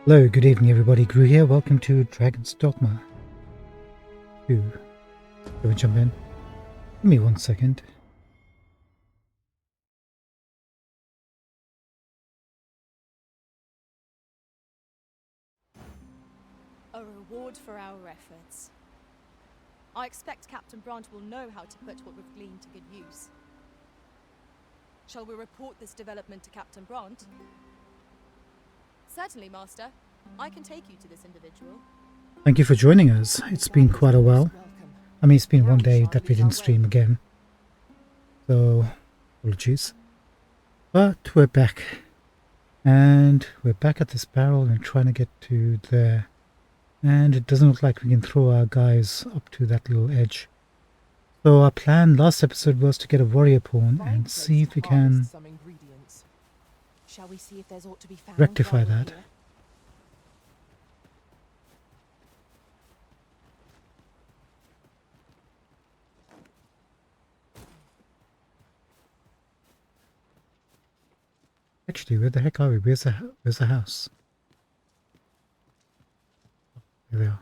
Hello, good evening everybody, Gru here, welcome to Dragon's Dogma 2. Shall we jump in? Give me 1 second. A reward for our efforts. I expect Captain Brant will know how to put what we've gleaned to good use. Shall we report this development to Captain Brant? Certainly, Master. I can take you to this individual. Thank you for joining us. It's been quite a while. I mean, it's been one day that we didn't stream again. So, apologies. But we're back. And we're back at this barrel and trying to get to there. And it doesn't look like we can throw our guys up to that little edge. So our plan last episode was to get a warrior pawn and see if we can rectify that. Actually, where the heck are we? Where's the house? There they are.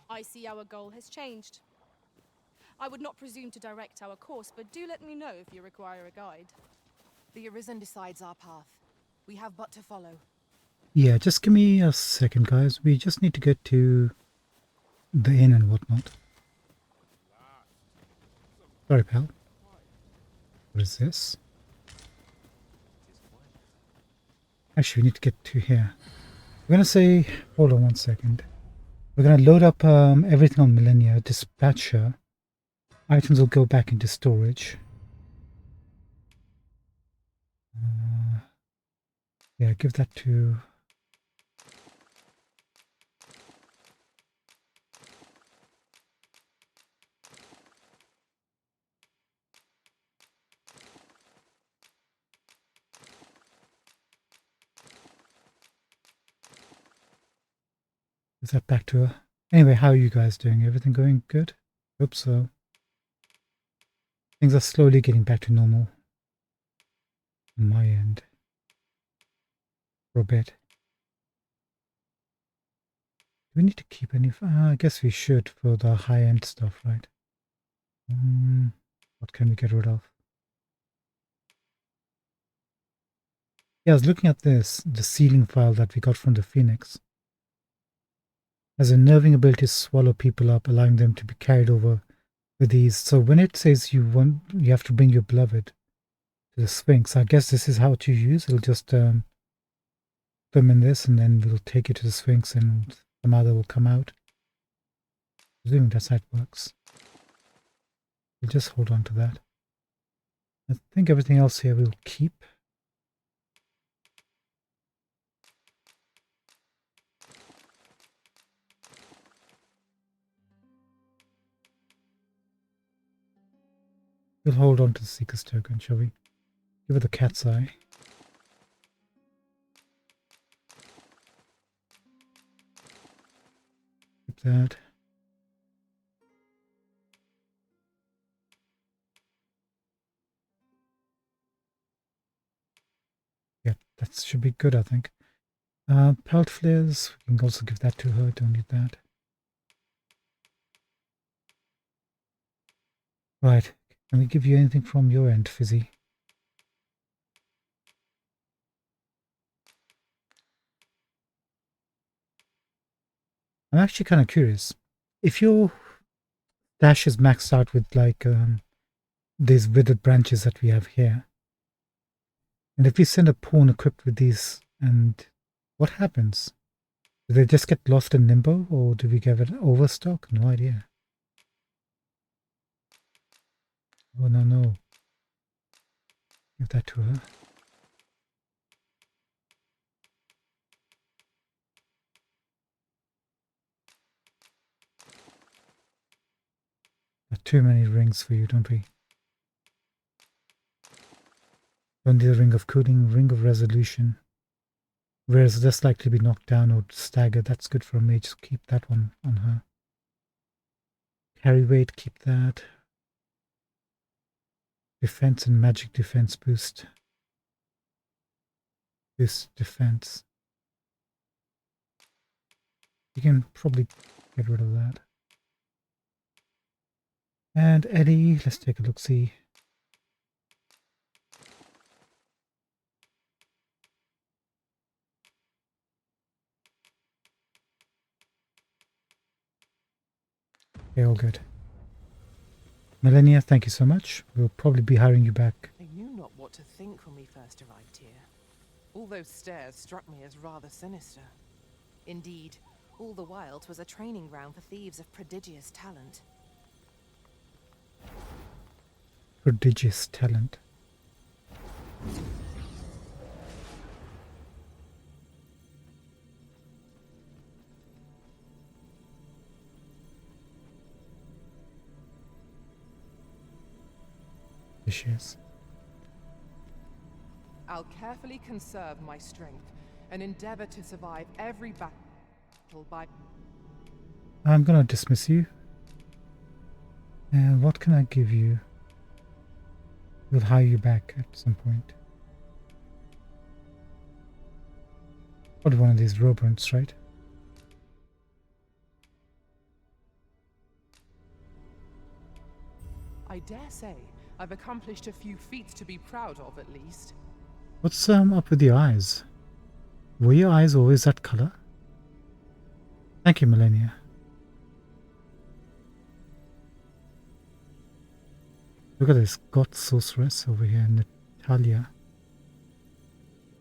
I see our goal has changed. I would not presume to direct our course, but do let me know if you require a guide. The Arisen decides our path. We have but to follow. Yeah, just give me a second, guys. We just need to get to the inn and whatnot. Sorry, pal. What is this? Actually, we need to get to here. We're going to say, hold on 1 second. We're going to load up everything on Millennia, Dispatcher. Items will go back into storage. Yeah, give that to... Give that back to her. Anyway, how are you guys doing? Everything going good? Hope so. Things are slowly getting back to normal. On my end. For a bit. Do we need to keep any... I guess we should for the high-end stuff, right? What can we get rid of? Yeah, I was looking at this, the sealing file that we got from the Phoenix. Has a nerving ability to swallow people up, allowing them to be carried over with ease. So when it says you have to bring your beloved to the Sphinx, I guess this is how to use. It'll just put them in this, and then we'll take it to the Sphinx, and some other will come out. Presuming that's how it works. We'll just hold on to that. I think everything else here we'll keep. We'll hold on to the Seeker's Token, shall we? Give it the cat's eye. Keep that. Yeah, that should be good, I think. Pelt flares, we can also give that to her, don't need that. Right, can we give you anything from your end, Fizzy? I'm actually kind of curious. If your dash is maxed out with like these withered branches that we have here, and if we send a pawn equipped with these, and what happens? Do they just get lost in limbo, or do we give it overstock? No idea. Oh, no. Give that to her. Got too many rings for you, don't we? Don't need a ring of cooling, ring of resolution. Whereas less likely to be knocked down or staggered. That's good for a mage, so keep that one on her. Carry weight, keep that. Defense and magic defense boost. This defense. You can probably get rid of that. And Eddie, let's take a look-see. Okay, all good. Millennia, thank you so much. We'll probably be hiring you back. I knew not what to think when we first arrived here. All those stairs struck me as rather sinister. Indeed, all the while 'twas a training ground for thieves of prodigious talent. Prodigious talent. There she is. I'll carefully conserve my strength and endeavor to survive every battle by... I'm gonna dismiss you. And what can I give you? We'll hire you back at some point. Probably one of these robots, right? I dare say I've accomplished a few feats to be proud of, at least. What's up with your eyes? Were your eyes always that color? Thank you, Millennia. Look at this god sorceress over here, Natalia.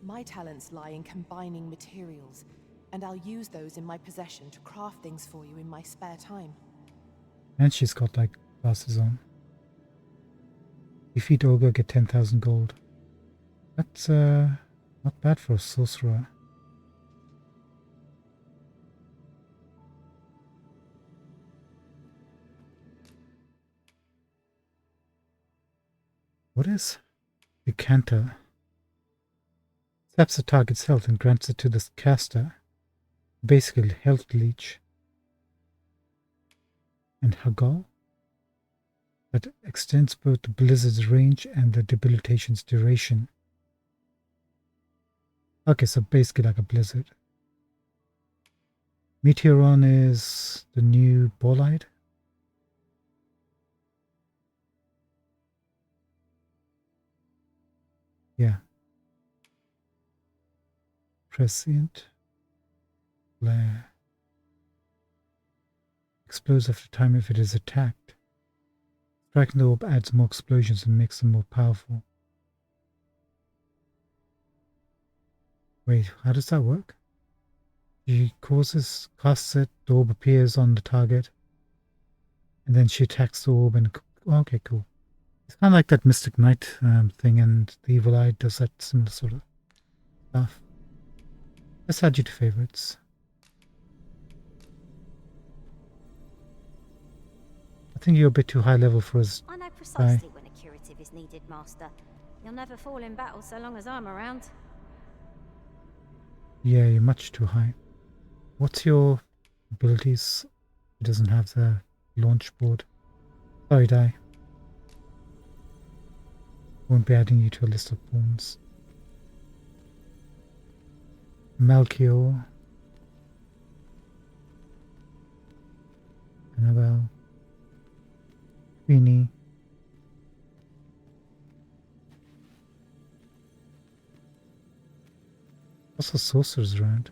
My talents lie in combining materials, and I'll use those in my possession to craft things for you in my spare time. And she's got like glasses on. Defeat Ogre, get 10,000 gold. That's not bad for a sorcerer. What is Decanter? Saps the target's health and grants it to the caster. Basically, health leech. And Hagal? That extends both the blizzard's range and the debilitation's duration. Okay, so basically like a blizzard. Meteoron is the new bolide. Yeah. Prescient. Flare. Explodes after time if it is attacked. Striking the orb adds more explosions and makes them more powerful. Wait, how does that work? She casts it, the orb appears on the target, and then she attacks the orb and... Okay, cool. It's kind of like that Mystic Knight thing, and the Evil Eye does that similar sort of stuff. Let's add you to favorites. I think you're a bit too high level for us. I know precisely when a curative is needed, Master. You'll never fall in battle so long as I'm around. Yeah, you're much too high. What's your abilities? It doesn't have the launch board. Sorry, Dai. Won't be adding you to a list of pawns. Melchior. Annabelle. Queenie. Also sorcerers around.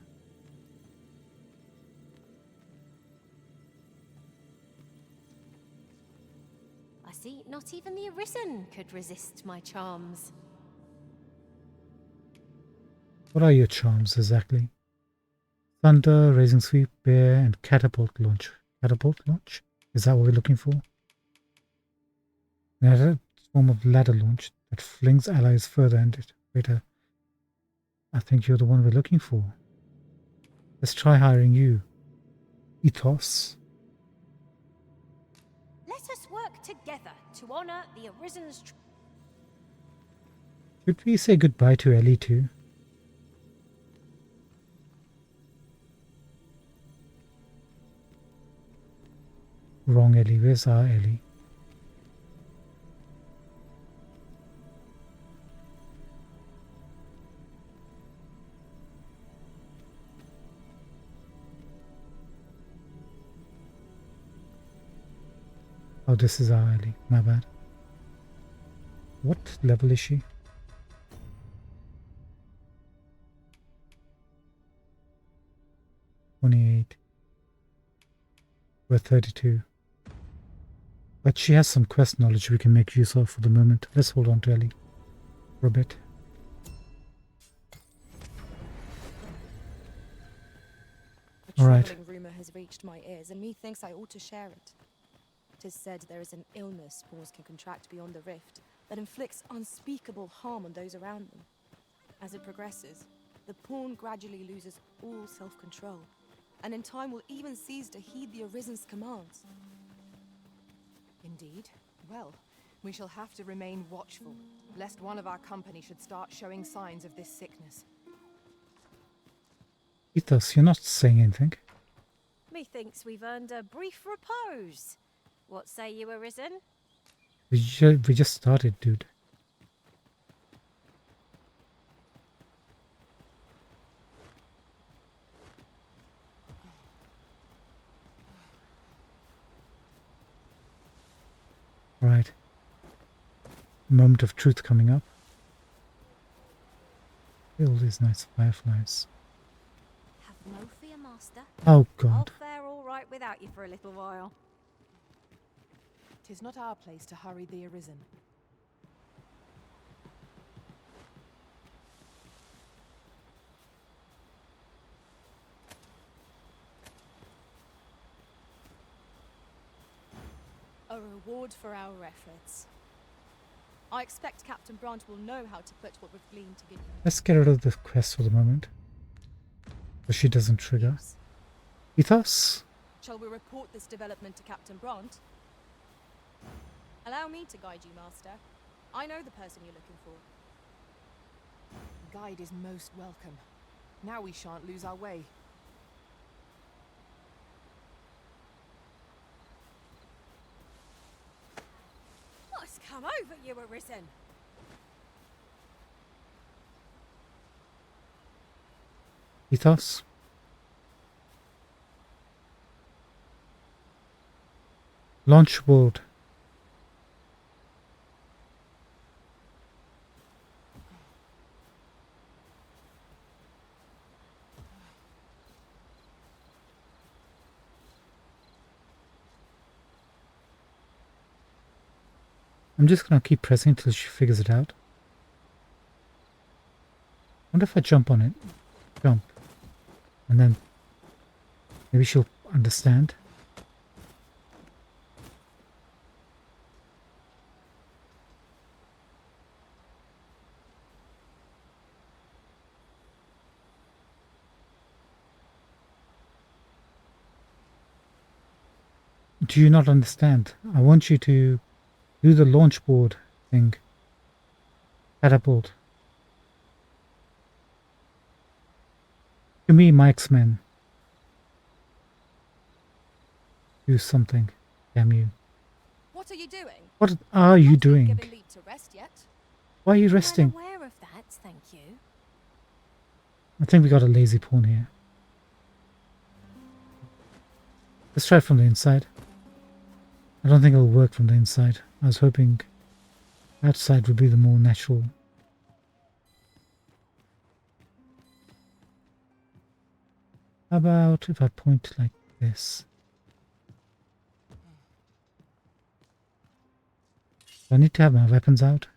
I see not even the Arisen could resist my charms. What are your charms exactly? Thunder, Raising Sweep, Bear, and Catapult Launch. Catapult Launch? Is that what we're looking for? Another form of ladder launch that flings allies further and greater. I think you're the one we're looking for. Let's try hiring you. Ethos. Let us work together to honor the Arisen's... Should we say goodbye to Ellie too? Wrong Ellie. Where's our Ellie? Oh, this is our alley. My bad. What level is she? "28. We're 32. But she has some quest knowledge we can make use of for the moment. Let's hold on to Ellie for a bit. A All right. troubling rumour has reached my ears, and methinks I ought to share it. 'Tis said there is an illness spawns can contract beyond the rift that inflicts unspeakable harm on those around them. As it progresses, the pawn gradually loses all self-control, and in time will even cease to heed the Arisen's commands. Indeed. Well, we shall have to remain watchful, lest one of our company should start showing signs of this sickness. Ethos, you're not saying anything. Methinks we've earned a brief repose. What say you, Arisen? We just started, dude. Right. Moment of truth coming up. All these nice fireflies. Have no fear, Master. Oh I'll god. fare all right without you for a little while. 'Tis not our place to hurry the Arisen. A reward for our efforts. I expect Captain Brant will know how to put what we've gleaned to good Let's get rid of the quest for the moment. So she doesn't trigger. use. Ethos? Shall we report this development to Captain Brant? Allow me to guide you, Master. I know the person you're looking for. Guide is most welcome. Now we shan't lose our way. What's come over you, Arisen? Ethos? Launch board. I'm just gonna keep pressing until she figures it out. Wonder if I jump on it. Jump. And then maybe she'll understand. Do you not understand? I want you to do the launch board thing. Catapult. To me, my X-Men. Do something. Damn you. What are you doing? What are you Not been doing? given leave to rest yet. Why are you I'm resting? aware of that, thank you. I think we got a lazy pawn here. Let's try it from the inside. I don't think it'll work from the inside. I was hoping outside would be the more natural. How about if I point like this? Do I need to have my weapons out?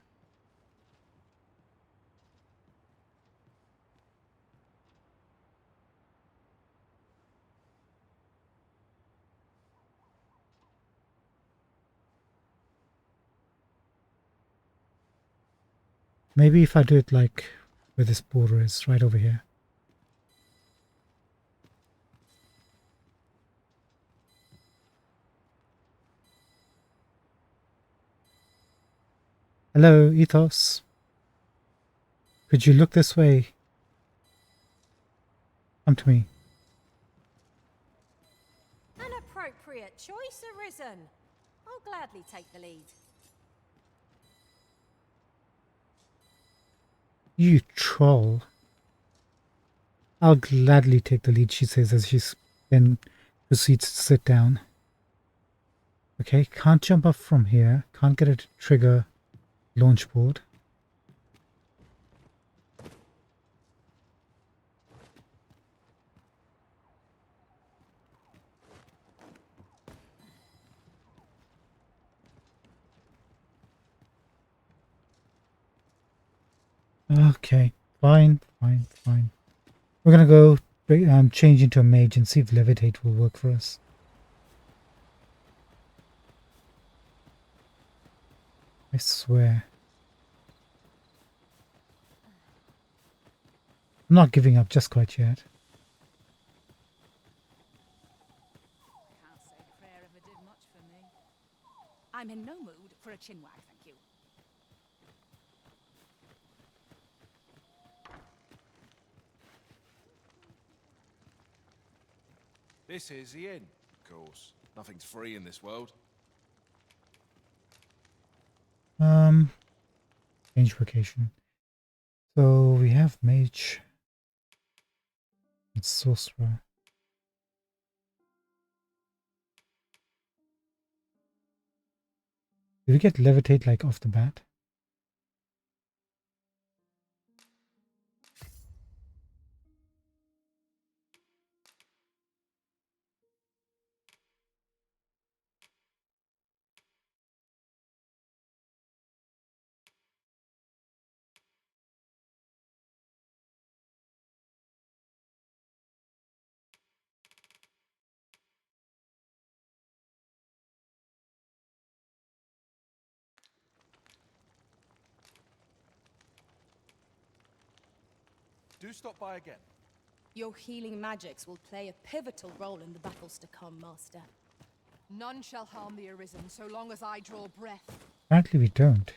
Maybe if I do it like where this border is, right over here. Hello, Ethos. Could you look this way? Come to me. An appropriate choice, Arisen. I'll gladly take the lead. You troll. I'll gladly take the lead, she says as she then proceeds to sit down. Okay, can't jump up from here. Can't get it to trigger launch board. Okay, fine. We're gonna go change into a mage and see if levitate will work for us. I swear. I'm not giving up just quite yet. Can't say prayer ever did much for me. I'm in no mood for a chinwag, thank you. This is the inn, of course. Nothing's free in this world. Change vocation. So we have mage and sorcerer. Did we get levitate like off the bat? Do stop by again. Your healing magics will play a pivotal role in the battles to come, Master. None shall harm the Arisen so long as I draw breath. Apparently we don't.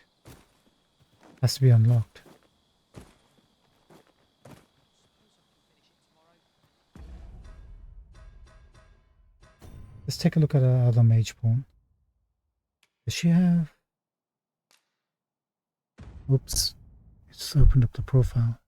Has to be unlocked. Let's take a look at our other mage pawn. Does she have... Oops. It's opened up the profile.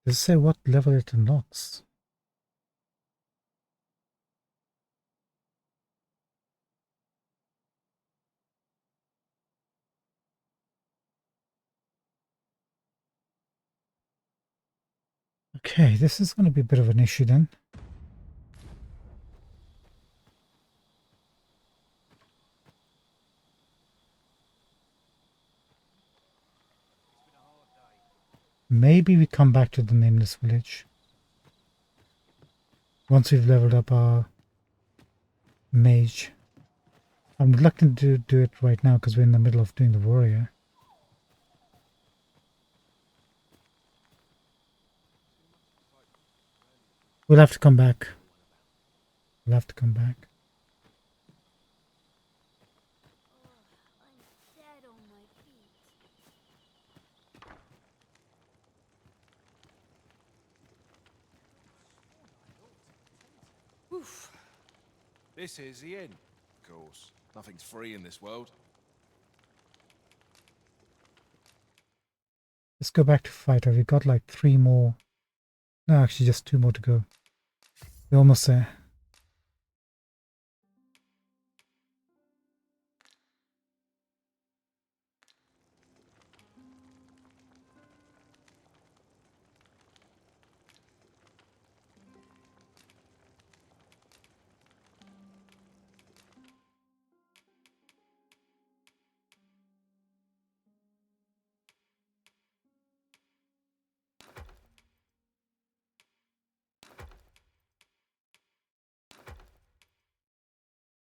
Does it say what level it unlocks? Okay, this is going to be a bit of an issue then. Maybe we come back to the Nameless Village once we've leveled up our mage. I'm reluctant to do it right now because we're in the middle of doing the warrior. We'll have to come back. We'll have to come back. I'm dead on my feet. Oof. This is the inn, of course. Nothing's free in this world. Let's go back to fighter. We've got like 3 more. No, actually just 2 more to go. We're almost there.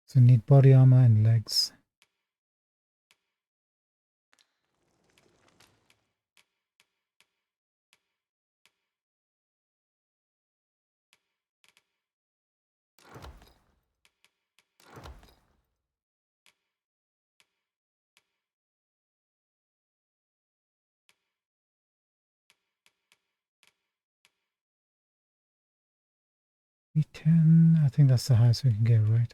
So need body armor and legs. E10, I think that's the highest we can get, right?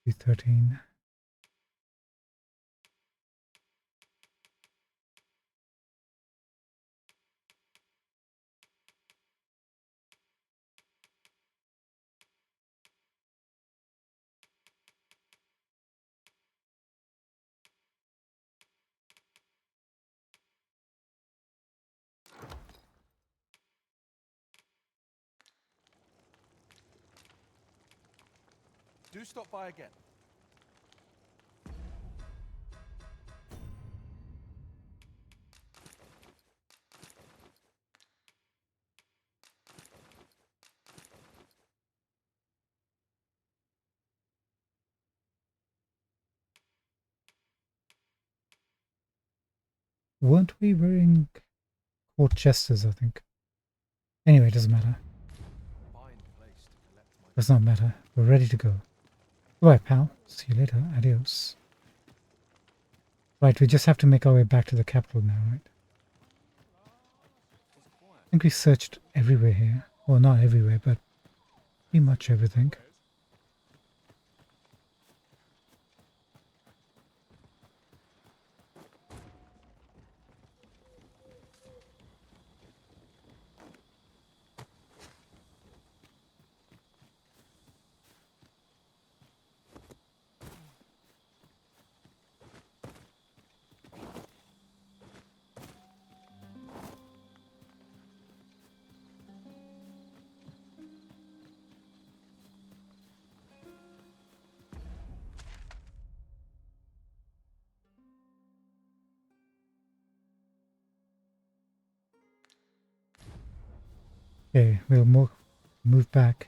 E13. Do stop by again. Weren't we wearing court jesters, I think? Anyway, it doesn't matter. Fine place to collect my... Does not matter. We're ready to go. Goodbye, pal. See you later. Adios. Right, we just have to make our way back to the capital now, right? I think we searched everywhere here. Well, not everywhere, but pretty much everything. Okay, we'll move back.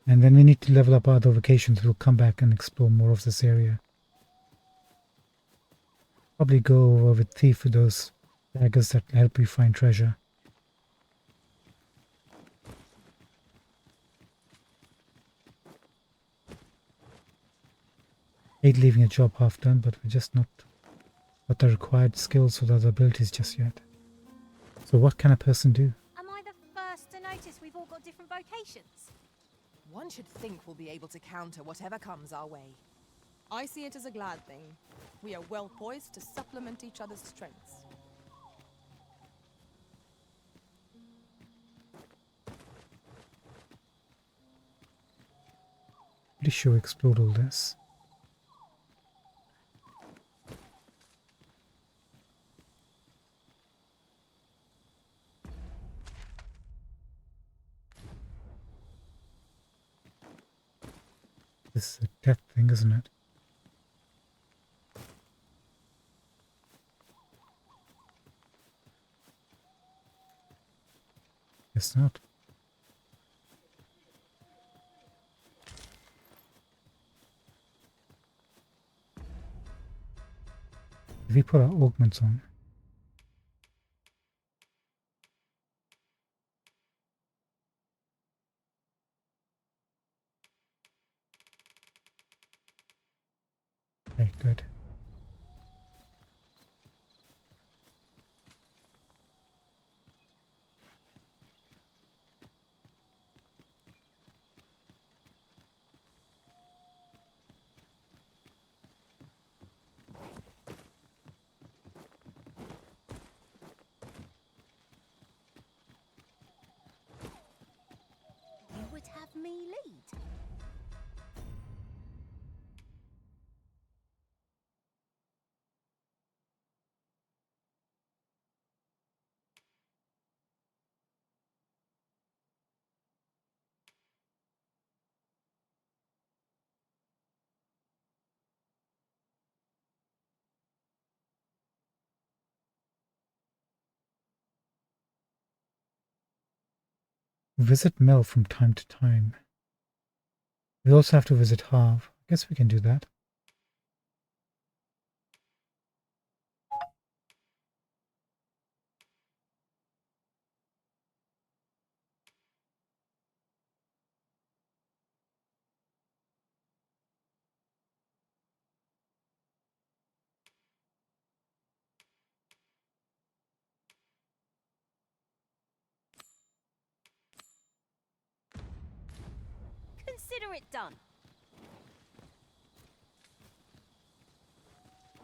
And then we need to level up our other vocations. We'll come back and explore more of this area. Probably go over with Thief with those daggers that help you find treasure. Hate leaving a job half done, but we're just not got the required skills or the other abilities just yet. So what can a person do? Am I the first to notice we've all got different vocations? One should think we'll be able to counter whatever comes our way. I see it as a glad thing. We are well poised to supplement each other's strengths. Pretty sure we explored all this. This is a death thing, isn't it? Guess not. If we put our augments on, okay, good. You would have me lead. Visit Mel from time to time. We also have to visit Harv. I guess we can do that. consider it done.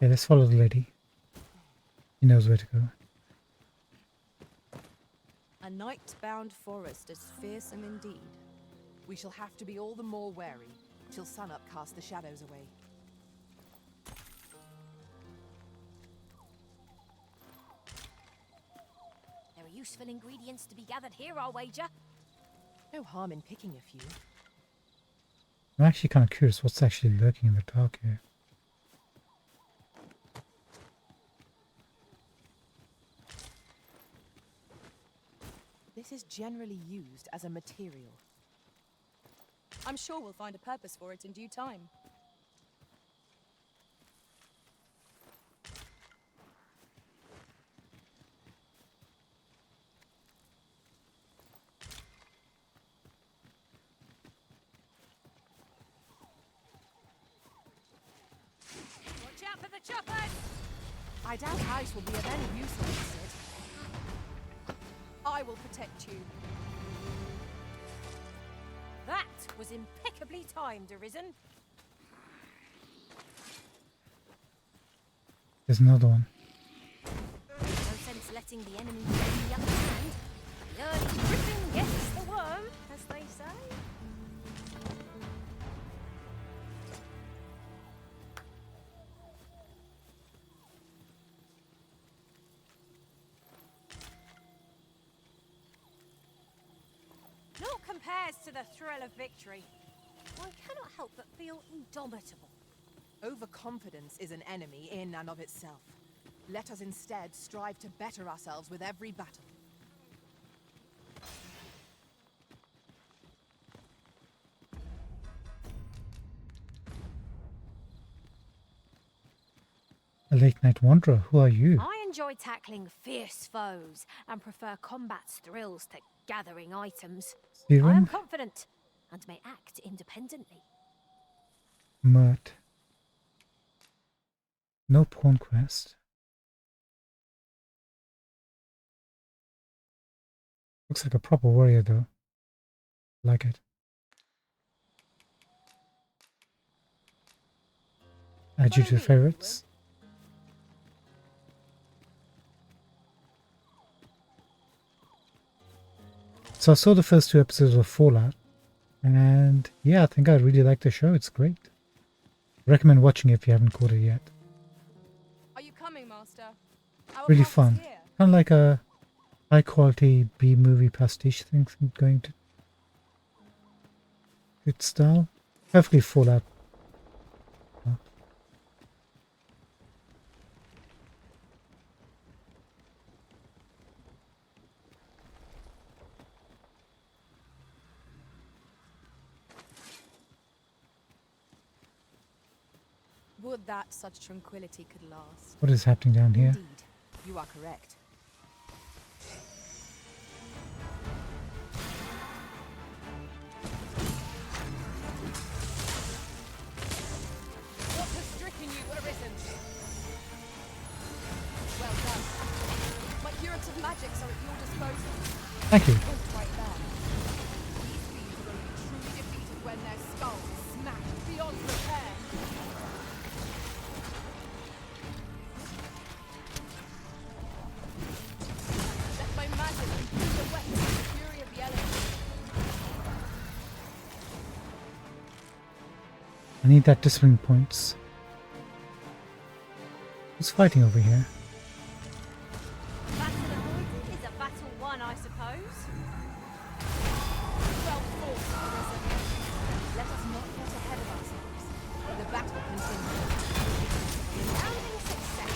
Yeah, let's follow the lady. He knows where to go. A night-bound forest is fearsome indeed. We shall have to be all the more wary till sunup casts the shadows away. There are useful ingredients to be gathered here, I'll wager. No harm in picking a few. I'm actually kind of curious what's actually lurking in the dark here. This is generally used as a material. I'm sure we'll find a purpose for it in due time. Watch out for the choppers! I doubt ice will be of any use against it. I will protect you. That was impeccably timed, Arisen. There's another one. No sense letting the enemy gain the upper hand. The early griffin gets the worm, as they say. Naught compares to the thrill of victory. One cannot help but feel indomitable. Overconfidence is an enemy in and of itself. Let us instead strive to better ourselves with every battle. A late night wanderer. Who are you? I enjoy tackling fierce foes and prefer combat's thrills to gathering items. I am Serum? confident and may act independently. Mert. No pawn quest. Looks like a proper warrior though. Like it. Add you to the favorites. So I saw the first 2 episodes of Fallout, and yeah, I think I really like the show. It's great. Recommend watching it if you haven't caught it yet. Are you coming, Master? Our Really path is fun. here. Kind of like a high quality B movie pastiche thing going to good style. Hopefully Fallout. Would that such tranquility could last. What is happening down here? Indeed, you are correct. What has stricken you, Arisen? Well done. My curative magics are at your disposal. Thank you. Don't fight them. These fiends are only truly defeated when their skulls are smashed beyond repair. Let my magic improve the weapons of the fury of the elements. I need that discipline points. Who's fighting over here? Battle avoided is a battle won, I suppose. Well fought, Arisen. Let us not get ahead of ourselves. The battle continues. Resounding success.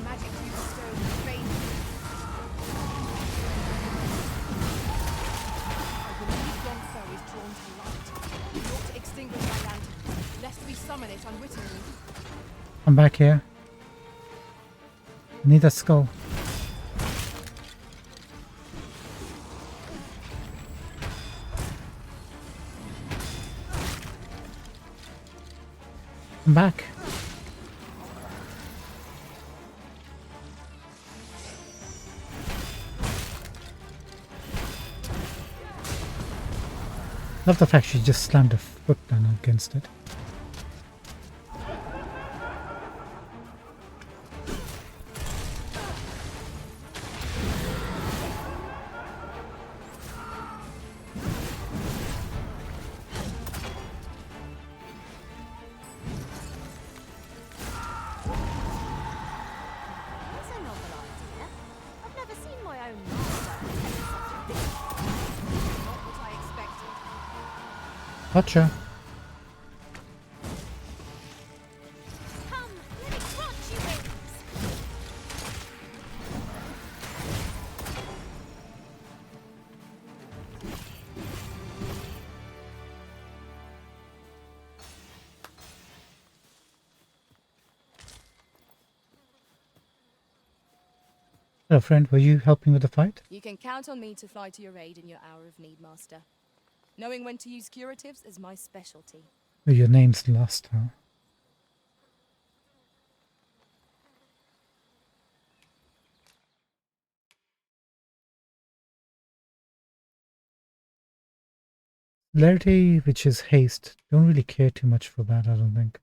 Magic you bestow fades. I believe yon foe is drawn to light. We ought to extinguish our lantern, lest we summon it unwittingly. I'm back here. I need that skull. I'm back. Love the fact she just slammed her foot down against it. That's a novel idea. I've never seen my own master take such a big Not what I expected. Gotcha. come. Let it crunch you wings. Hello, friend. Were you helping with the fight? You can count on me to fly to your aid in your hour of need, Master. Knowing when to use curatives is my specialty. Oh, your name's lost, huh? Celerity, which is haste. Don't really care too much for that, I don't think.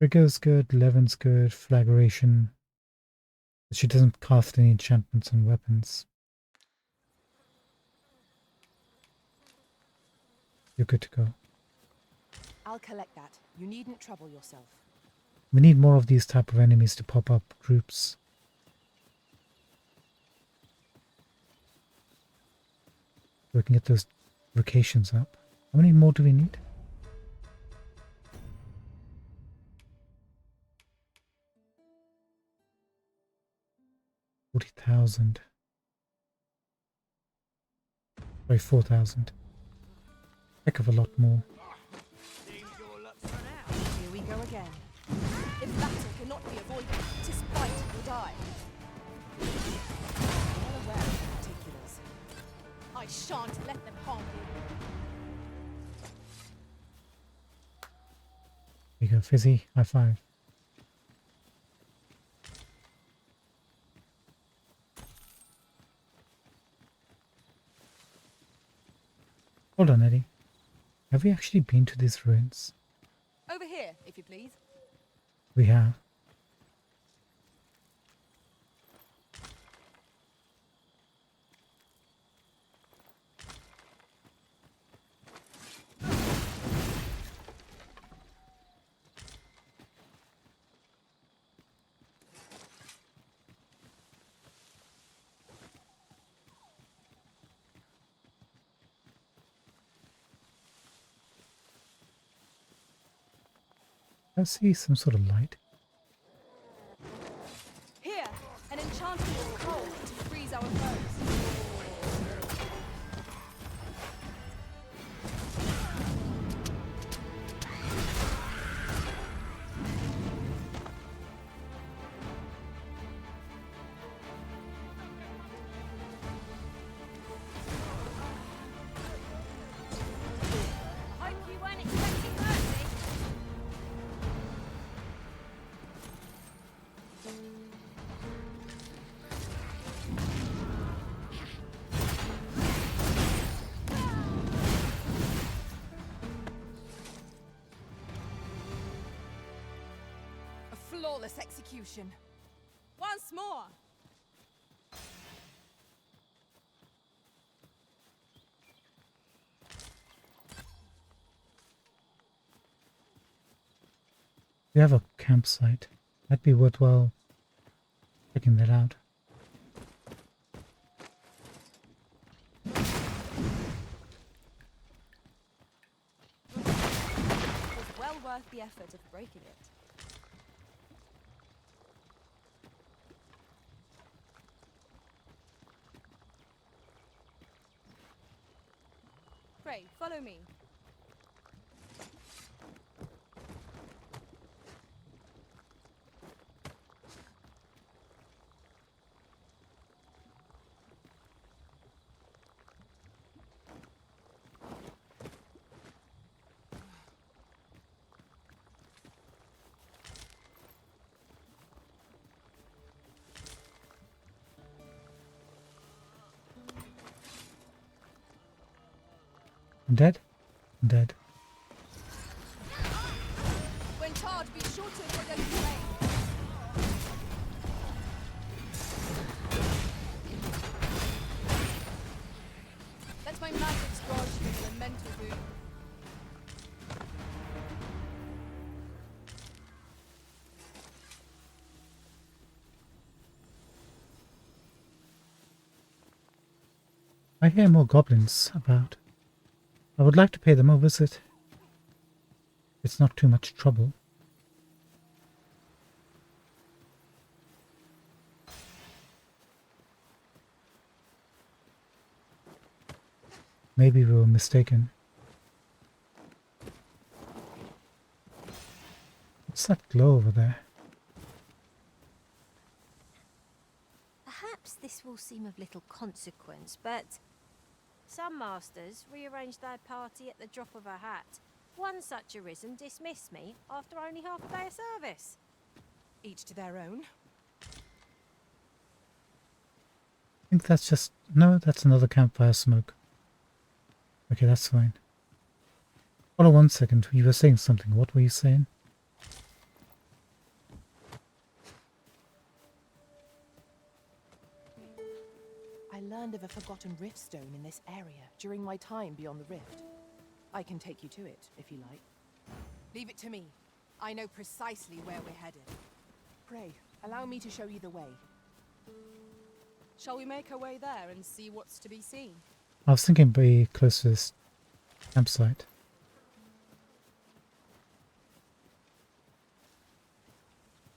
Trigger's good, Levin's good, Flagration. But she doesn't cast any enchantments on weapons. You're good to go. I'll collect that. You needn't trouble yourself. We need more of these type of enemies to pop up groups. So we can get those vocations up. How many more do we need? $40,000. Sorry, 4,000. Heck of a lot more. Here we go again. If battle cannot be avoided, 'tis fight or die. Well aware of the particulars. I shan't let them harm you. There you go, Fizzy. High five. Hold on, Eddie. Have we actually been to these ruins? Over here, if you please. We have. I see some sort of light. Here, an enchantment of cold to freeze our foes. Hope you weren't expecting mercy. A flawless execution. Once more. We have a campsite. Might be worthwhile checking that out. It was well worth the effort of breaking it. Pray, follow me. Dead? Dead. When charged, be sure to avoid any flame. Let my magic grudge you with a mental boon. I hear more goblins about. I would like to pay them a visit. It's not too much trouble. Maybe we were mistaken. What's that glow over there? Perhaps this will seem of little consequence, but some masters rearrange their party at the drop of a hat. One such arisen dismissed me after only half a day of service. Each to their own. I think that's just... No, that's another campfire smoke. Okay, that's fine. Hold on 1 second. You were saying something. What were you saying? I learned of a forgotten rift stone in this area during my time beyond the rift. I can take you to it, if you like. Leave it to me. I know precisely where we're headed. Pray, allow me to show you the way. Shall we make our way there and see what's to be seen? I was thinking be close to this campsite.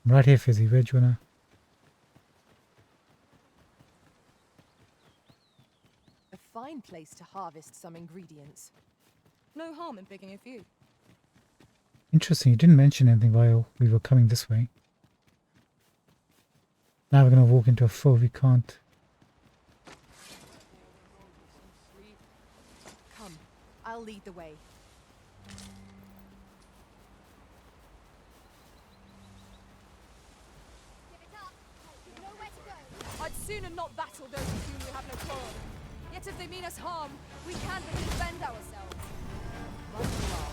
I'm right here, Fizzy. Where do you wanna... A fine place to harvest some ingredients. No harm in picking a few. Interesting, you didn't mention anything while we were coming this way. Now we're going to walk into a foe we can't. Come, I'll lead the way. Give it up. You know where to go. I'd sooner not battle those with whom we have no quarrel. Yet if they mean us harm, we can but defend ourselves. Right you are.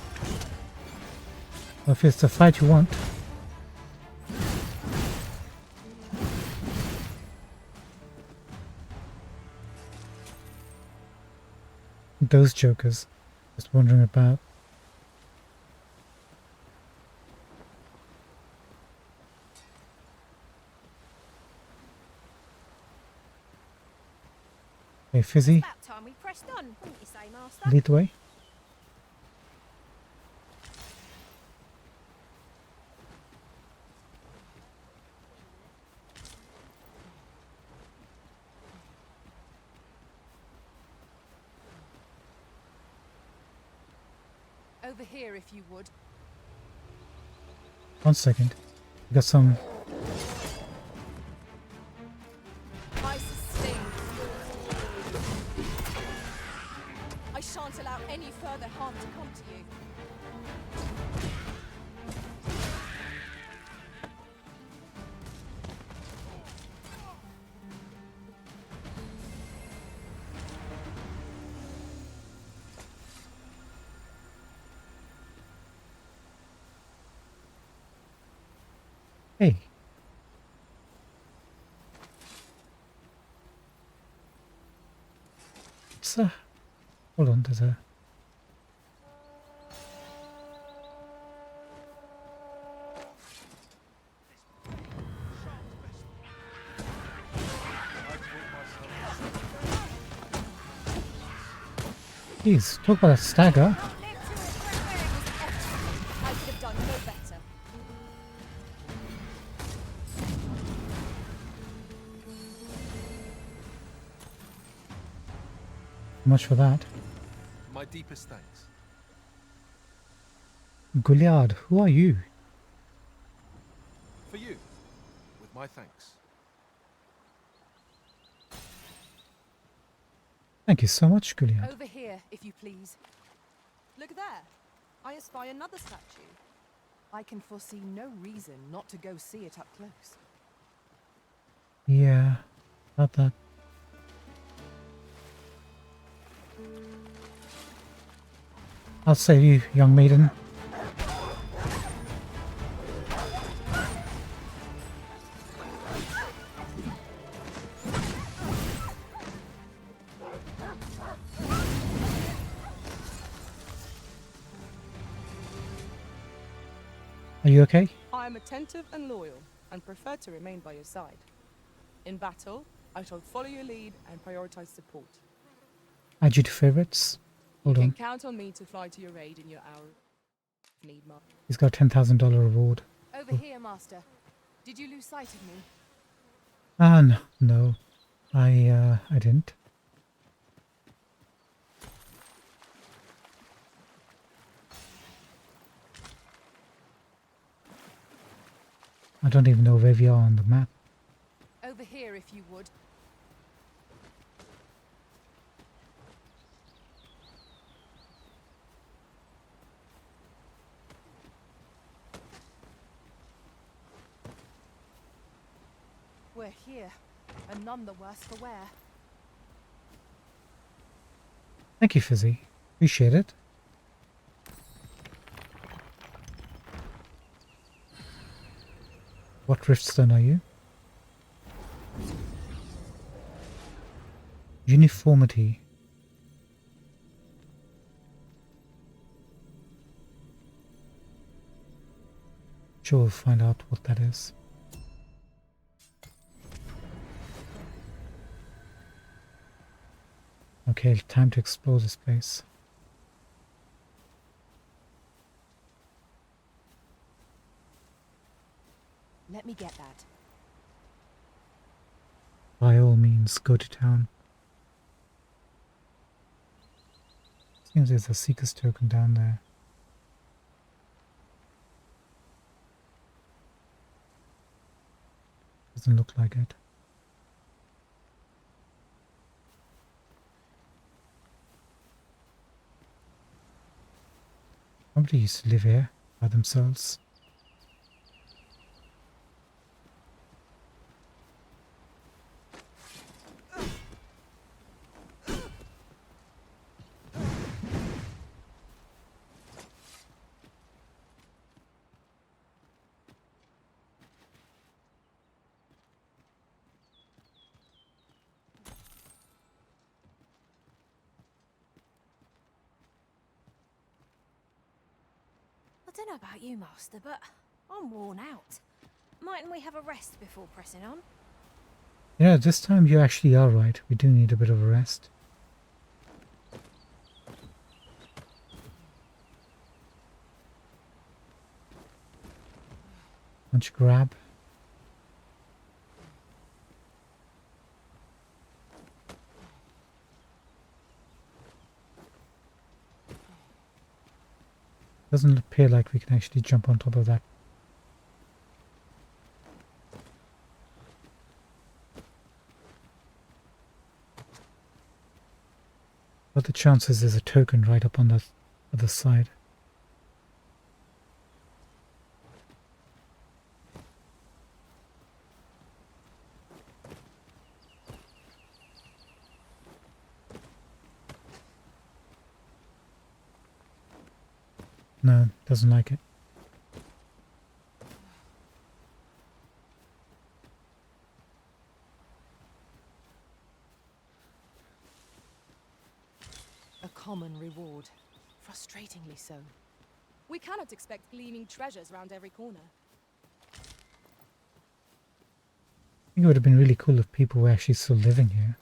Well, if it's the fight you want. Those jokers, just wandering about. Hey, Fizzy, About time we pressed on, wouldn't you say, Master? lead the way. Over here, if you would. 1 second. We got some... I sustain yours. I shan't allow any further harm to come to you. Hey. It's a... Hold on, there's a... Jeez, talk about a stagger. I could have done no better. Much for that. My deepest thanks. Gouliard, who are you? For you, with my thanks. Thank you so much, Gouliard. Over here, if you please. Look there. I espy another statue. I can foresee no reason not to go see it up close. Yeah, about that. I'll save you, young maiden. Are you okay? I am attentive and loyal, and prefer to remain by your side. In battle, I shall follow your lead and prioritize support. Add you to favorites. Hold You on. can count on me to fly to your aid in your hour of need, Master. He's got $10,000 reward. Over here, Master. Did you lose sight of me? Ah, no, no. I didn't. I don't even know where we are on the map. Over here, if you would. We're here, and none the worse for wear. Thank you, Fizzy. Appreciate it. What Riftstone are you? Uniformity. Sure, we'll find out what that is. Okay, time to explore this place. Let me get that. By all means, go to town. Seems there's a Seeker's token down there. Doesn't look like it. Somebody used to live here by themselves. I don't know about you, Master, but I'm worn out. Mightn't we have a rest before pressing on? Yeah, this time you actually are right. We do need a bit of a rest. Don't you grab? Doesn't appear like we can actually jump on top of that. What the chances there's a token right up on that other side? No, doesn't like it. A common reward. Frustratingly so. We cannot expect gleaming treasures round every corner. I think it would have been really cool if people were actually still living here.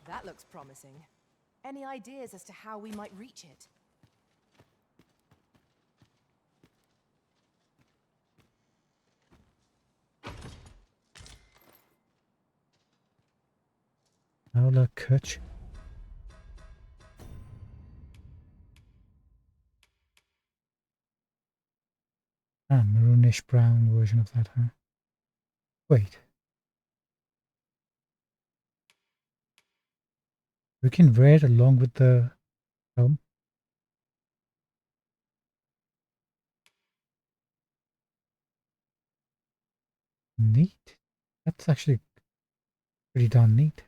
That looks promising. Any ideas as to how we might reach it? Howler Kutch. Ah, maroonish brown version of that, huh? Wait. We can wear it along with the helm. Neat. That's actually pretty darn neat.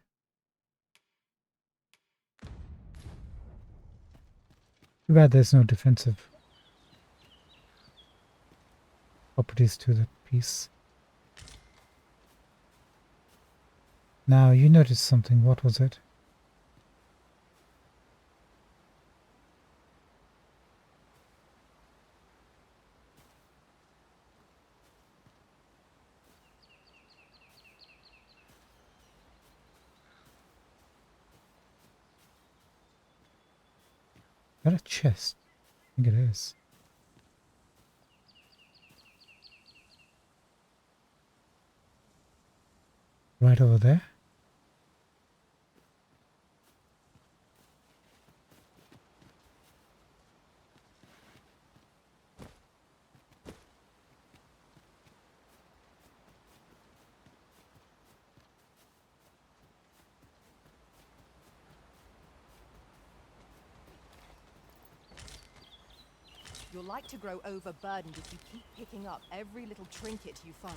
Too bad there's no defensive properties to that piece. Now, you noticed something. What was it? Is that a chest? I think it is. Right over there. You're like to grow overburdened if you keep picking up every little trinket you find.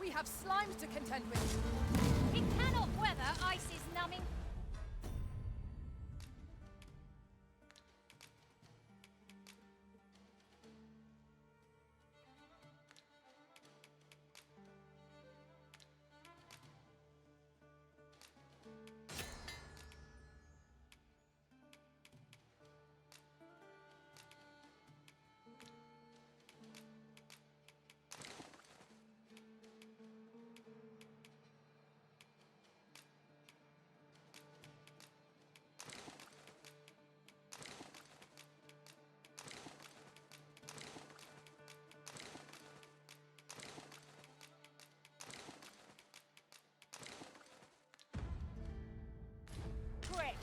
We have slimes to contend with. It cannot weather ice's numbing. Quick!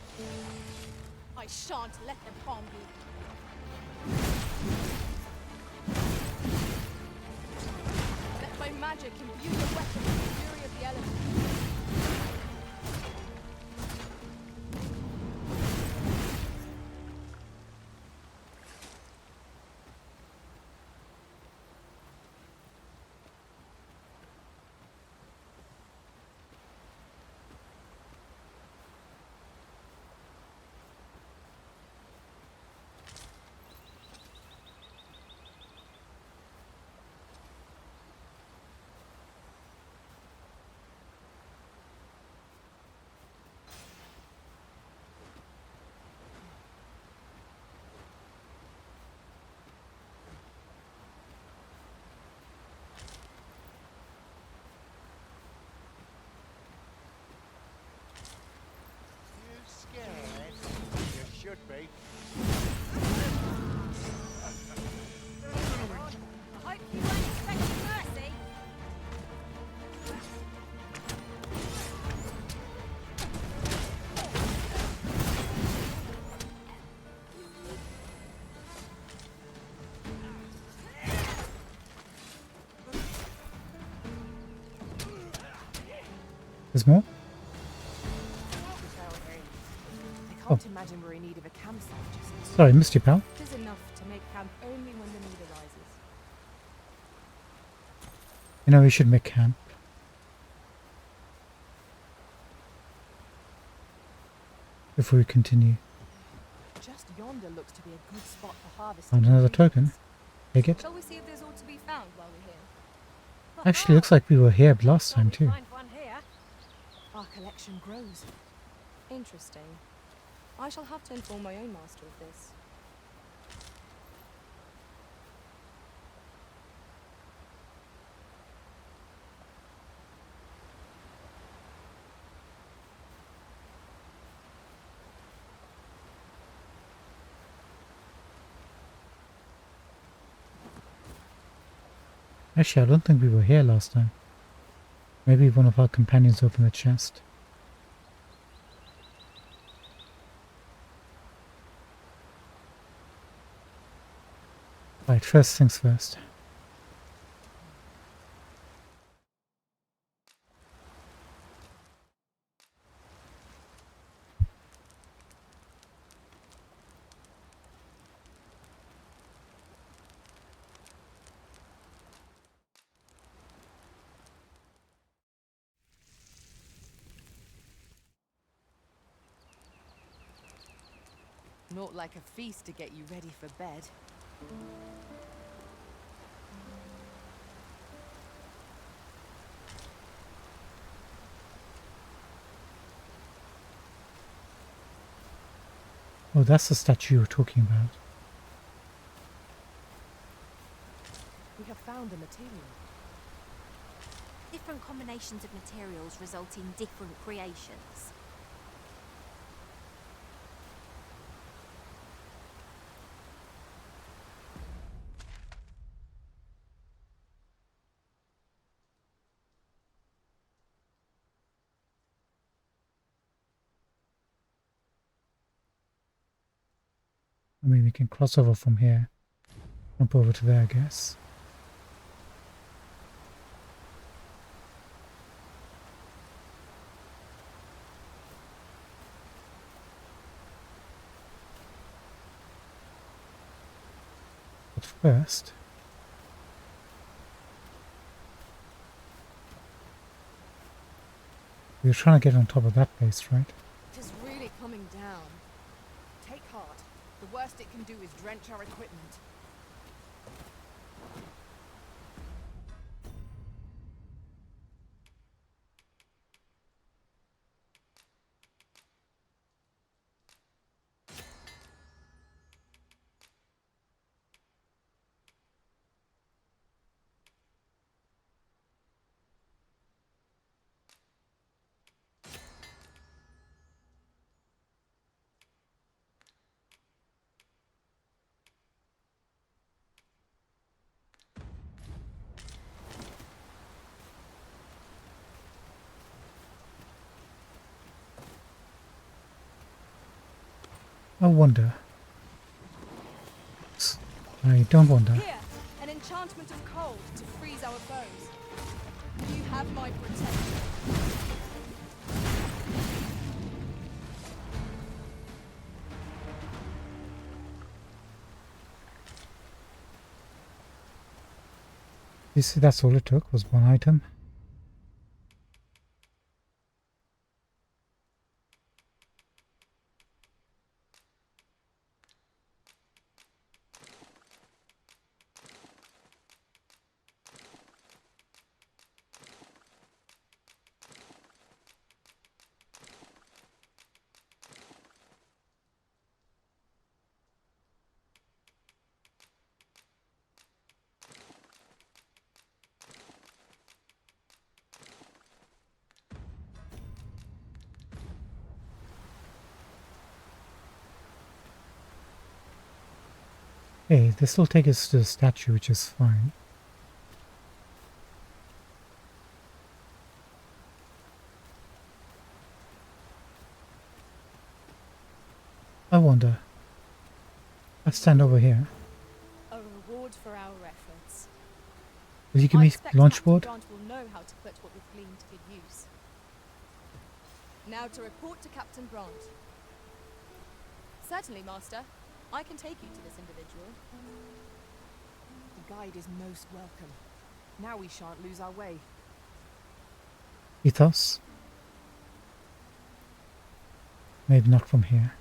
I shan't let them harm you. Let my magic imbue the weapon with the fury of the elements. Should be. I hope you weren't expecting mercy. There's more? I can't imagine we're in need of a campsite just Sorry, missed you, pal. It is enough to make camp only when the need arises. You know, we should make camp. Before we continue. Just yonder looks to be a good spot for harvesting. Found another ingredients. token. Take it. Shall we see if there's aught to be found while we're here? Actually, looks like we were here last time too. Find one here. Our collection grows. Interesting. I shall have to inform my own master of this. Actually, I don't think we were here last time. Maybe one of our companions opened the chest. Right, first things first. Not like a feast to get you ready for bed. Oh, that's the statue you were talking about. We have found a material. Different combinations of materials result in different creations. I mean, we can cross over from here. Jump over to there, I guess. But first... we were trying to get on top of that place, right? It is really coming down. Take heart. The worst it can do is drench our equipment. I wonder. I don't wonder. Here, an enchantment of cold to freeze our foes. You have my protection. You see, that's all it took, was one item. Hey, this will take us to the statue, which is fine. I wonder. Let's stand over here. A reward for our efforts. Will you give I me expect launch Captain board? Grant will know how to put what we've gleaned to good use. Now to report to Captain Brant. Certainly, Master. I can take you to this individual. The guide is most welcome. Now we shan't lose our way. Ethos? Maybe not from here.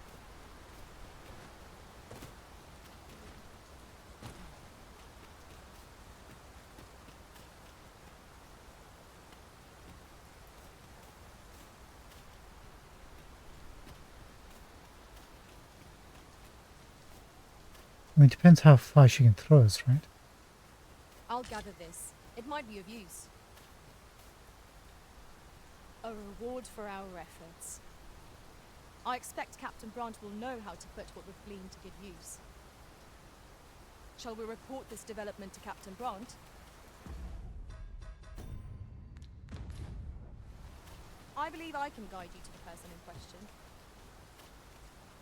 I mean, it depends how far she can throw us, right? I'll gather this. It might be of use. A reward for our efforts. I expect Captain Brant will know how to put what we've gleaned to good use. Shall we report this development to Captain Brant? I believe I can guide you to the person in question.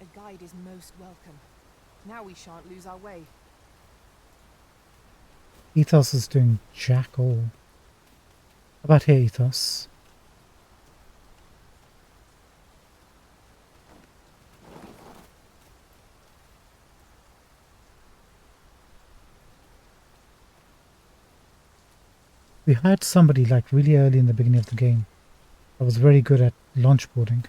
A guide is most welcome. Now we shan't lose our way. Ethos is doing jack all. How about here, Ethos? We hired somebody like really early in the beginning of the game that was very good at launch boarding.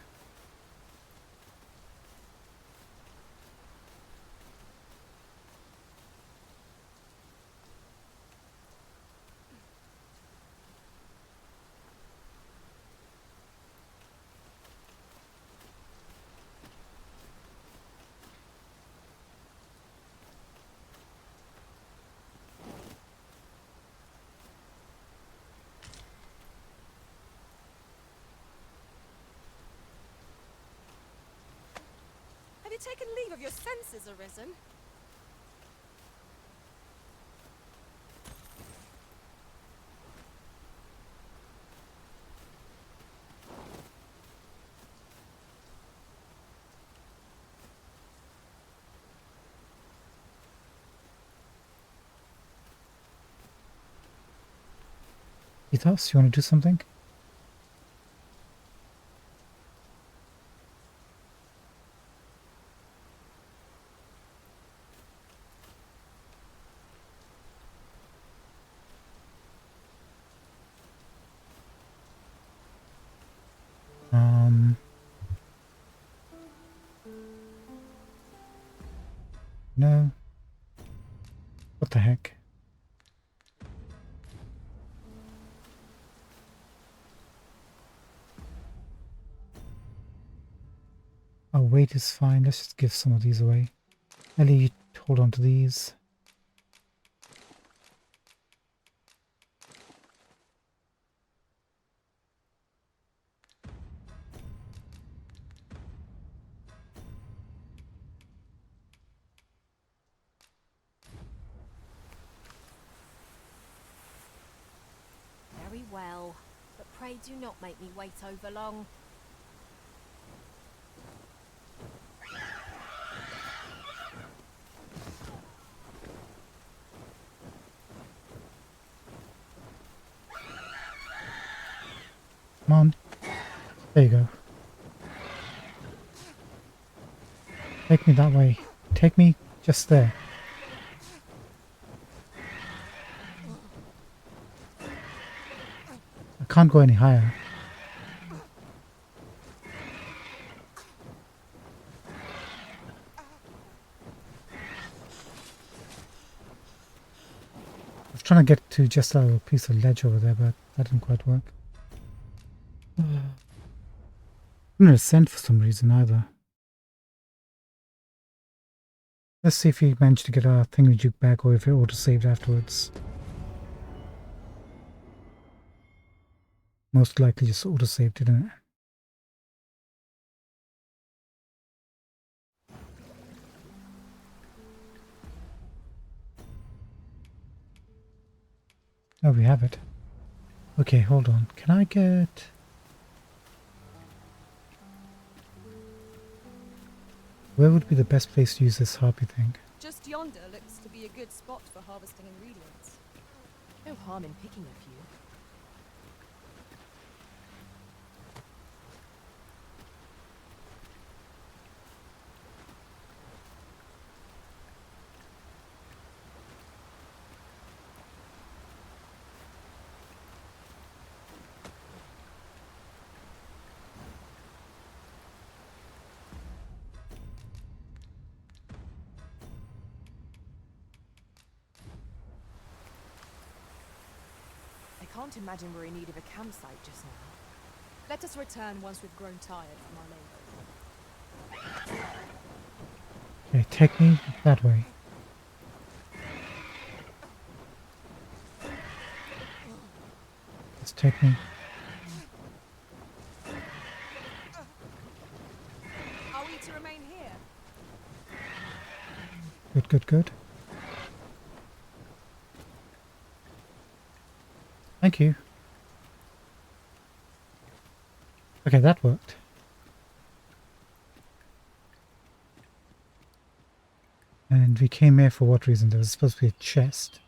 Have you taken leave of your senses, Arisen? Ethos, you want to do something? No. What the heck? Oh, weight is fine. Let's just give some of these away. Ellie, you hold on to these. Very well, but pray do not make me wait over long. Come on. There you go. Take me that way. Take me just there. I can't go any higher. I was trying to get to just a little piece of ledge over there, but that didn't quite work. I'm gonna ascend for some reason either. Let's see if we manage to get our thingamajig back or if it auto-saved afterwards. Most likely just auto-saved, didn't it? Oh, we have it. Okay, hold on. Can I get... Where would be the best place to use this harpy thing? Just yonder looks to be a good spot for harvesting ingredients. No harm in picking a few. I can't imagine we're in need of a campsite just now. Let us return once we've grown tired from our labour. Okay, take me that way. Just take me. Are we to remain here? Good, good, good. Thank you. Okay, that worked. And we came here for what reason? There was supposed to be a chest.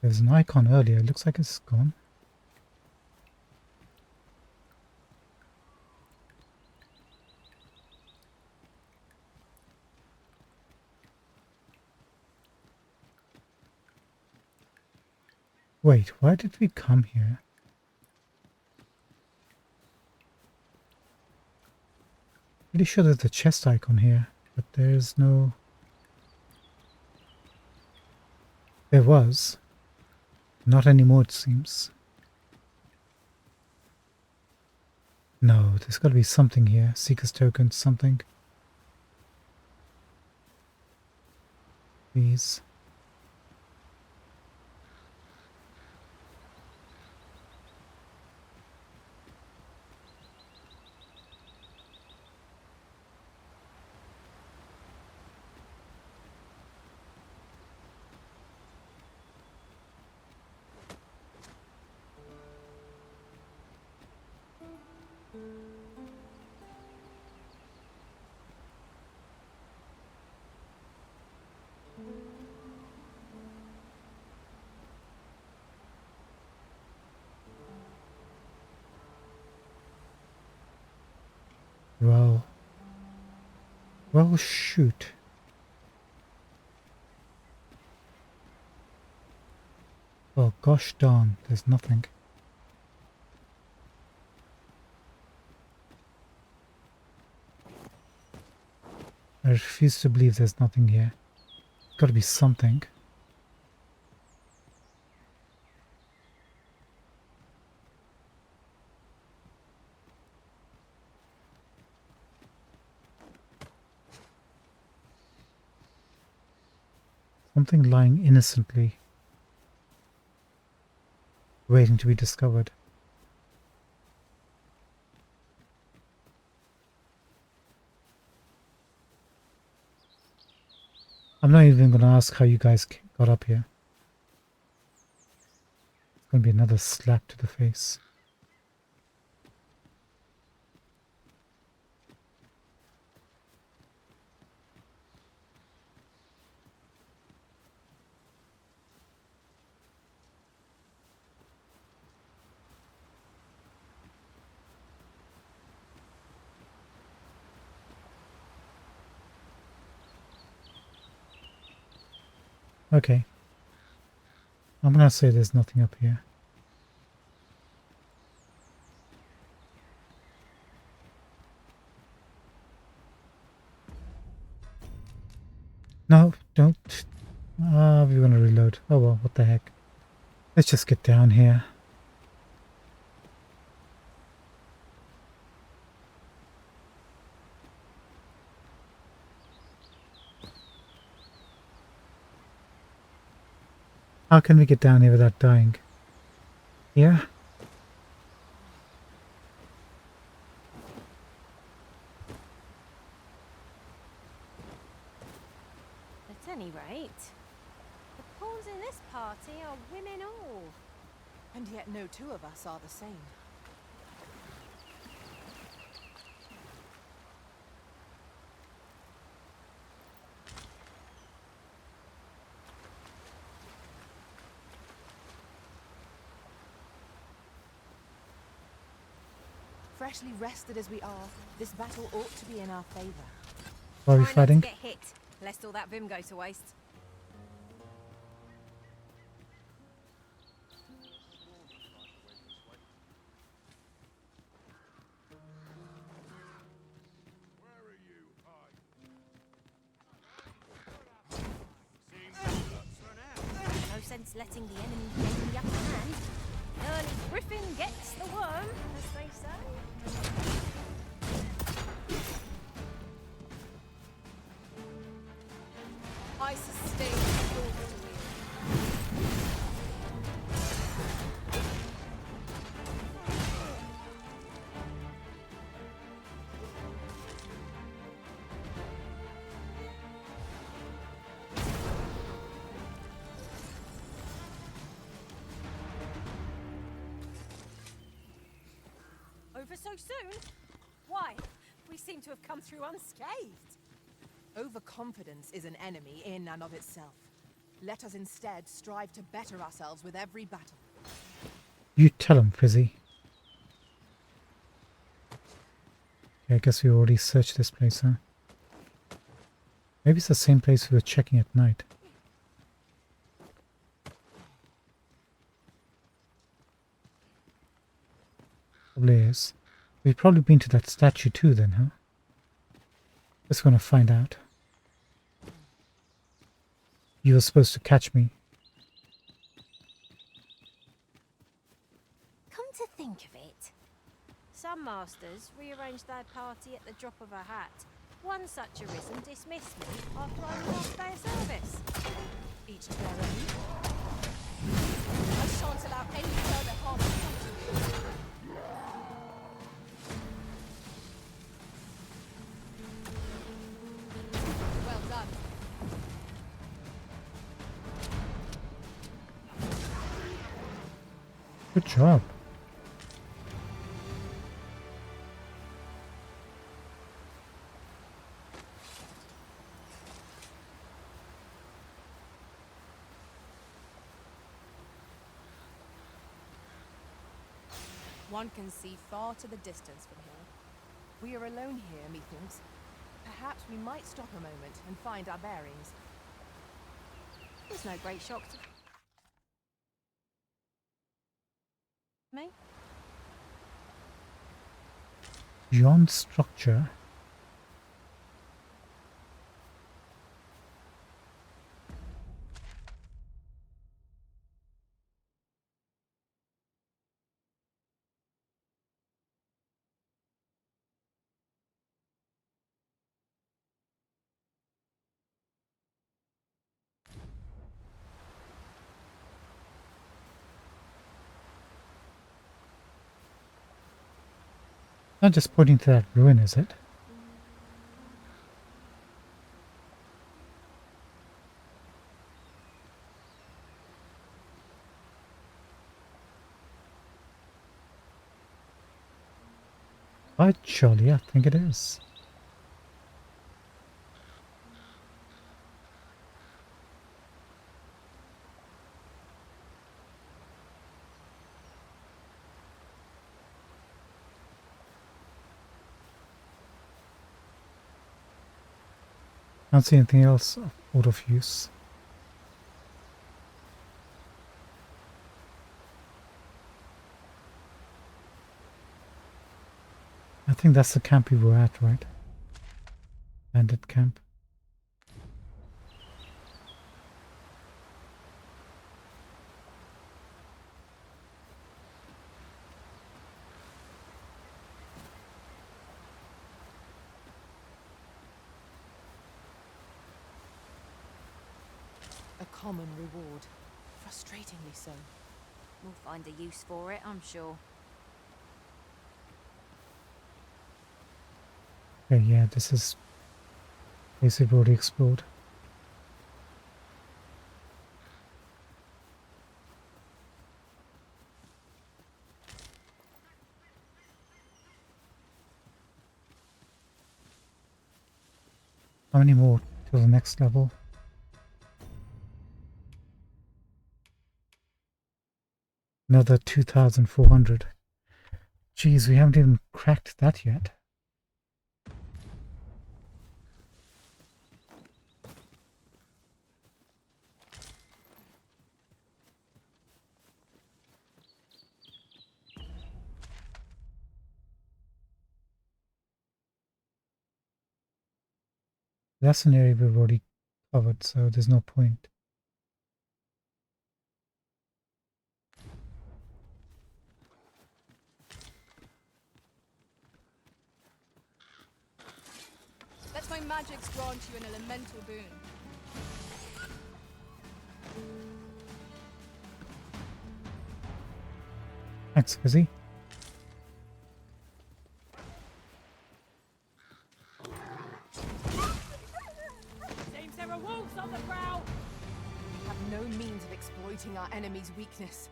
There was an icon earlier. It looks like it's gone. Wait, why did we come here? Pretty sure there's a chest icon here, but there's no... There was. Not anymore, it seems. No, there's got to be something here. Seeker's token, something. Please. Well... Well, shoot. Oh, gosh darn, there's nothing. I refuse to believe there's nothing here. There's got to be something. Something lying innocently, waiting to be discovered. I'm not even going to ask how you guys got up here. It's going to be another slap to the face. Okay. I'm going to say there's nothing up here. No, don't. Ah, we're going to reload. Oh well, what the heck. Let's just get down here. How can we get down here without dying? Here? At any rate, the pawns in this party are women all. And yet no two of us are the same. Freshly rested as we are, this battle ought to be in our favor. Why are we Try not to fighting? get hit, lest all that vim go to waste. No sense letting the enemy gain the upper hand. Early griffin gets the worm, as they say. I sustain your will. over so soon? Why? We seem to have come through unscathed. Overconfidence is an enemy in and of itself. Let us instead strive to better ourselves with every battle. You tell him, Fizzy. Okay, I guess we already searched this place, huh? Maybe it's the same place we were checking at night. Probably is. We've probably been to that statue too then, huh? Just gonna find out. You were supposed to catch me. Come to think of it, some masters rearrange their party at the drop of a hat. One such arisen dismissed me after only half a day of service. Each to their own. I shan't allow any further harm to come to you. Well done. Good job. One can see far to the distance from here. We are alone here, methinks. Perhaps we might stop a moment and find our bearings. There's no great shock to me. Beyond structure. Not just pointing to that ruin, is it? Right, surely, I think it is. I don't see anything else out of use. I think that's the camp we were at, right? Bandit camp. A common reward. Frustratingly so. We'll find a use for it, I'm sure. Okay, yeah, this is basically already explored. How many more to the next level? Another 2,400. Geez, we haven't even cracked that yet. That's an area we've already covered, so there's no point. Let my magics grant you an elemental boon. Thanks, Fizzy. Seems there are wolves on the prowl. We have no means of exploiting our enemy's weakness.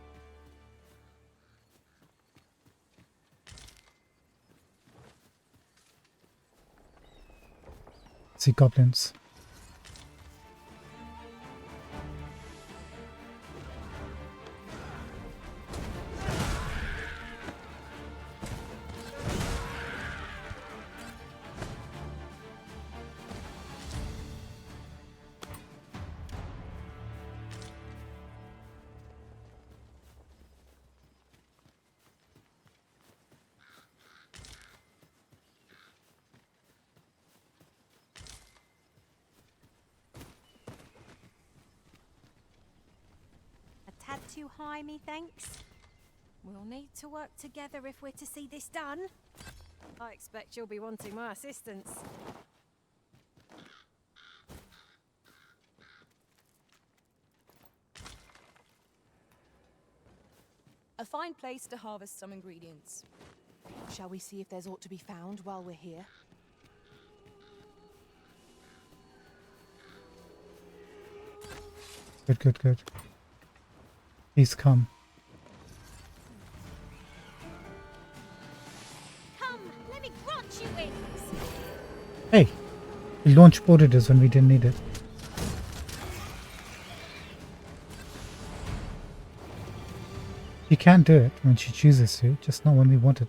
See goblins. A tad too high, methinks. We'll need to work together if we're to see this done. I expect you'll be wanting my assistance. A fine place to harvest some ingredients. Shall we see if there's aught to be found while we're here? Good, good, good. Please come. Come, let me grant you wings. Hey! We launch boarded us when we didn't need it. She can do it when she chooses to, just not when we want it.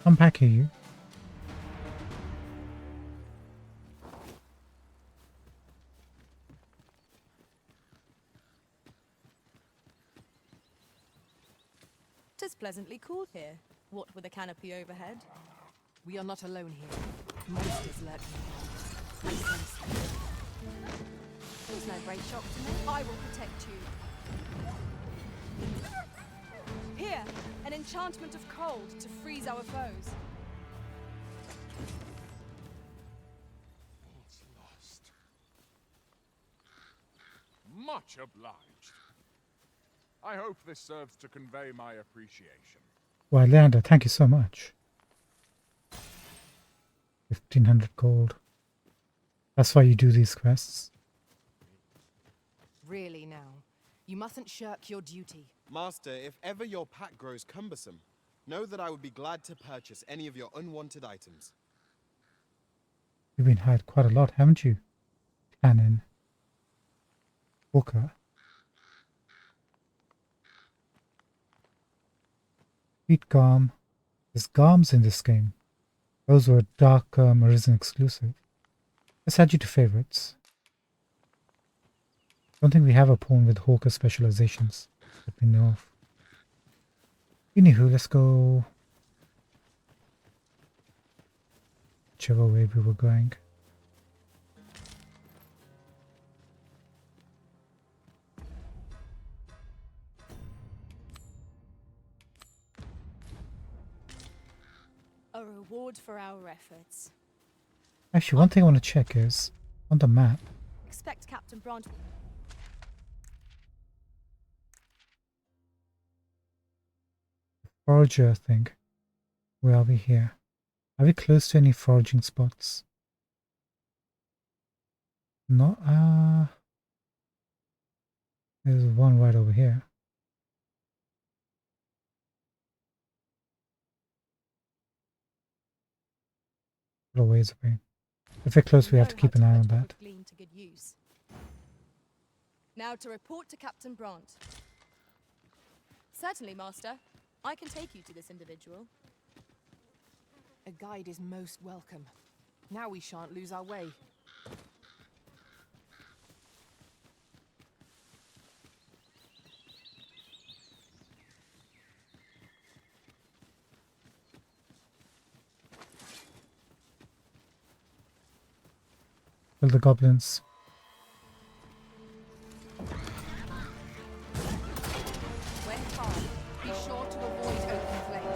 Come back here, you. Tis pleasantly cool here, what with a canopy overhead. We are not alone here. Monsters lurk here. I sense them. It's no great shock to me. I will protect you. Here, an enchantment of cold to freeze our foes. What's lost? Much obliged. I hope this serves to convey my appreciation. Why, Leander, thank you so much. 1500 gold. That's why you do these quests. Really now, you mustn't shirk your duty. Master, if ever your pack grows cumbersome, know that I would be glad to purchase any of your unwanted items. You've been hired quite a lot, haven't you? Cannon. Booker. Beat Garm. There's Garms in this game. Those were Dark Arisen exclusive. Let's add you to favorites. Don't think we have a pawn with Hawker specializations that we know of. Anywho, let's go whichever way we were going. A reward for our efforts. Actually, one thing I want to check is on the map. Expect Captain Brant. Forager thing. Where are we here? Are we close to any foraging spots? No, there's one right over here. A little ways away. If we're close, we have to keep an eye on that. To good use. Now to report to Captain Brant. Certainly, Master. I can take you to this individual. A guide is most welcome. Now we shan't lose our way. Kill the goblins. When calm, be sure to avoid open flame.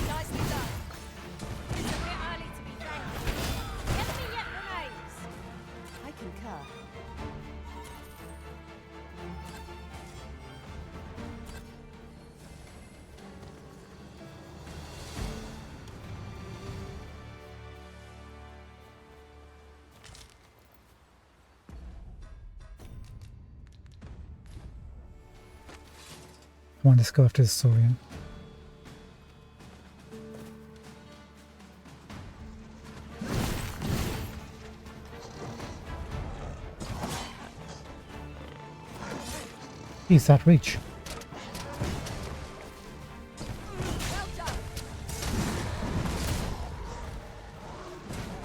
Nicely done. It's a bit early to be thankful. The enemy yet remains. I concur. Come on, let's go after the Saurian. Jeez, that reach. Well done.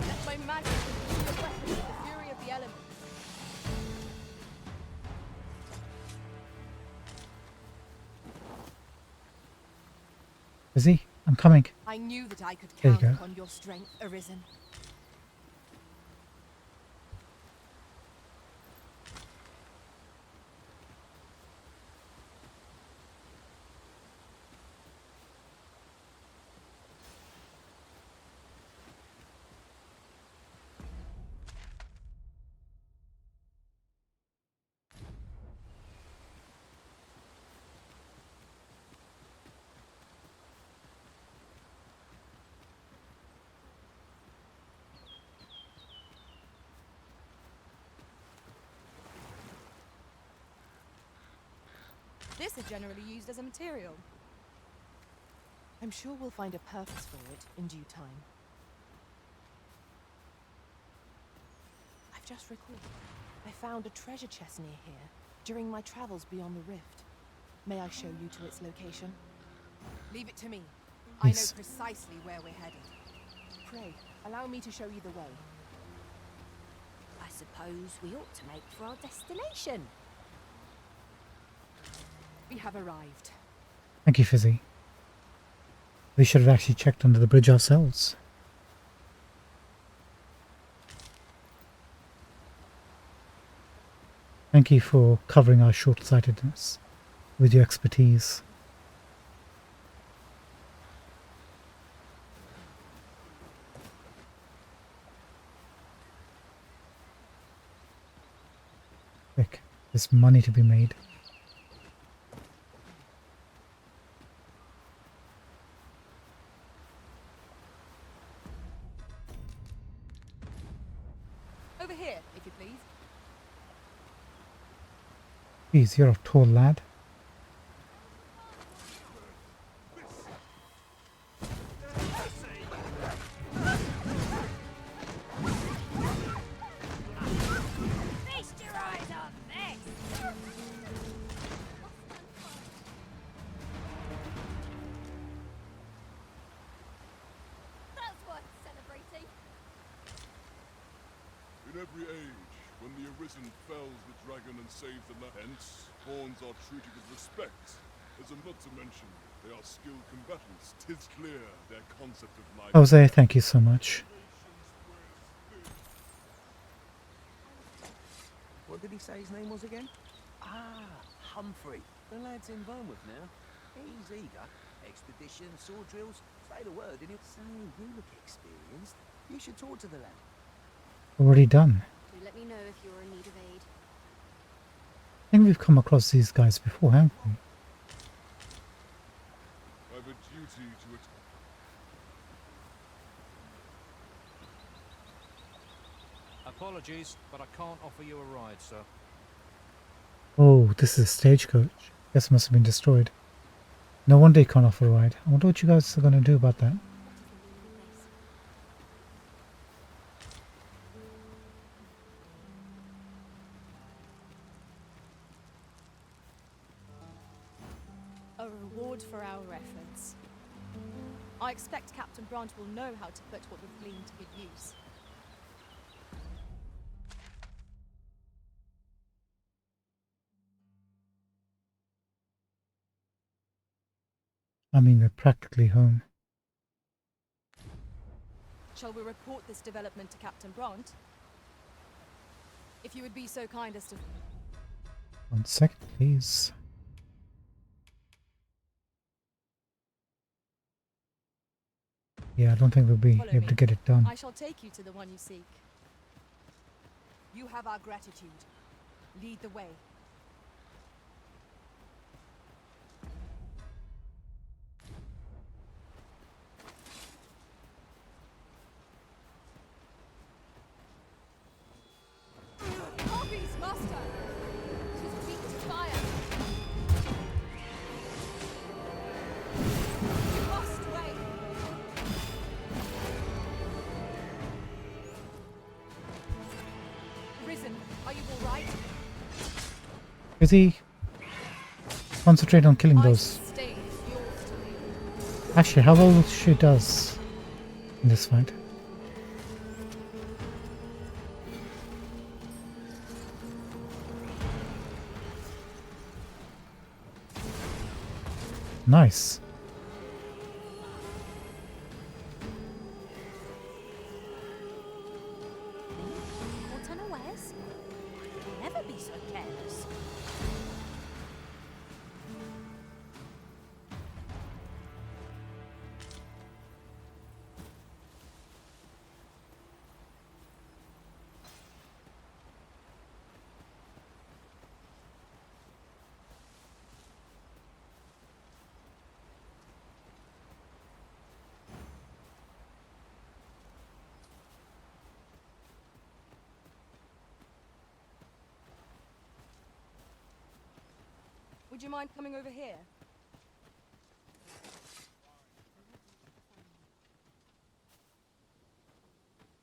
Let my magic be the weapon of the fury of the elements. Is he? I'm coming. I knew that I could There you count go. upon your strength, Arisen. This is generally used as a material. I'm sure we'll find a purpose for it in due time. I've just recalled. I found a treasure chest near here during my travels beyond the rift. May I show you to its location? Leave it to me. Yes. I know precisely where we're headed. Pray, allow me to show you the way. I suppose we ought to make for our destination. We have arrived. Thank you, Fizzy. We should have actually checked under the bridge ourselves. Thank you for covering our short-sightedness with your expertise. Quick, there's money to be made. Over here, if you please. Jeez, you're a tall lad. Feast your eyes on this! That's worth celebrating. In every age, when the Arisen fells the dragon and saves the land, hence, pawns are treated with respect. As a not to mention, they are skilled combatants. 'Tis clear their concept of life. Jose, thank you so much. What did he say his name was again? Ah, Humphrey. The lad's in Bournemouth now. He's eager. Expedition, sword drills. Say the word, and he'll say you look experienced. You should talk to the lad. Already done. Do let me know if you're in need of aid. I think we've come across these guys before, haven't we? I've a duty to it. Apologies, but I can't offer you a ride, sir. Oh, this is a stagecoach. Guess it must have been destroyed. No wonder you can't offer a ride. I wonder what you guys are going to do about that. A reward for our efforts. I expect Captain Brant will know how to put what we've gleaned to good use. I mean, we're practically home. Shall we report this development to Captain Brant? If you would be so kind as to... 1 second, please. Yeah, I don't think we'll be Follow able me. to get it done. I shall take you to the one you seek. You have our gratitude. Lead the way. Copies, Master! She's weak to fire. Busy. Concentrate on killing I those. sustain is yours to lead. Actually, how well she does in this fight. Nice. Caught unawares? Never be so careless. Would you mind coming over here?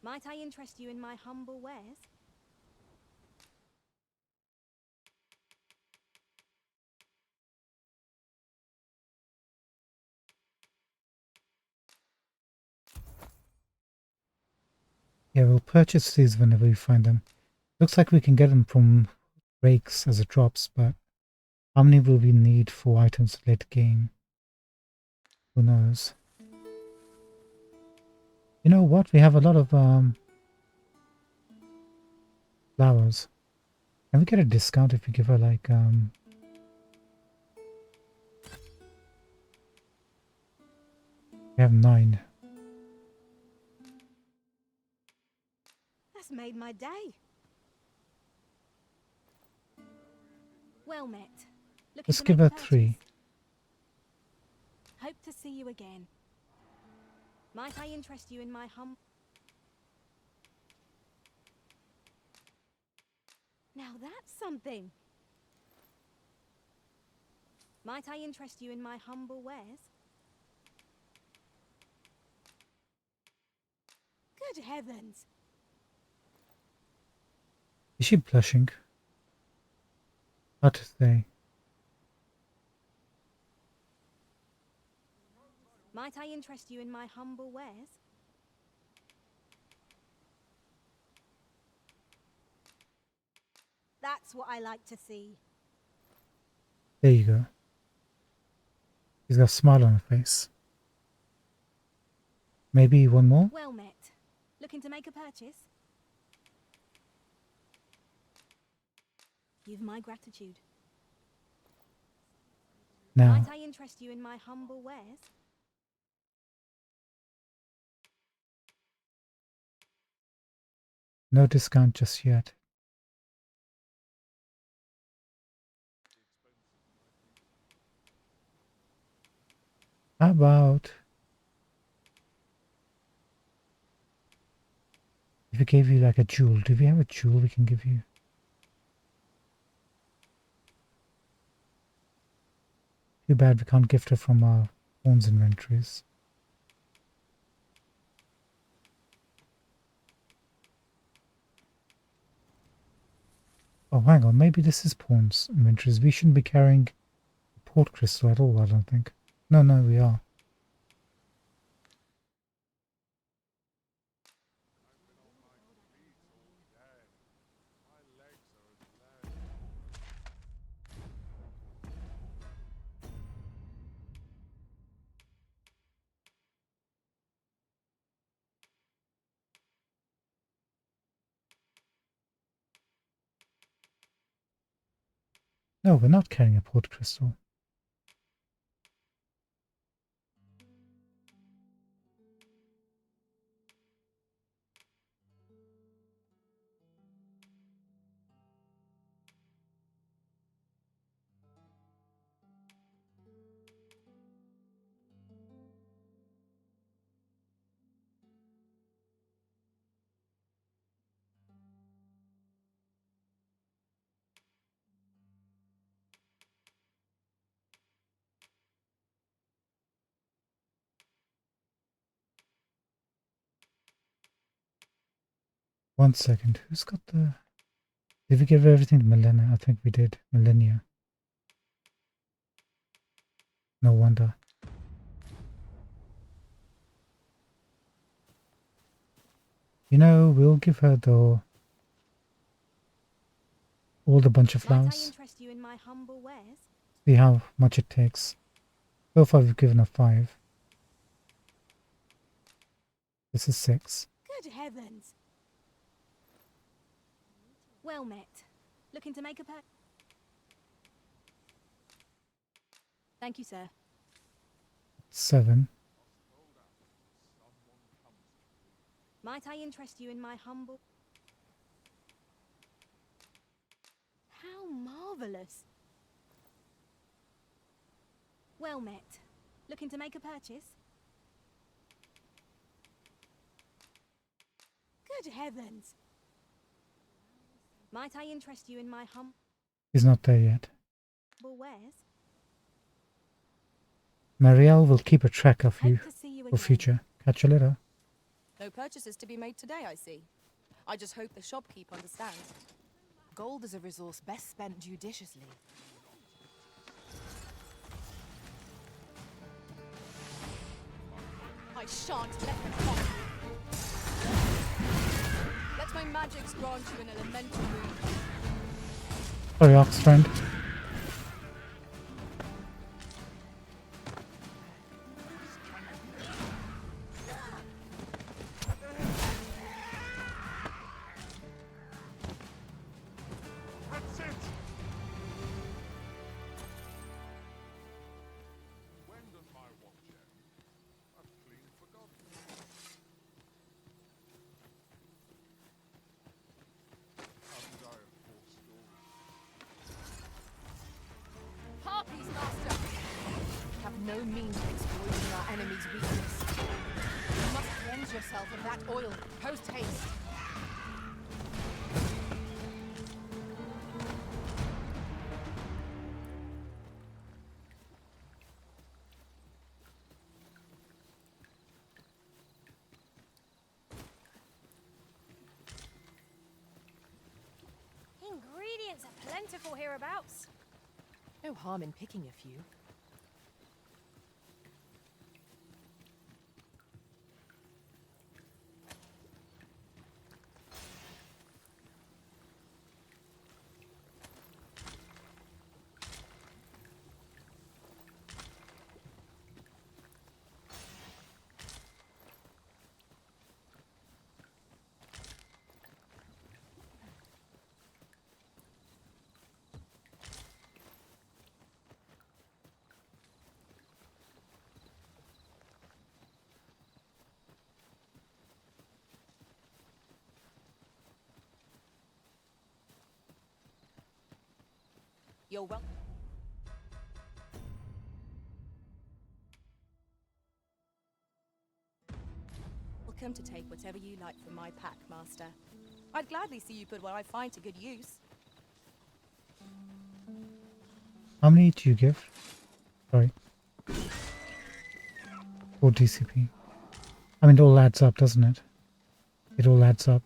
Might I interest you in my humble wares? Yeah, we'll purchase these whenever we find them. Looks like we can get them from rakes as it drops, but how many will we need for items later game? Who knows? You know what? We have a lot of flowers. Can we get a discount if we give her like we have 9. That's made my day. Well met. Looking Let's to give make her a 3. purchase? Hope to see you again. Might I interest you in my Now that's something. Might I interest you in my humble wares? Good heavens! Is she blushing? Hard to say. Might I interest you in my humble wares? That's what I like to see. There you go. She's got a smile on her face. Maybe one more? Well met. Looking to make a purchase? You've my gratitude. Now, Might I interest you in my humble wares? no discount just yet. How about if we gave you like a jewel? Do we have a jewel we can give you? Too bad we can't gift her from our pawns inventories. Oh, hang on. Maybe this is pawns inventories. We shouldn't be carrying a port crystal at all, I don't think. No, we are. No, we're not carrying a port crystal. One second. Who's got the Did we give everything to Millennia? I think we did. Millennia. No wonder. You know, we'll give her all the bunch of Might I flowers. interest you in my humble wares? See how much it takes. So far we've given her 5. This is 6. Good heavens! Well met. Looking to make a purchase? Thank you, sir. 7. Might I interest you in my humble... How marvellous! Well met. Looking to make a purchase? Good heavens! Might I interest you in my humble He's not there yet. wares? Marielle will keep a track of you Hope to see you for again. future. Catch you later. No purchases to be made today, I see. I just hope the shopkeep understands. Gold is a resource best spent judiciously. I shan't let them find you. Let my magics grant you an elemental boon. Sorry, Ox friend. When does my watch end? I've clean forgotten. Haven't I forestalled? Harpies, master! We have no means of exploiting our enemy's weakness. You must cleanse yourself of that oil, post haste. Ingredients are plentiful hereabouts. No harm in picking a few. You're welcome. Welcome to take whatever you like from my pack, master. I'd gladly see you put what I find to good use. How many do you give? Sorry. 4 DCP. I mean, it all adds up, doesn't it? It all adds up.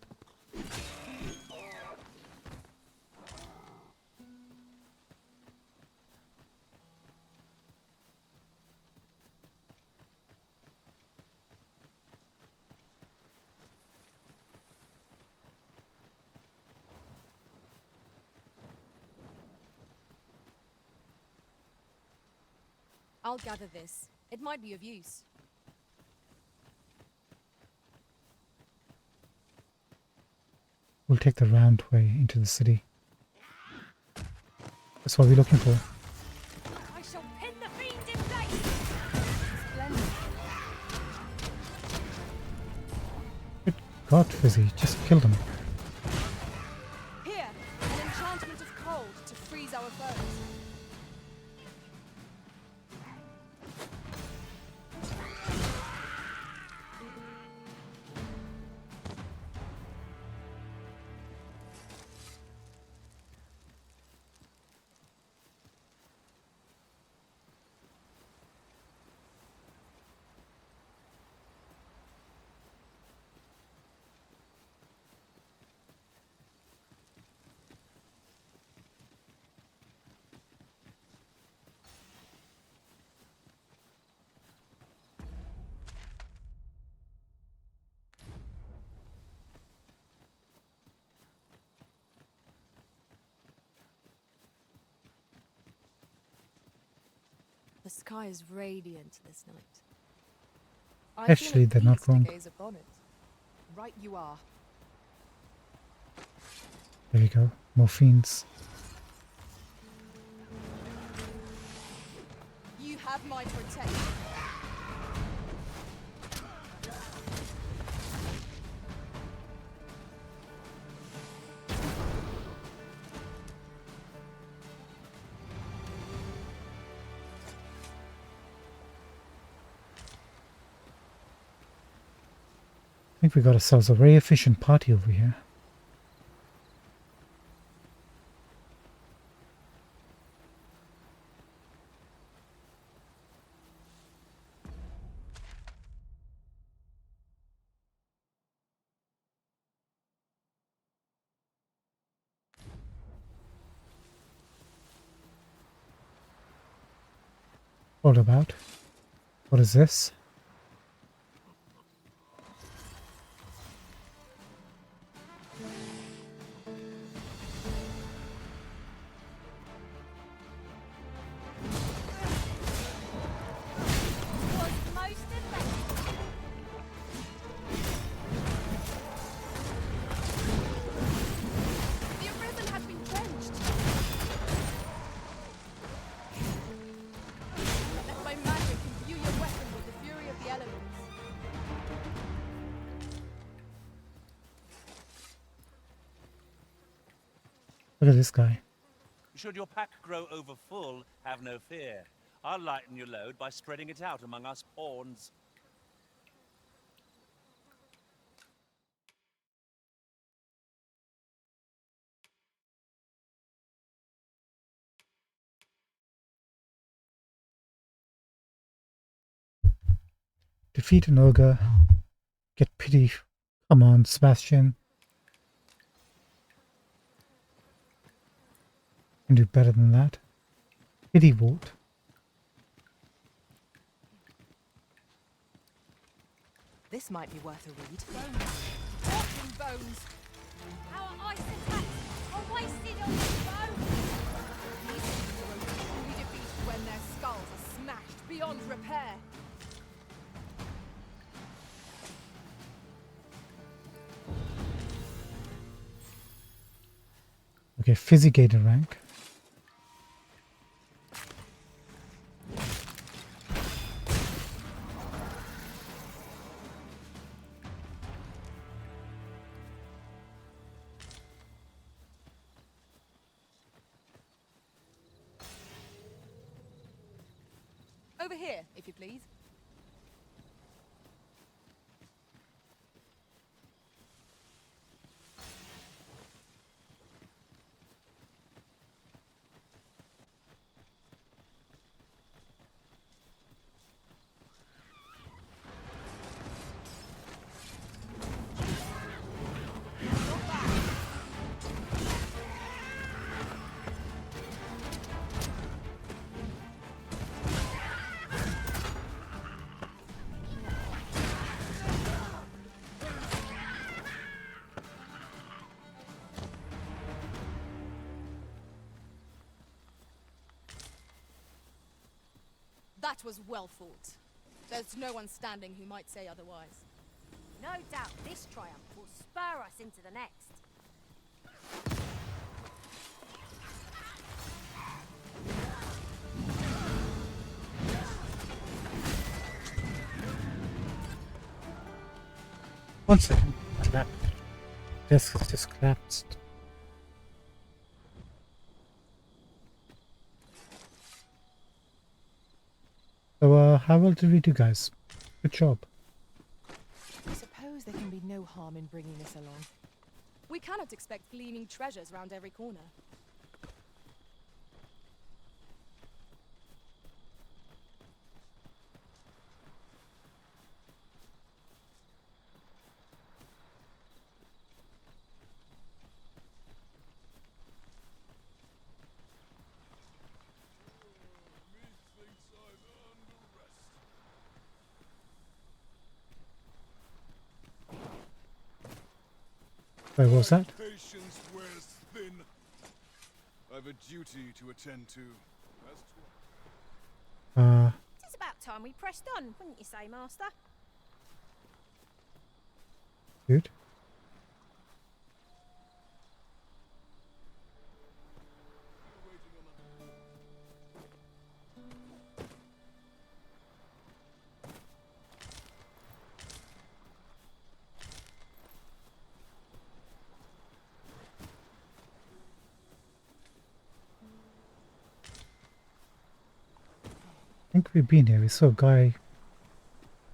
I'll gather this. It might be of use. We'll take the round way into the city. That's what we're looking for. I shall pin the fiend in place! Splendid. Good God, Fizzy, just killed him. Here, an enchantment of cold to freeze our foes. The sky is radiant this night. I Actually, feel they're not pleased to wrong. gaze upon it. Right you are. There we go. More fiends. You have my protection. I think we got ourselves a very efficient party over here. All about. What is this? Was most effective. The arisen has been drenched. Let my magic imbue your weapon with the fury of the elements. Look at this guy. Should your pack grow over full, have no fear. I'll lighten your load by spreading it out among us pawns. Defeat an ogre. Get pity. Come on, Sebastian. Can do better than that. Pity vote. This might be worth a read. Rotten bones. Our ice attacks are wasted on the boat. These things are only truly defeated when their skulls are smashed beyond repair. Okay, Fizzy gained a rank. Over here, if you please. That was well fought. There's no one standing who might say otherwise. No doubt this triumph will spur us into the next. One second. That desk has just collapsed. So, how well did we do, guys? Good job. I suppose there can be no harm in bringing this along. We cannot expect gleaming treasures round every corner. Methinks I've earned a rest. Where was that? Patience wears thin. I've a duty to attend to. As to It's about time we pressed on, wouldn't you say, Master? Dude. I think we've been here. We saw a guy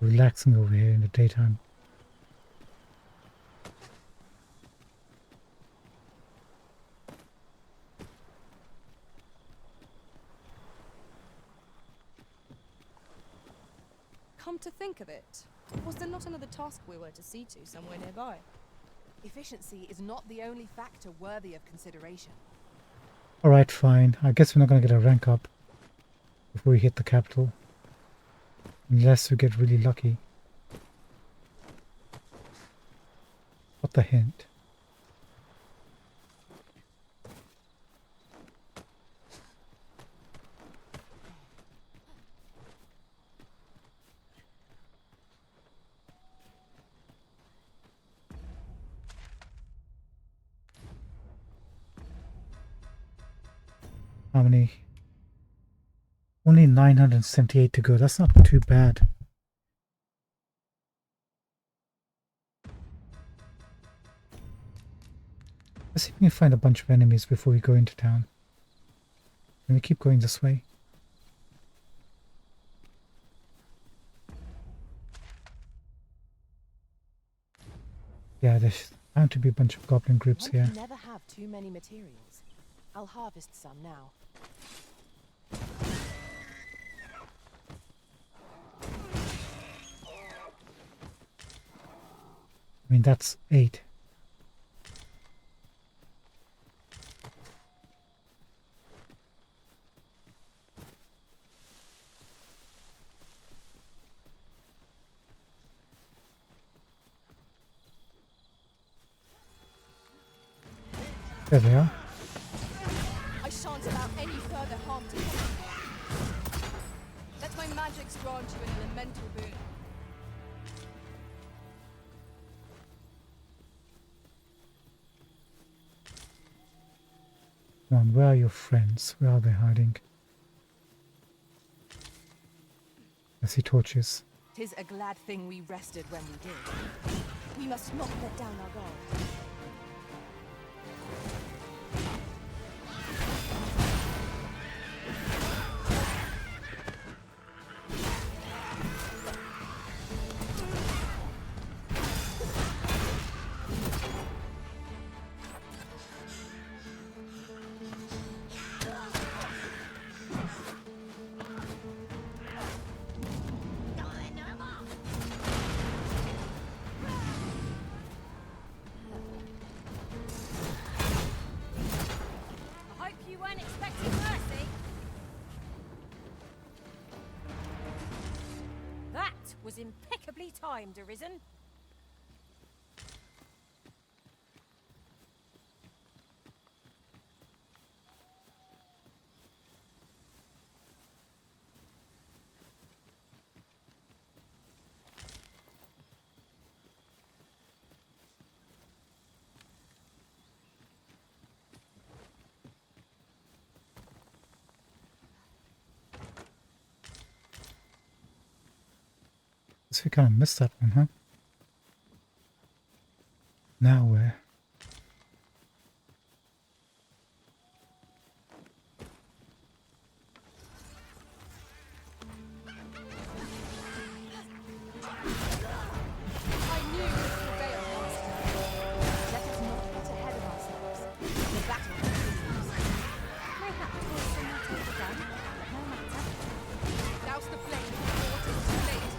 relaxing over here in the daytime. Come to think of it, was there not another task we were to see to somewhere nearby? Efficiency is not the only factor worthy of consideration. Alright, fine. I guess we're not going to get a rank up before we hit the capital. Unless we get really lucky. What the hint? How many? Only 978 to go. That's not too bad. Let's see if we can find a bunch of enemies before we go into town. Can we keep going this way? Yeah, there's bound to be a bunch of goblin groups One here. can never have too many materials. I'll harvest some now. I mean, that's 8. There they are. I shan't allow any further harm to come. Let my magics grant you an elemental boon. Come on, where are your friends? Where are they hiding? I see torches. 'Tis a glad thing we rested when we did. We must not let down our guard. I hope you weren't expecting mercy. That was impeccably timed, Arisen. So we kind of missed that one, huh? Now where? I knew this would fail, Master. Let us not get ahead of ourselves. The battle continues. Mayhap twice when you take the gun, but no matter. Douse the flame before it is too late.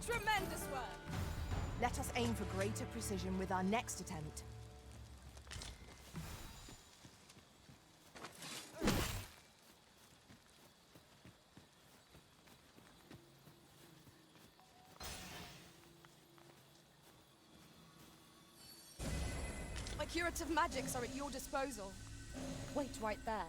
Tremendous work! Let us aim for greater precision with our next attempt. I Curative magics are at your disposal. Wait right there.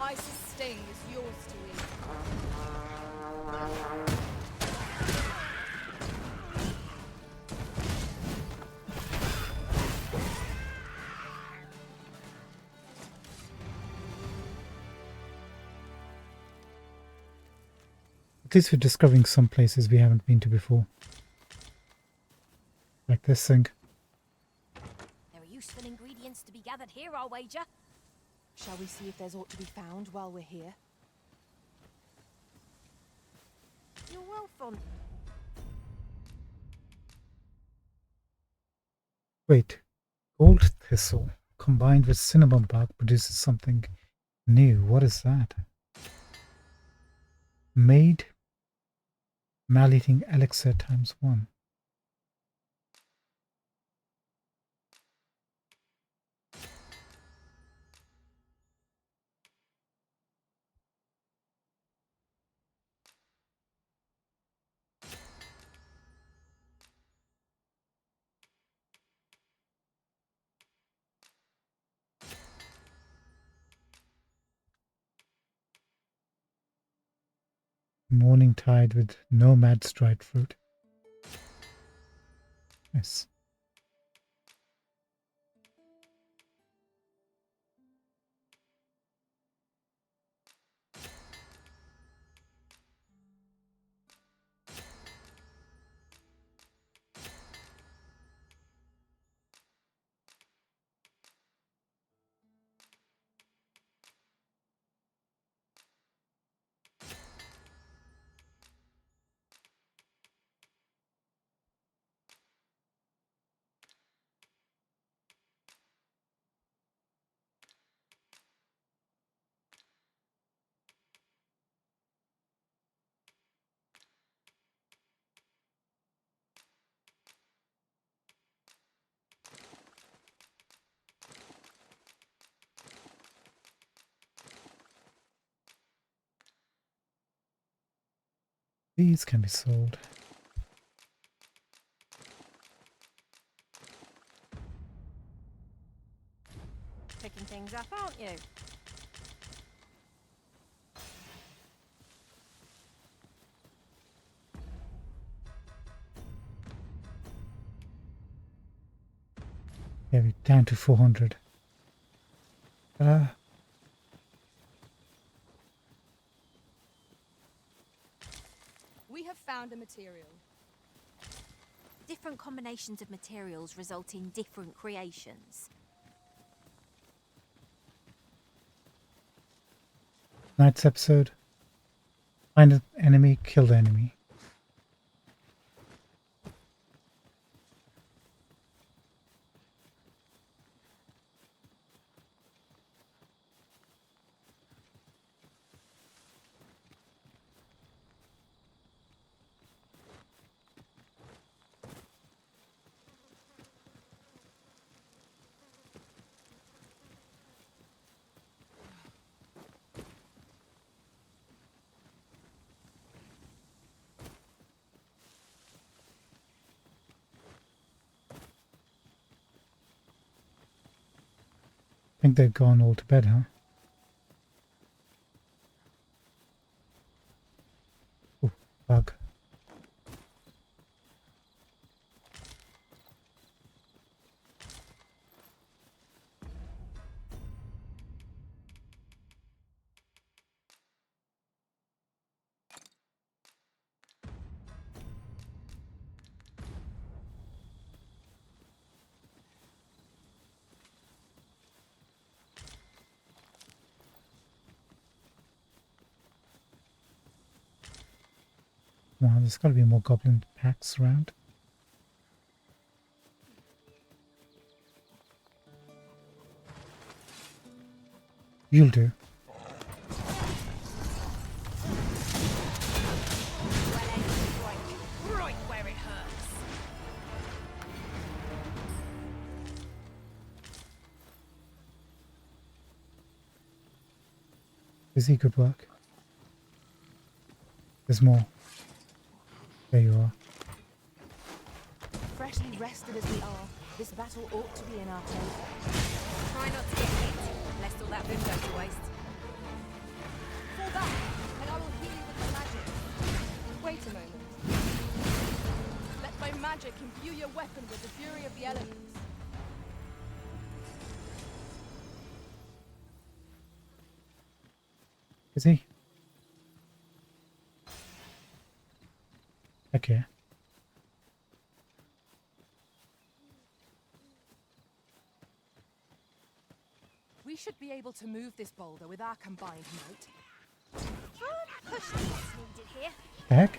Ice's sting is yours to eat. At least we're discovering some places we haven't been to before. Like this thing. There are useful ingredients to be gathered here, I'll wager. Shall we see if there's aught to be found while we're here? You're well fond. Wait. Gold thistle combined with cinnamon bark produces something new. What is that? Made mal-eating elixir ×1. Morning tide with nomad's dried fruit. Nice. These can be sold. Picking things up, aren't you? Yeah, we're down to 400. We have found a material. Different combinations of materials result in different creations. Night's episode. Find an enemy, kill the enemy. I think they've gone all to bed, huh? Oh, bug. Wow, there's got to be more goblin packs around. You'll do. Busy, good work. There's more. There you are. Freshly rested as we are, this battle ought to be in our favour. Try not to get hit, lest all that room go to waste. Fall back, and I will heal you with my magic. Wait a moment. Let my magic imbue your weapon with the fury of the elements. Busy. Okay. We should be able to move this boulder with our combined might. Push what's needed here. The heck?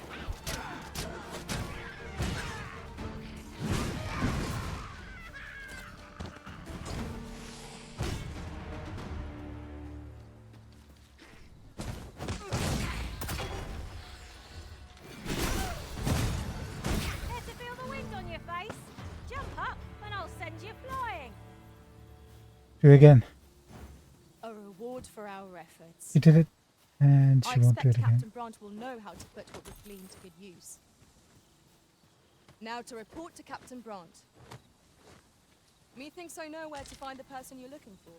Care to feel the wind on your face? Jump up and I'll send you flying. Do it again. A reward for our efforts. You did it. And I she won't do it expect again. Captain Brant will know how to put what we've gleaned to good use. Now to report to Captain Brant. Methinks I know where to find the person you're looking for.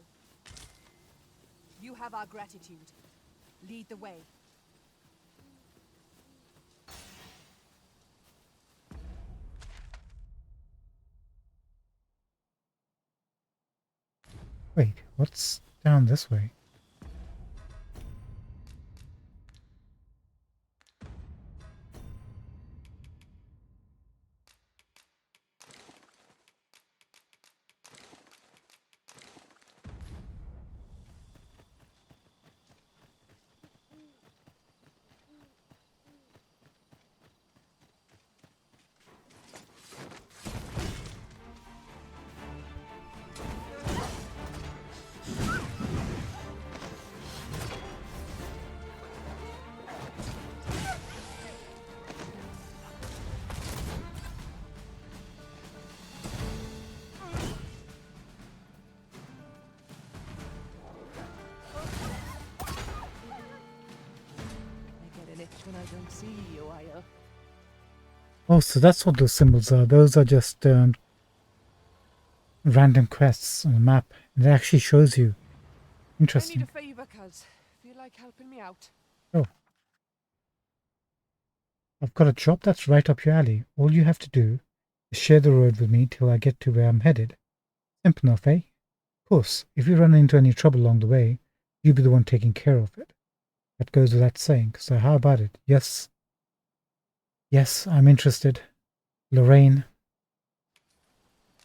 You have our gratitude. Lead the way. Wait, what's down this way? I get an itch when I don't see you, Io. Oh, so that's what those symbols are. Those are just random quests on the map. It actually shows you. I Interesting. need a favor, cuz. Feel like helping me out? Oh. I've got a job that's right up your alley. All you have to do is share the road with me till I get to where I'm headed. Simple enough, eh? Of course, if you run into any trouble along the way, you'll be the one taking care of it. That goes without saying. So how about it? Yes. Yes, I'm interested. Lorraine.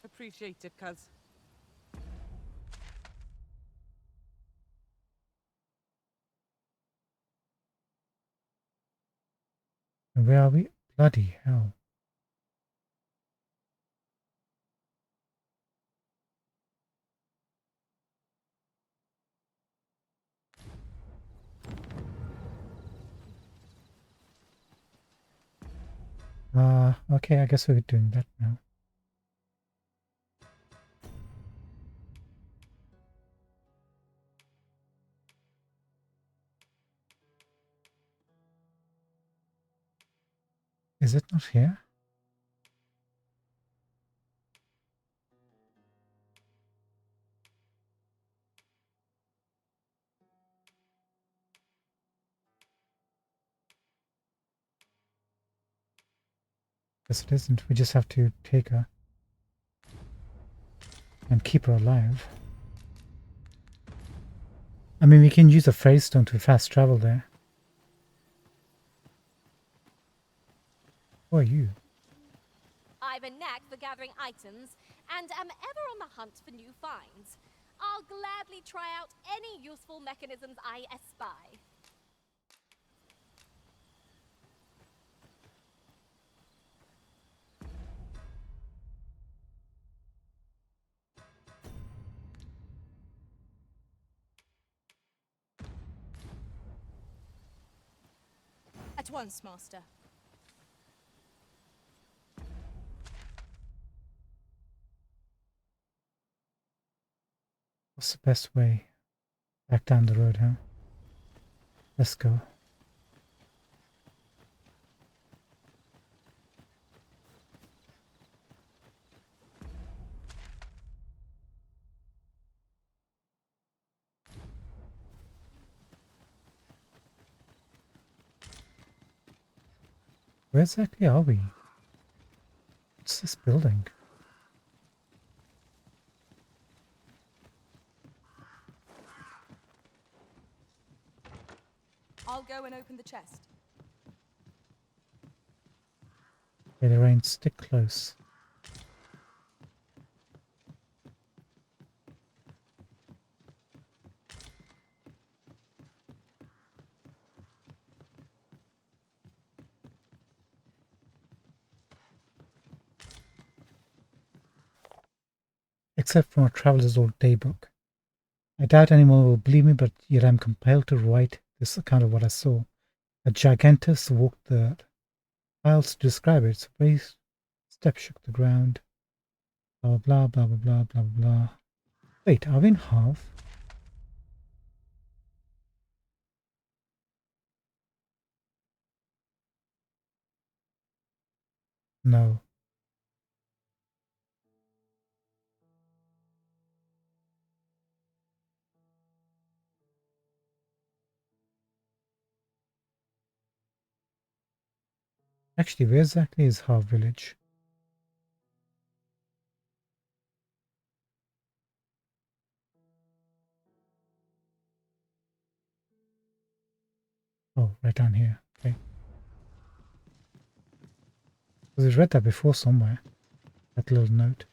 Appreciate it, cuz. And where are we? Bloody hell. Okay, I guess we're doing that now. Is it not here? Yes, it isn't. We just have to take her and keep her alive. I mean, we can use a phrase stone to fast travel there. Who are you? I've a knack for gathering items and am ever on the hunt for new finds. I'll gladly try out any useful mechanisms I espy. At once, Master. What's the best way? Back down the road, huh? Let's go. Where exactly are we? What's this building? I'll go and open the chest. Okay, Lorraine, stick close. Except from a traveler's old daybook. I doubt anyone will believe me, but yet I'm compelled to write this account of what I saw. A gigantus walked the aisles to describe it. So very step shook the ground. Blah blah blah blah blah blah blah. Wait, are we in half? No. Actually, where exactly is Half Village? Oh, right down here. Okay. Because I read that before somewhere. That little note.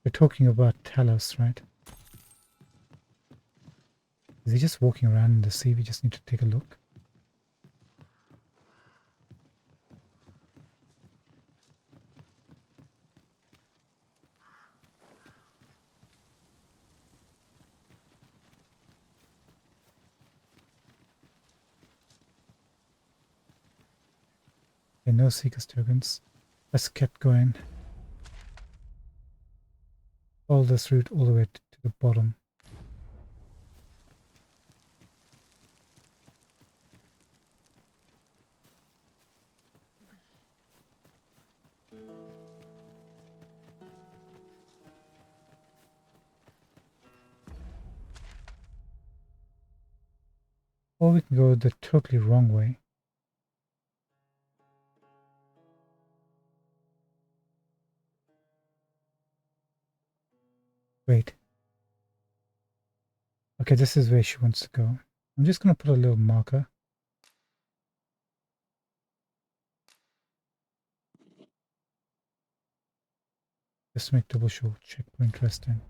We're talking about Talos, right? Is he just walking around in the sea? We just need to take a look. Okay, no Seeker's tokens. Let's get going. Follow this route all the way to the bottom. Or we can go the totally wrong way. Wait. Okay, this is where she wants to go. I'm just going to put a little marker. Just to make double sure checkpoint resting.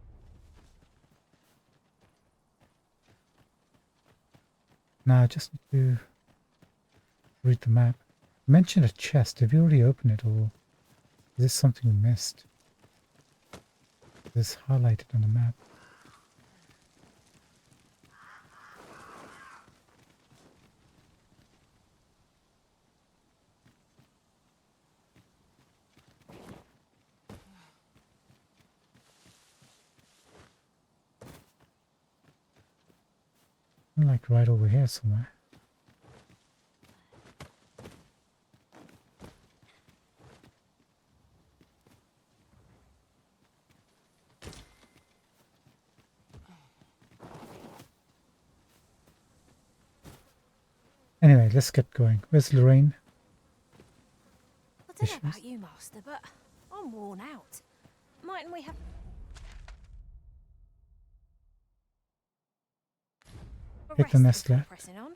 Now I just need to read the map. You mentioned a chest. Have you already opened it, or is this something we missed? This is highlighted on the map. Like right over here somewhere. Anyway, let's get going. Where's Lorraine? I don't know about you, Master, but I'm worn out. Mightn't we have... Take the nest left. Pressing on?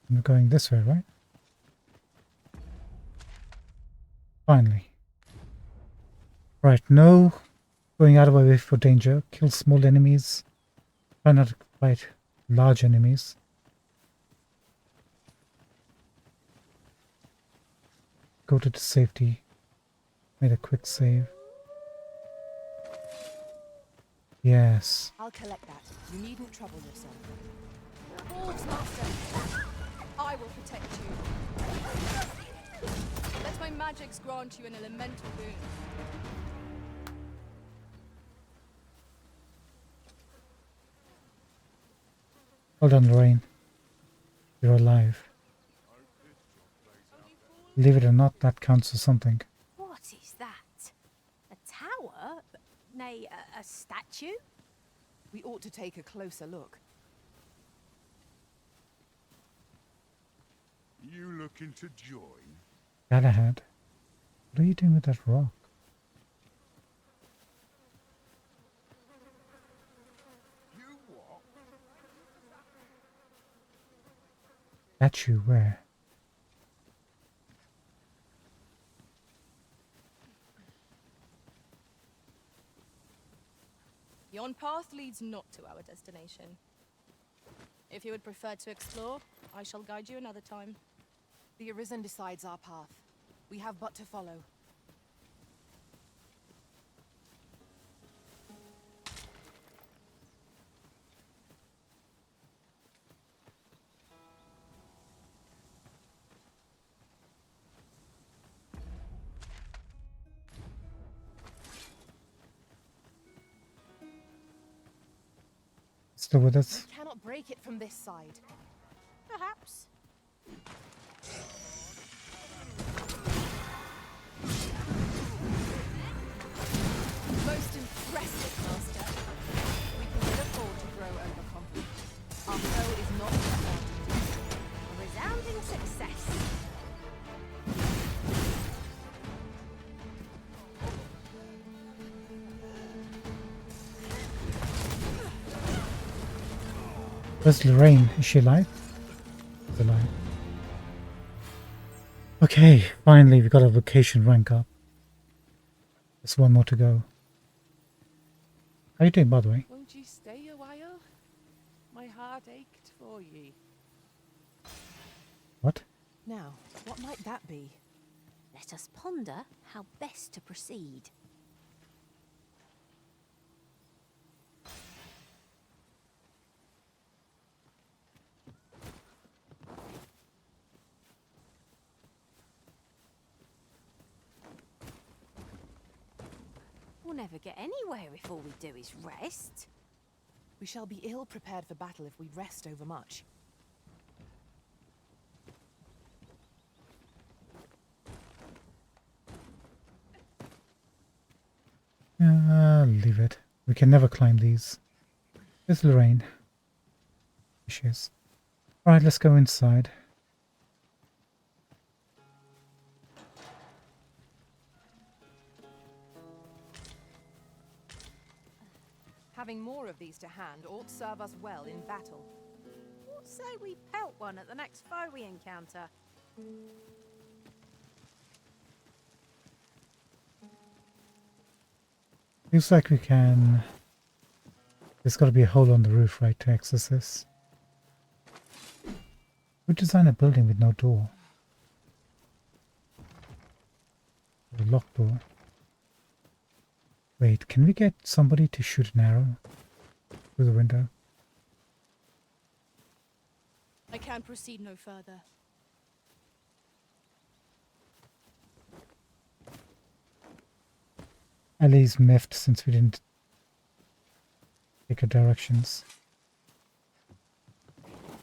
I'm going this way, right? Finally. Right, no Going out of our way for danger. Kill small enemies. Try not to fight large enemies. Go to the safety. Made a quick save. Yes. I'll collect that. You needn't trouble yourself. Wolves, Master! I will protect you. Let my magics grant you an elemental boon. Hold on, Lorraine. You're alive. Believe it or not, that counts as something. What is that? A tower? Nay, a statue? We ought to take a closer look. You looking to join? Galahad. What are you doing with that rock? You what? Statue where? Yon path leads not to our destination. If you would prefer to explore, I shall guide you another time. The Arisen decides our path. We have but to follow. Still with us? We cannot break it from this side. Perhaps. Most impressive, Master. We can ill afford to grow overconfident. Our foe is not yet A resounding success. Where's Lorraine? Is she alive? She's alive. Okay, finally we got a vocation rank up. There's one more to go. How you doing, by the way? Won't ye stay a while? My heart ached for ye. What? Now, what might that be? Let us ponder how best to proceed. We'll never get anywhere if all we do is rest. We shall be ill prepared for battle if we rest overmuch. Leave it. We can never climb these. There's Lorraine. Here she is. Alright, let's go inside. Having more of these to hand ought serve us well in battle. What say we pelt one at the next foe we encounter? Looks like we can... There's got to be a hole on the roof, right, to access this. We design a building with no door. A locked door. Wait, can we get somebody to shoot an arrow through the window? I can proceed no further. Ellie's miffed since we didn't take her directions.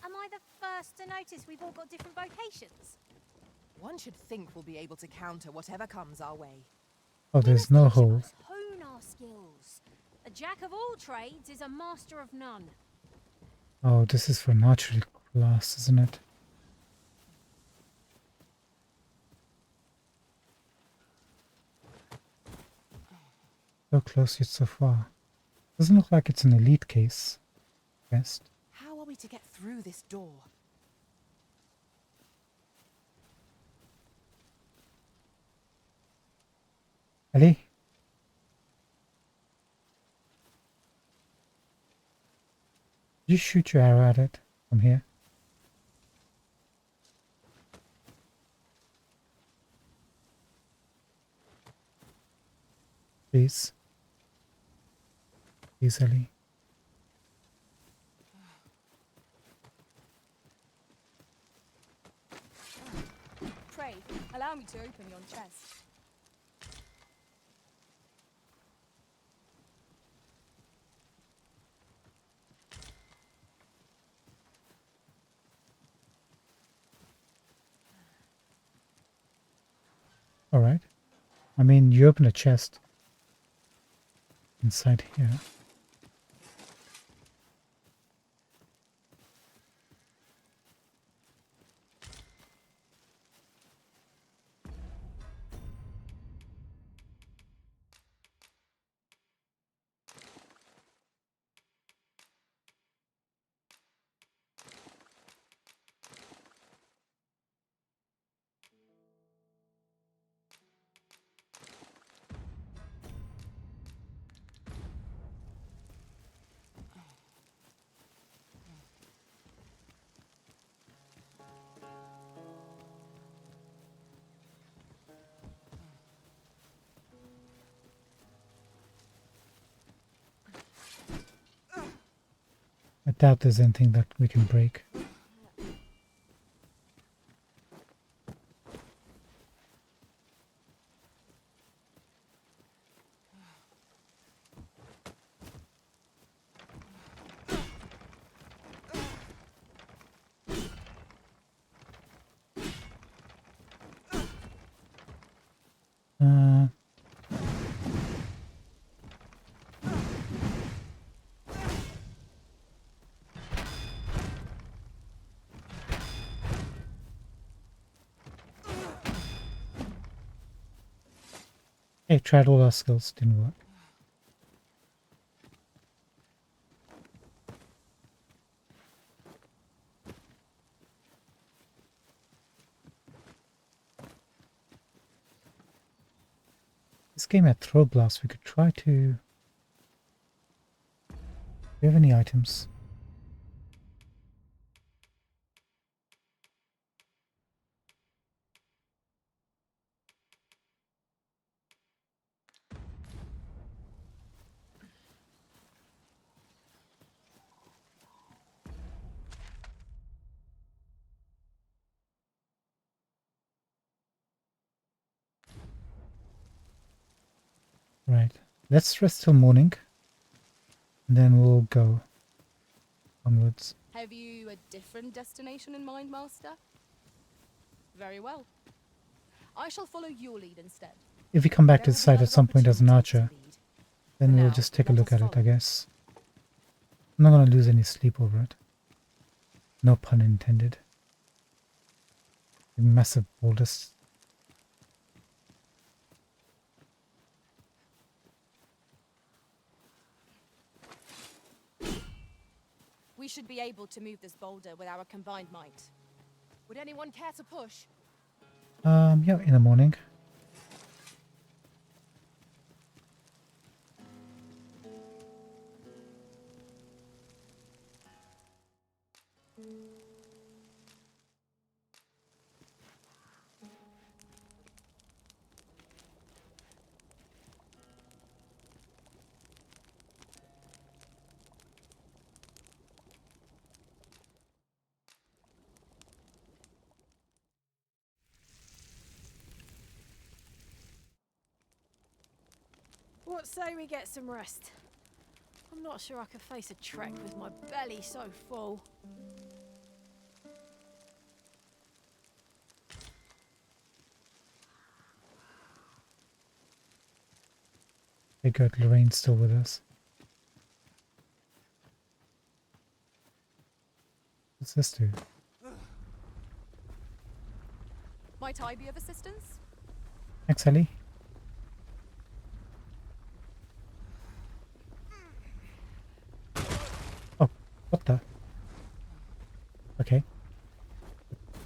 Am I the first to notice we've all got different vocations? One should think we'll be able to counter whatever comes our way. Oh, there's no hole. Hone our skills. A jack of all trades is a master of none. Oh, this is for an archery class, isn't it? So close yet so far. Doesn't look like it's an elite case. Best. How are we to get through this door? Ellie? You shoot your arrow at it from here. Please. Easily. Pray, allow me to open yon chest. Alright. I mean, you open a chest inside here. I doubt there's anything that we can break. Uh, hey, tried all our skills, didn't work. This game had throw blasts. We could try to... Do you have any items? Right. Let's rest till morning. And then we'll go onwards. Have you a different destination in mind, Master? Very well. I shall follow your lead instead. If we come back to There the will be site other at some point as an opportunities to archer, lead. then For we'll now, just take a let look us at it, I follow. guess. I'm not going to lose any sleep over it. No pun intended. Massive boulders. We should be able to move this boulder with our combined might. Would anyone care to push? Yeah, in the morning. What say we get some rest? I'm not sure I could face a trek with my belly so full. Okay, good. Lorraine's still with us. What's this do? Might I be of assistance? Thanks, Ellie. Oh, what the? Okay.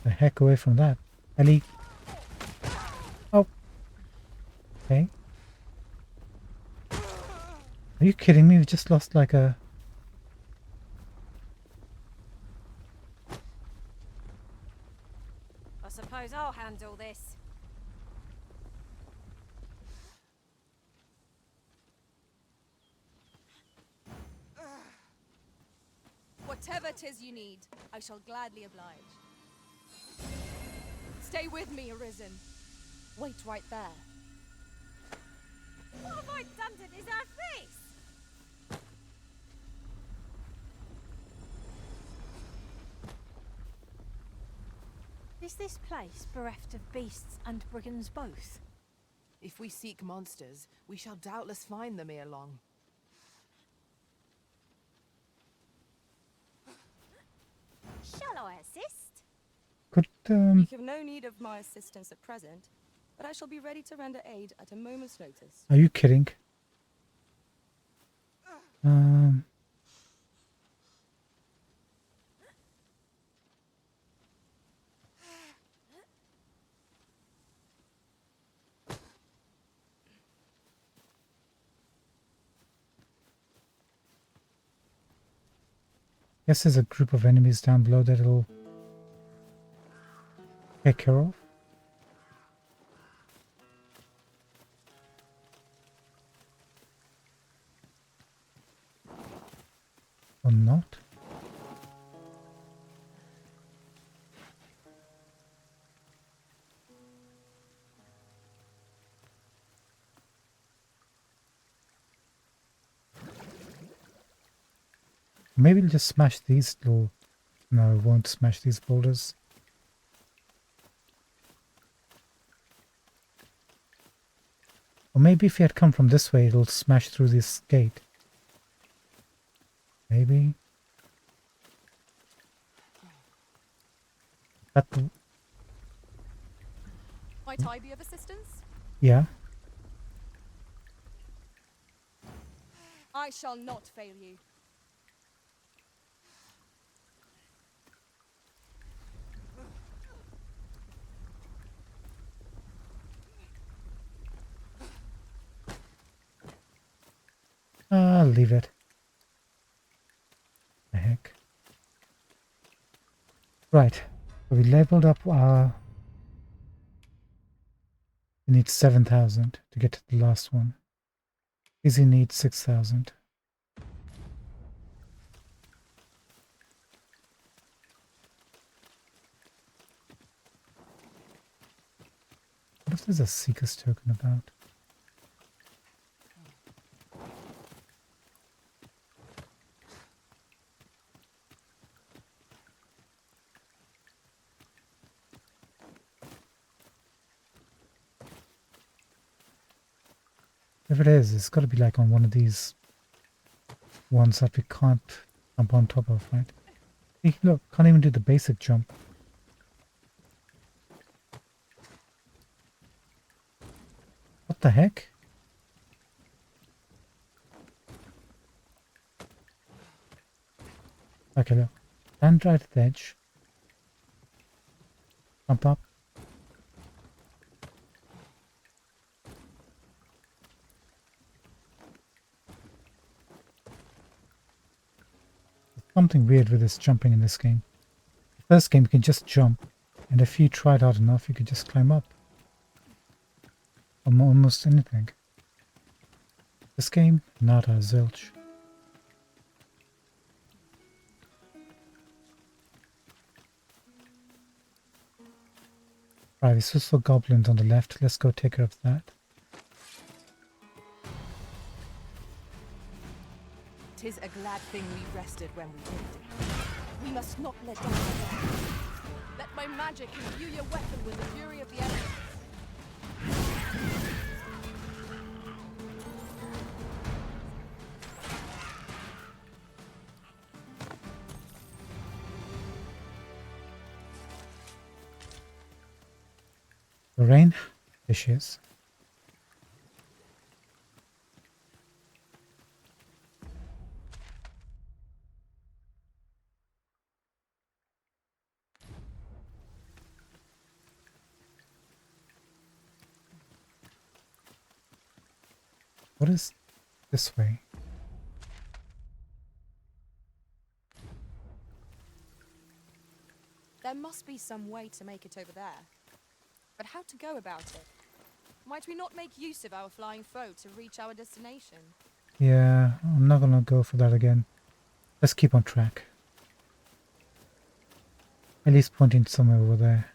The heck away from that. Ellie. Oh. Okay. Are you kidding me? We just lost like a... suppose I'll handle this. Whatever 'tis you need, I shall gladly oblige. Stay with me, Arisen. Wait right there. What have I done to deserve this? Is this place bereft of beasts and brigands both? If we seek monsters, we shall doubtless find them ere long. Shall I assist? Could You have no need of my assistance at present, but I shall be ready to render aid at a moment's notice. Are you kidding? Guess there's a group of enemies down below that it'll take care of. Or not. Maybe it'll just smash these little... No, it won't smash these boulders. Or maybe if he had come from this way, it'll smash through this gate. Maybe. That... Might I be of assistance? Yeah. I shall not fail you. I'll leave it. The heck. Right. So we leveled up our... We need 7,000 to get to the last one. Easy needs 6,000. What if there's a Seeker's token about? If it is, it's got to be like on one of these ones that we can't jump on top of, right? Hey, look, can't even do the basic jump. What the heck? Okay, look. Stand right at the edge. Jump up. Something weird with this jumping in this game. The first game you can just jump, and if you tried hard enough you could just climb up. On almost anything. This game, nada, zilch. Right, this was for goblins on the left. Let's go take care of that. 'Tis a glad thing we rested when we did. We must not let down the guard. Let my magic imbue your weapon with the fury of the elements. The rain, fishes. What is this way? There must be some way to make it over there. But how to go about it? Might we not make use of our flying foe to reach our destination? Yeah, I'm not gonna go for that again. Let's keep on track. At least pointing somewhere over there.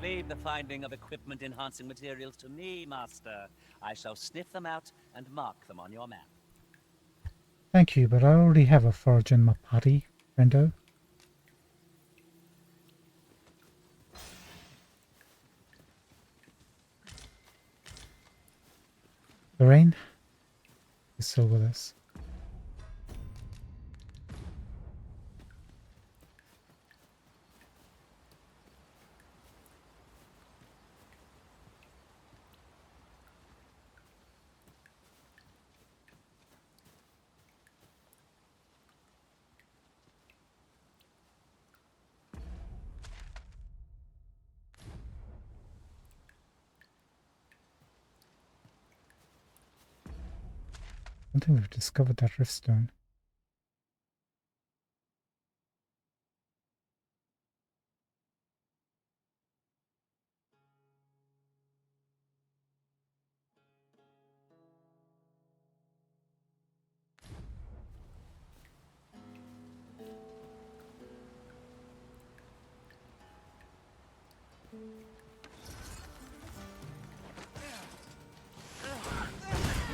Leave the finding of equipment-enhancing materials to me, Master. I shall sniff them out and mark them on your map. Thank you, but I already have a forager in my party, friendo. Lorraine is still with us. I don't think we've discovered that riftstone.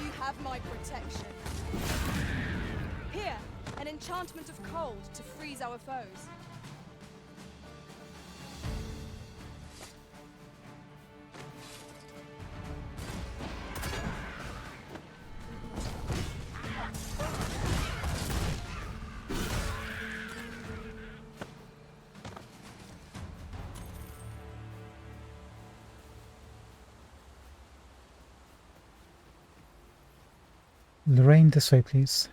You have my protection. Here, an enchantment of cold to freeze our foes. Lorraine, this way, please.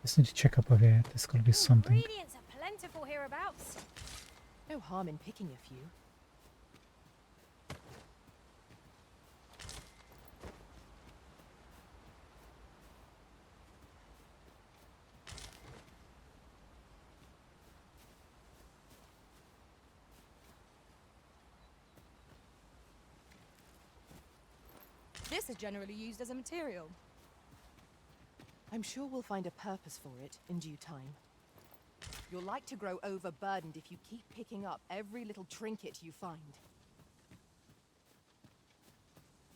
Just need to check up over here. There's got to be something. Ingredients are plentiful hereabouts. No harm in picking a few. This is generally used as a material. I'm sure we'll find a purpose for it in due time. You're like to grow overburdened if you keep picking up every little trinket you find.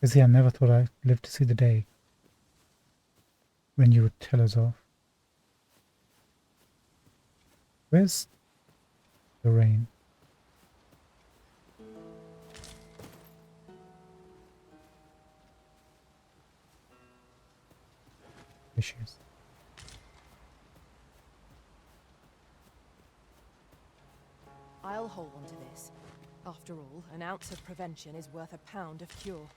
Because I never thought I'd live to see the day when you would tell us off. Where's Lorraine? Issues. I'll hold on to this. After all, an ounce of prevention is worth a pound of cure.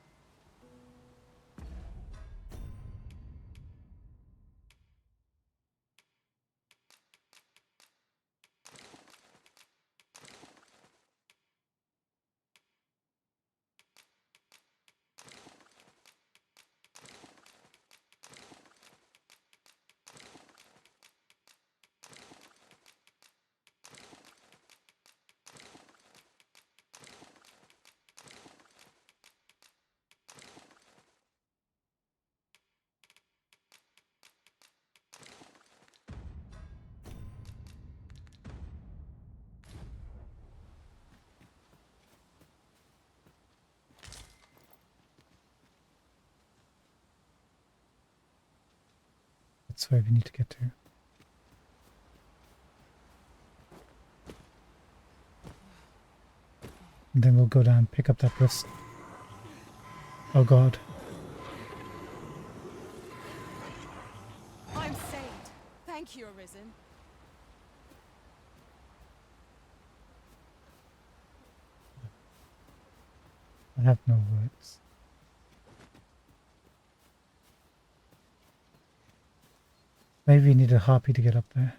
That's where we need to get to. And then we'll go down, pick up that wrist. Oh god. I'm Thank you, Arisen. I have no words. Maybe we need a harpy to get up there.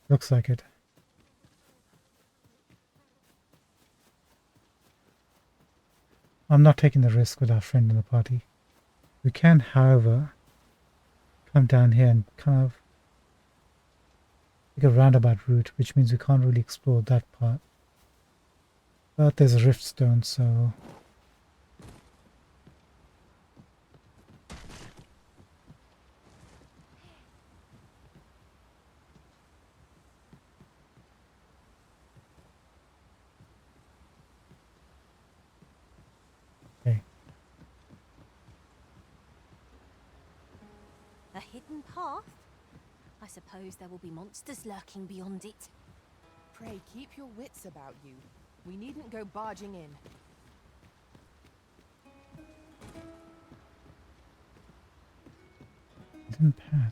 Looks like it. I'm not taking the risk with our friend in the party. We can, however, come down here and kind of take a roundabout route, which means we can't really explore that part. But there's a rift stone, so... Okay. A hidden path? I suppose there will be monsters lurking beyond it. Pray keep your wits about you. We needn't go barging in. Hidden path.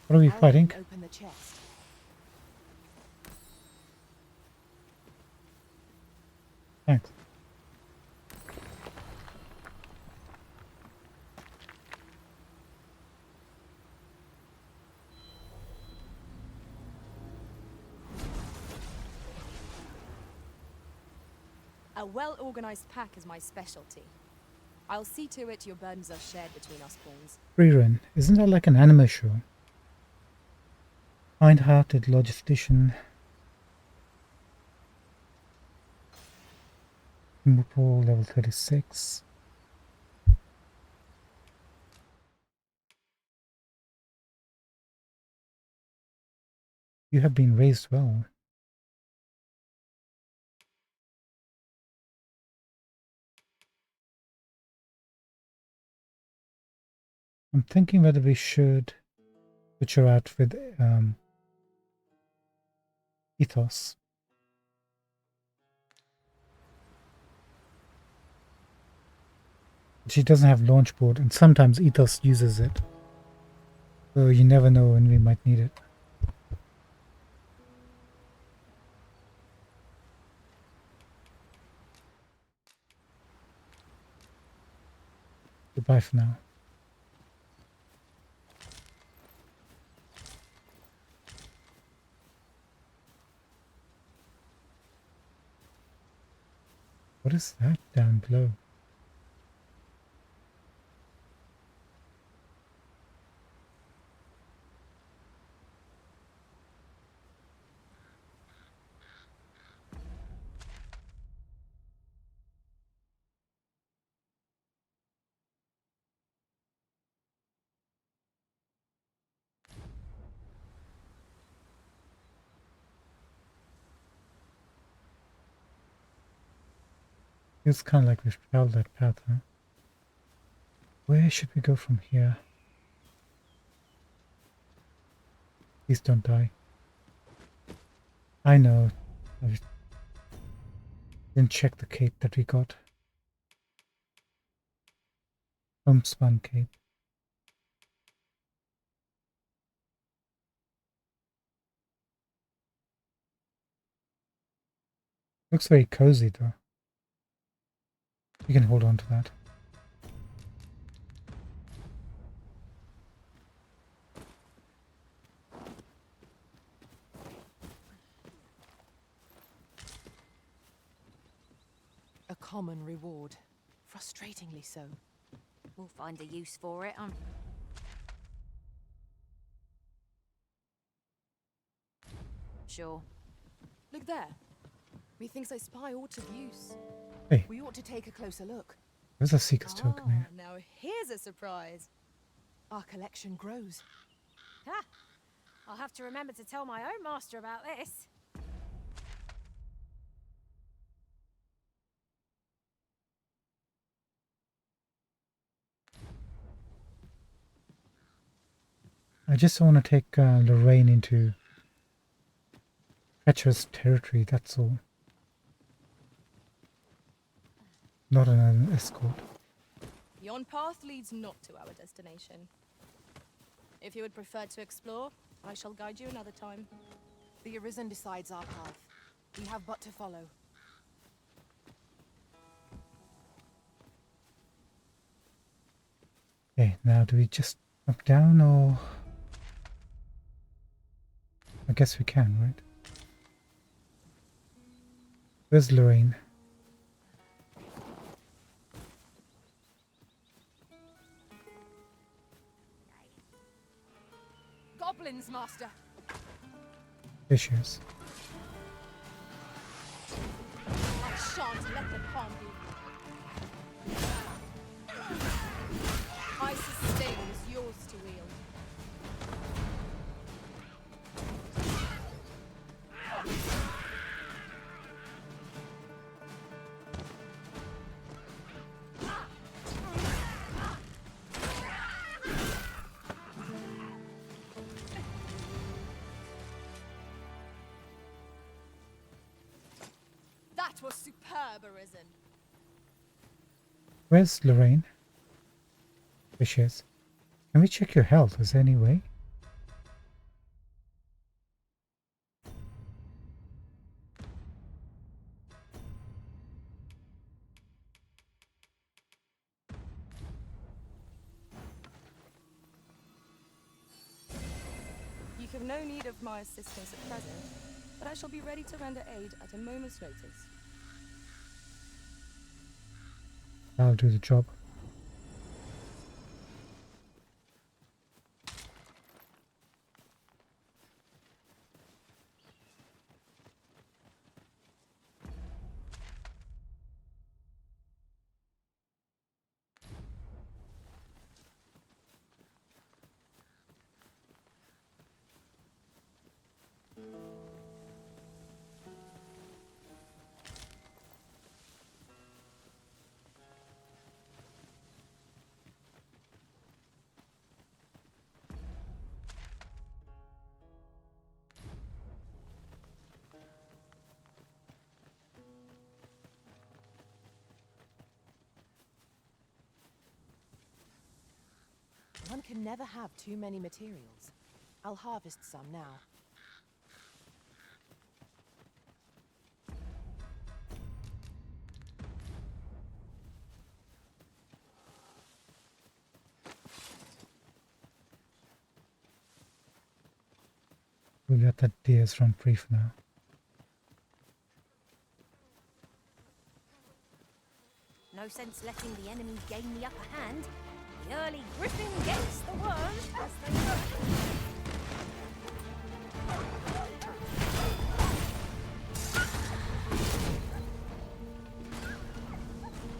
What are we fighting? Open the chest. Thanks. A well-organized pack is my specialty. I'll see to it your burdens are shared between us pawns. Rerun. Isn't that like an anime show? Kind-hearted logistician. Mupo level 36. You have been raised well. I'm thinking whether we should switch her out with Ethos. She doesn't have launch board, and sometimes Ethos uses it. So you never know when we might need it. Goodbye for now. What is that down below? It's kind of like we've traveled that path, huh? Where should we go from here? Please don't die. I know. I didn't check the cape that we got. Homespun cape. Looks very cozy though. You can hold on to that. A common reward. Frustratingly so. We'll find a use for it. sure. Look there. Methinks I spy aught of use. Hey, We ought to take a closer look. there's a Seeker's token here. Now here's a surprise. Our collection grows. Ha! I'll have to remember to tell my own master about this. I just want to take Lorraine into treacherous territory, that's all. Not an escort. Yon path leads not to our destination. If you would prefer to explore, I shall guide you another time. The Arisen decides our path. We have but to follow. Okay, now do we just jump down or... I guess we can, right? Where's Lorraine? Goblins, master! There she is. I shan't let them harm you. Isis' sting is yours to wield. That was superb, Arisen. Where's Lorraine? There she is. Can we check your health? Is there any way? You have no need of my assistance at present, but I shall be ready to render aid at a moment's notice. I'll do the job. One can never have too many materials. I'll harvest some now. We'll let that deers run free for now. No sense letting the enemy gain the upper hand. The early griffin gets the worm, as they say.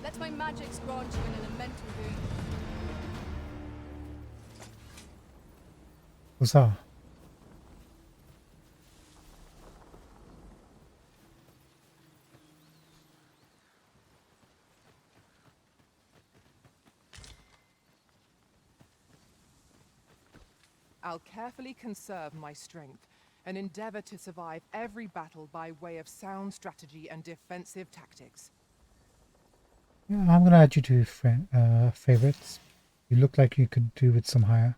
Let my magics grant you an elemental boon. Huzzah! I'll carefully conserve my strength and endeavor to survive every battle by way of sound strategy and defensive tactics. Yeah, I'm gonna add you to favorites. You look like you could do with some higher.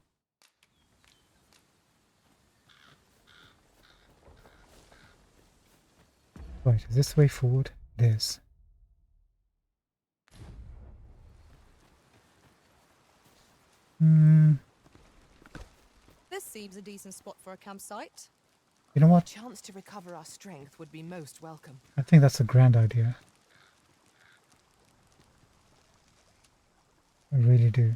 Right, is this the way forward? It is. This seems a decent spot for a campsite. You know A what? chance to recover our strength would be most welcome. I think that's a grand idea. I really do.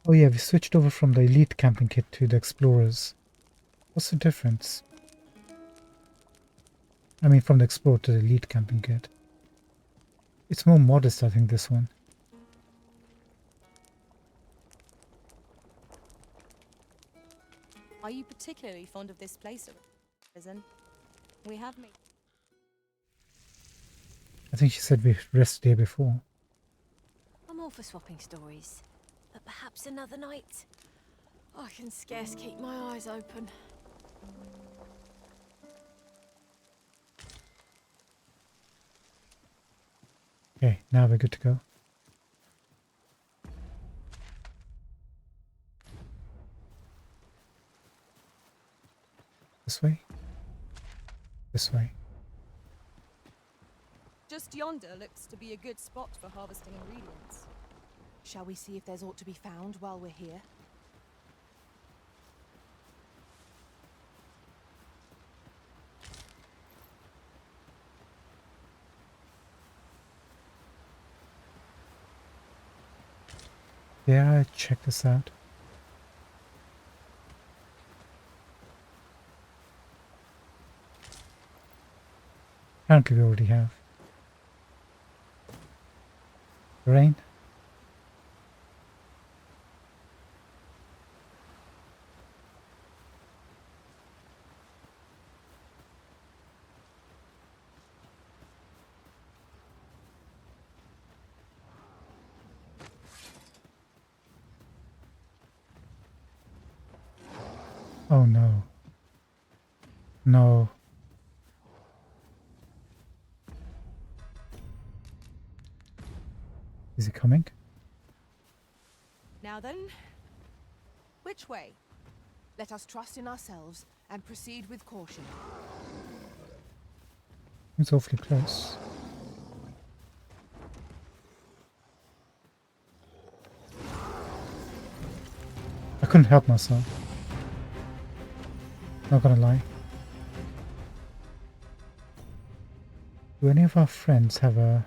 Oh yeah, we switched over from the elite camping kit to the explorers. What's the difference? I mean, from the explorer to the elite camping kit. It's more modest, I think, this one. Are you particularly fond of this place, Arisen? We have made... I think she said we rested here before. I'm all for swapping stories, but perhaps another night. I can scarce keep my eyes open. Okay, now we're good to go. This way? This way. Just yonder looks to be a good spot for harvesting ingredients. Shall we see if there's aught to be found while we're here? Yeah, check this out. Apparently we already have. Rain. Oh no. No. Is it coming? Now then, which way? Let us trust in ourselves and proceed with caution. It's awfully close. I couldn't help myself. Not gonna lie. Do any of our friends have a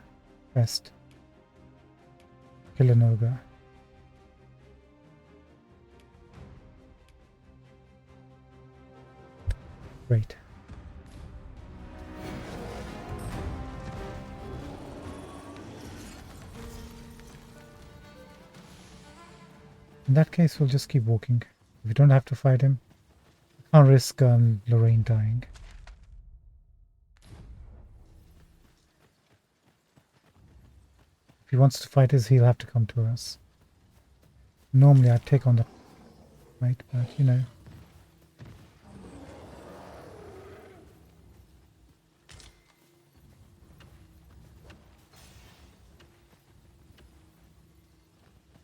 quest? Kill an ogre. Great. In that case, we'll just keep walking. If we don't have to fight him, I can't risk Lorraine dying. If he wants to fight us, he'll have to come to us. Normally I'd take on the fight, but you know.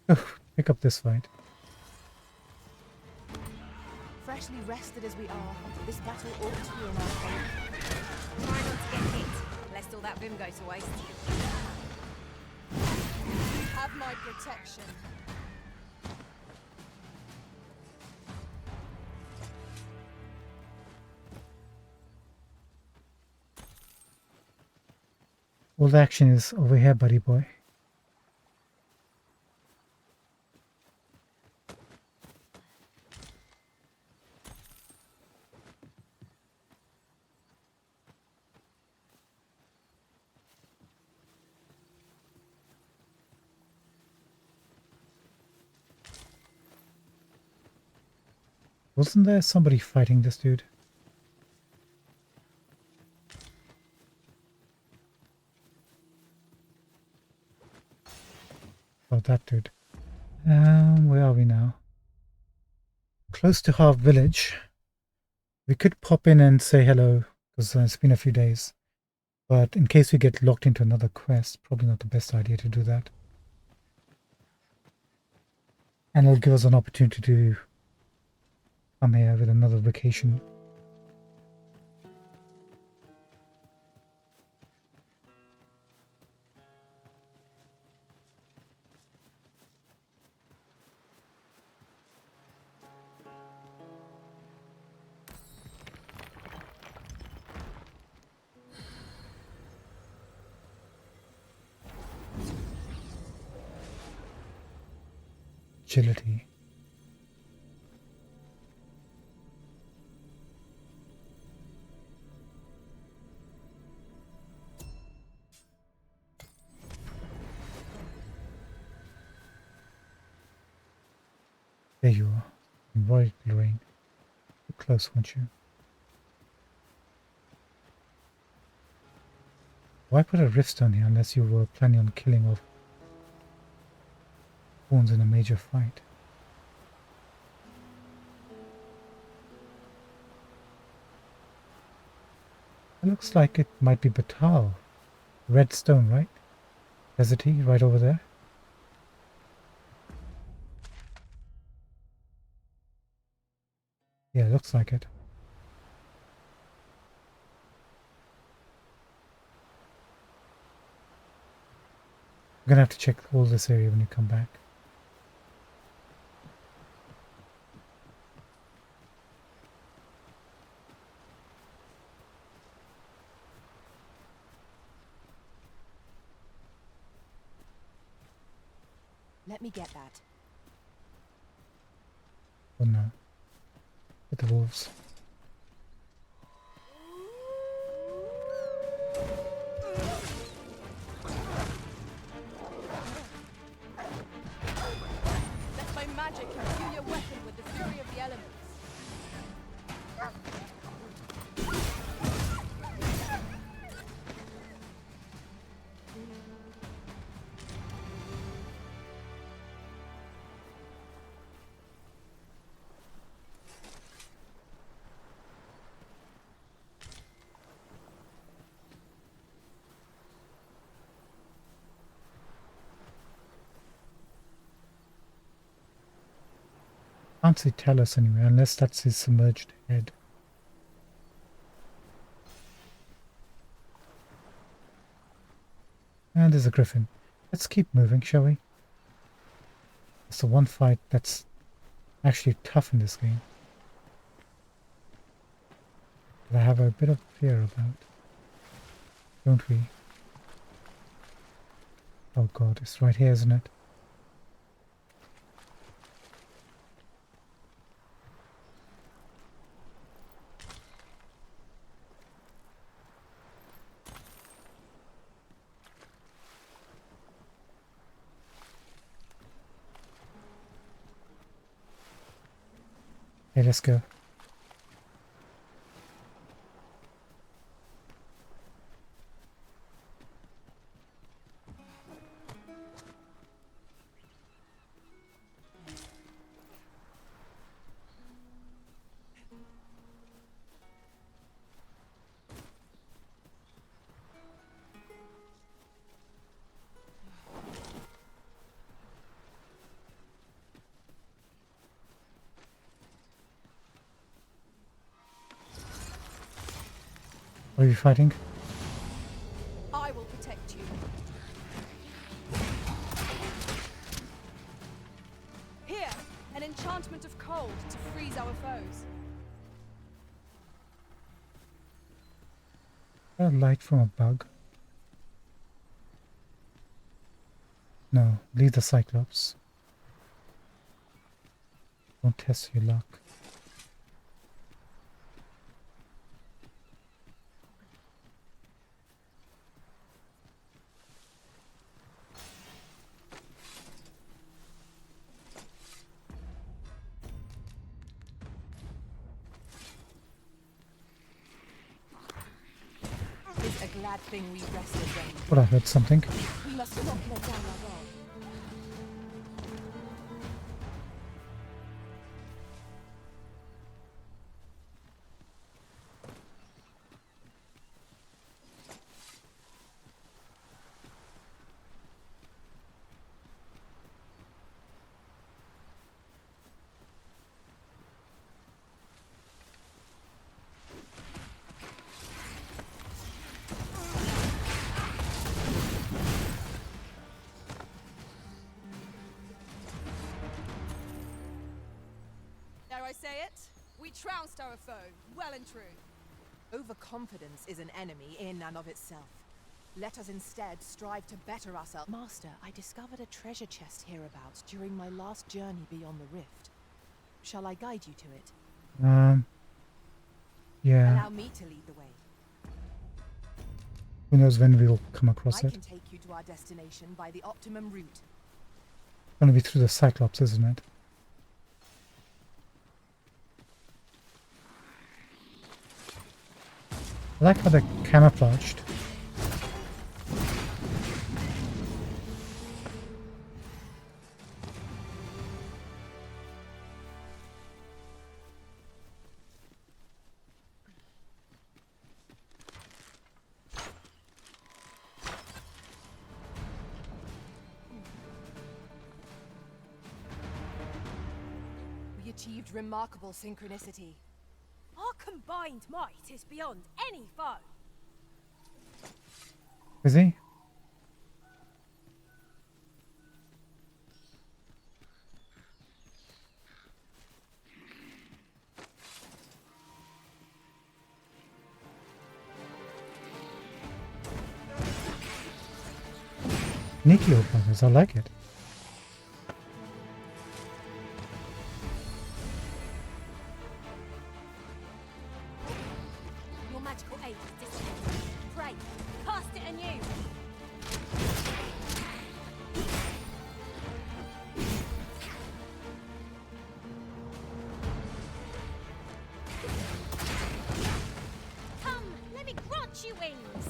Oh, pick up this fight. Freshly rested as we are, this battle ought to be in our favor. Try not to get hit, lest all that vim go to waste. You have my protection. All the action is over here, buddy boy. Wasn't there somebody fighting this dude? Oh, that dude. Where are we now? Close to Harv Village. We could pop in and say hello, because it's been a few days. But in case we get locked into another quest, probably not the best idea to do that. And it'll give us an opportunity to come here with another vacation. agility. There you are. Avoid Lorraine. Too close, won't you? Why put a rift down here unless you were planning on killing off pawns in a major fight? It looks like it might be Batal. Red stone, right? Deserty, right over there. Yeah, looks like it. I'm gonna have to check all this area when you come back. Let me get that. Oh no. With the wolves. Let my magic imbue your weapon with the fury of the elements. Can't see Talos anywhere unless that's his submerged head. And there's a griffin. Let's keep moving, shall we? It's the one fight that's actually tough in this game. That I have a bit of fear about. Don't we? Oh god, it's right here, isn't it? Hey, let's go. What are you fighting? I will protect you. Here, an enchantment of cold to freeze our foes. A light from a bug? No, leave the Cyclops. Don't test your luck. It's a glad thing we rested then. But I heard something. We must not let down our guard. Dare I say it? We trounced our foe, well and true. Overconfidence is an enemy in and of itself. Let us instead strive to better ourselves. Master, I discovered a treasure chest hereabouts during my last journey beyond the rift. Shall I guide you to it? Yeah. Allow me to lead the way. Who knows when we'll come across I it. can take you to our destination by the optimum route. It's gonna be through the Cyclops, isn't it? I like how they're camouflaged. We achieved remarkable synchronicity. Our combined might is beyond any foe. Is he? Neatly organized, I like it. Your magical aid is dissipated. Pray, cast it anew. Come, let me grant you wings.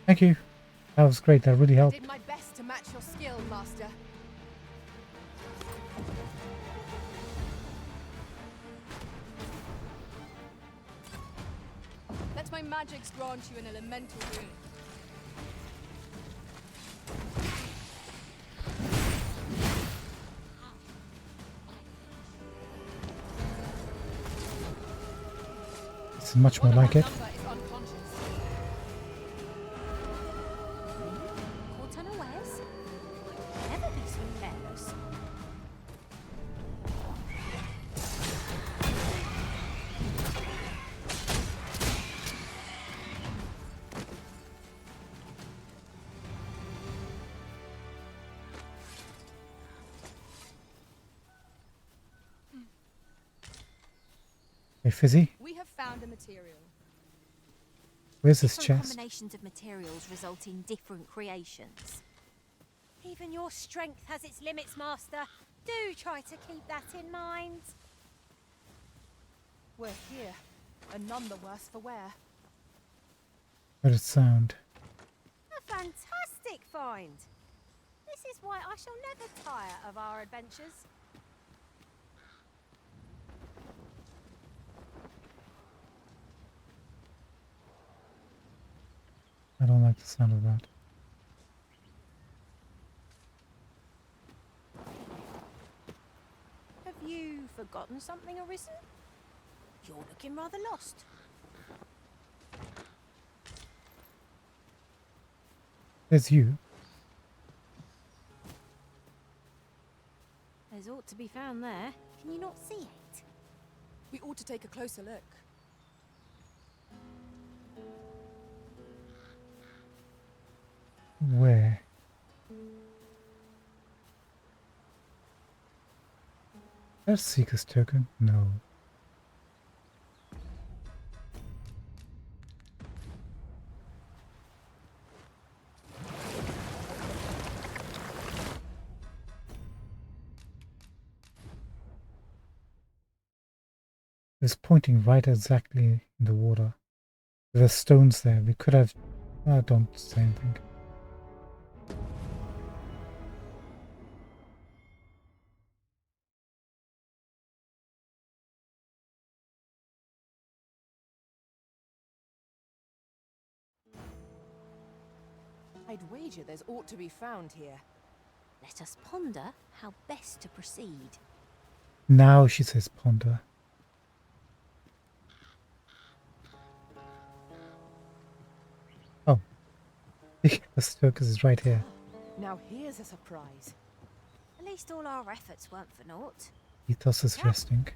Thank you. That was great, that really helped. Did my best to match your skill, Master. Let my magics grant you an elemental boon. It's much more like it. Number is unconscious. Caught unawares? Never be so careless. Hey, Fizzy, We have found a material. where's this Different chest? combinations of materials result in different creations. Even your strength has its limits, Master. Do try to keep that in mind. We're here, and none the worse for wear. Where did it sound? A fantastic find. This is why I shall never tire of our adventures. I don't like the sound of that. Have you forgotten something, Arisen? You're looking rather lost. There's you. There's ought to be found there. Can you not see it? We ought to take a closer look. Where? There's Seeker's token? No. It's pointing right exactly in the water. There's stones there. We could have... don't say anything. I'd wager there's ought to be found here. Let us ponder how best to proceed. Now she says ponder. Oh. The focus is right here. Now here's a surprise. At least all our efforts weren't for naught. Ethos is resting.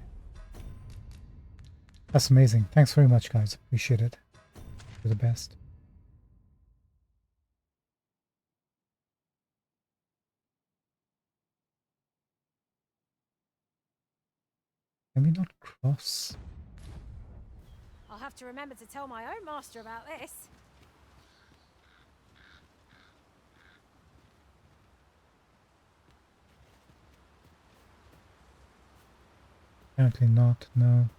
That's amazing. Thanks very much, guys. Appreciate it. for the best. Can we not cross? I'll have to remember to tell my own master about this. Apparently not, no.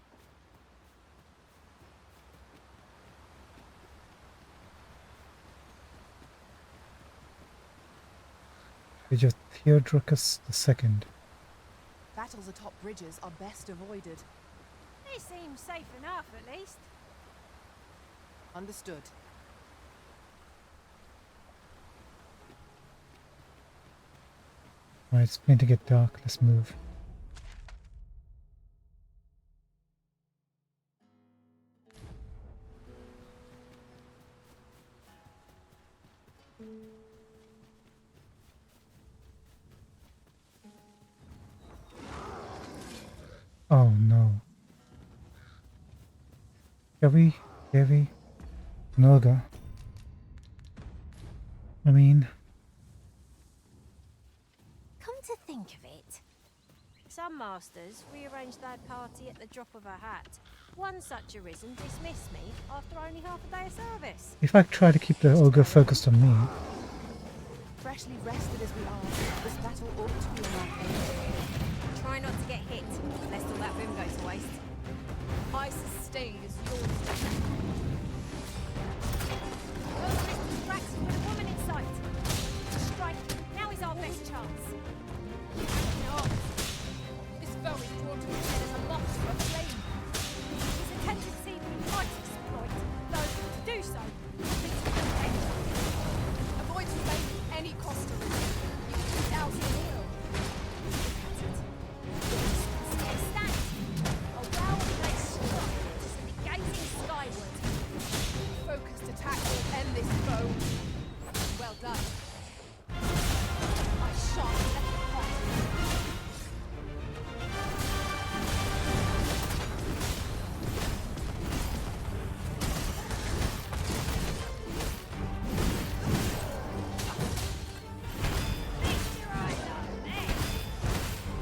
Age of Theodoricus II. Battles atop bridges are best avoided. This seems safe enough, at least. Understood. Alright, it's beginning to get dark. Let's move. Oh no. Heavy, heavy. Noga. I mean, Come to think of it, some masters rearrange their party at the drop of a hat. One such arisen dismissed me after only half a day of service. if I try to keep the ogre focused on me, Freshly rested as we are, this battle ought to be in our favor. Try not to get hit, lest all that room goes to waste. My sustain is yours. Ogre is distracted with a woman in sight. Strike, now is our best chance. No. This foe is drawn to his head as a monster of flame. His tendency we might exploit, though to do so leads to danger. Avoid flame at any cost to risk. You can get out in heal. Stay stand. A well-placed strike is gazing skyward. Focused attack will end this foe. Well done. I shan't let the party. Fix your eyes up there.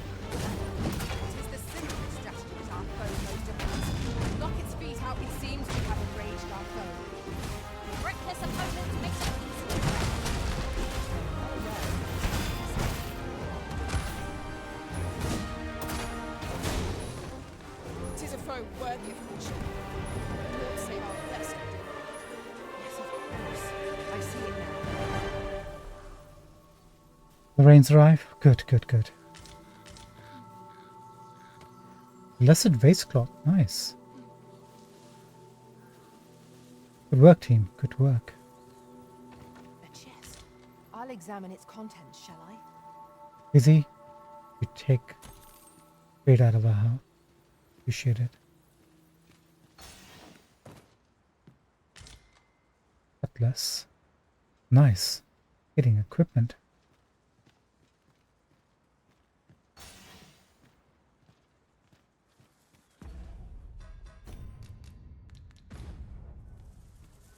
It is the simplest strategy that our foe most advanced. Knock its feet out, it seems we have enraged our foe. Reckless opponent makes it easy to break. Tis a foe worthy of caution. Lord save our blessed Redeemer. Yes, of course. I see it now. the rains arrive. Good, good, good. Blessed vase cloth. Nice. Good work, team. Good work. A chest. I'll examine its contents, shall I? Izzy, you take trade out of our house. Appreciate it. Cutlass. Nice. Getting equipment.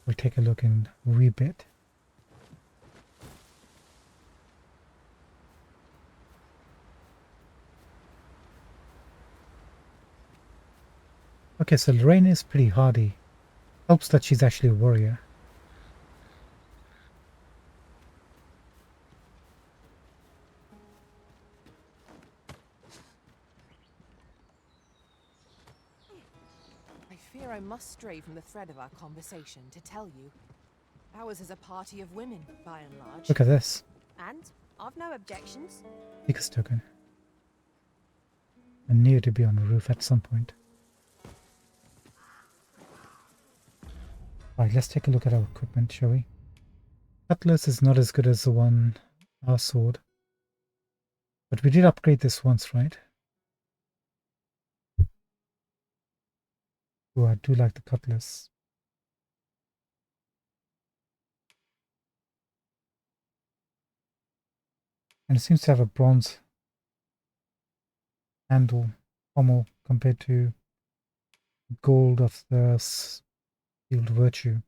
We'll take a look in a wee bit. Okay, so Lorraine is pretty hardy. Helps that she's actually a warrior. I fear I must stray from the thread of our conversation to tell you. Ours is a party of women, by and large. Look at this. And I've no objections. Seeker's token. I knew to be on the roof at some point. Alright, let's take a look at our equipment, shall we? Cutlass is not as good as the one, our sword. But we did upgrade this once, right? Oh, I do like the cutlass. And it seems to have a bronze handle, pommel, compared to gold of the sealed virtue.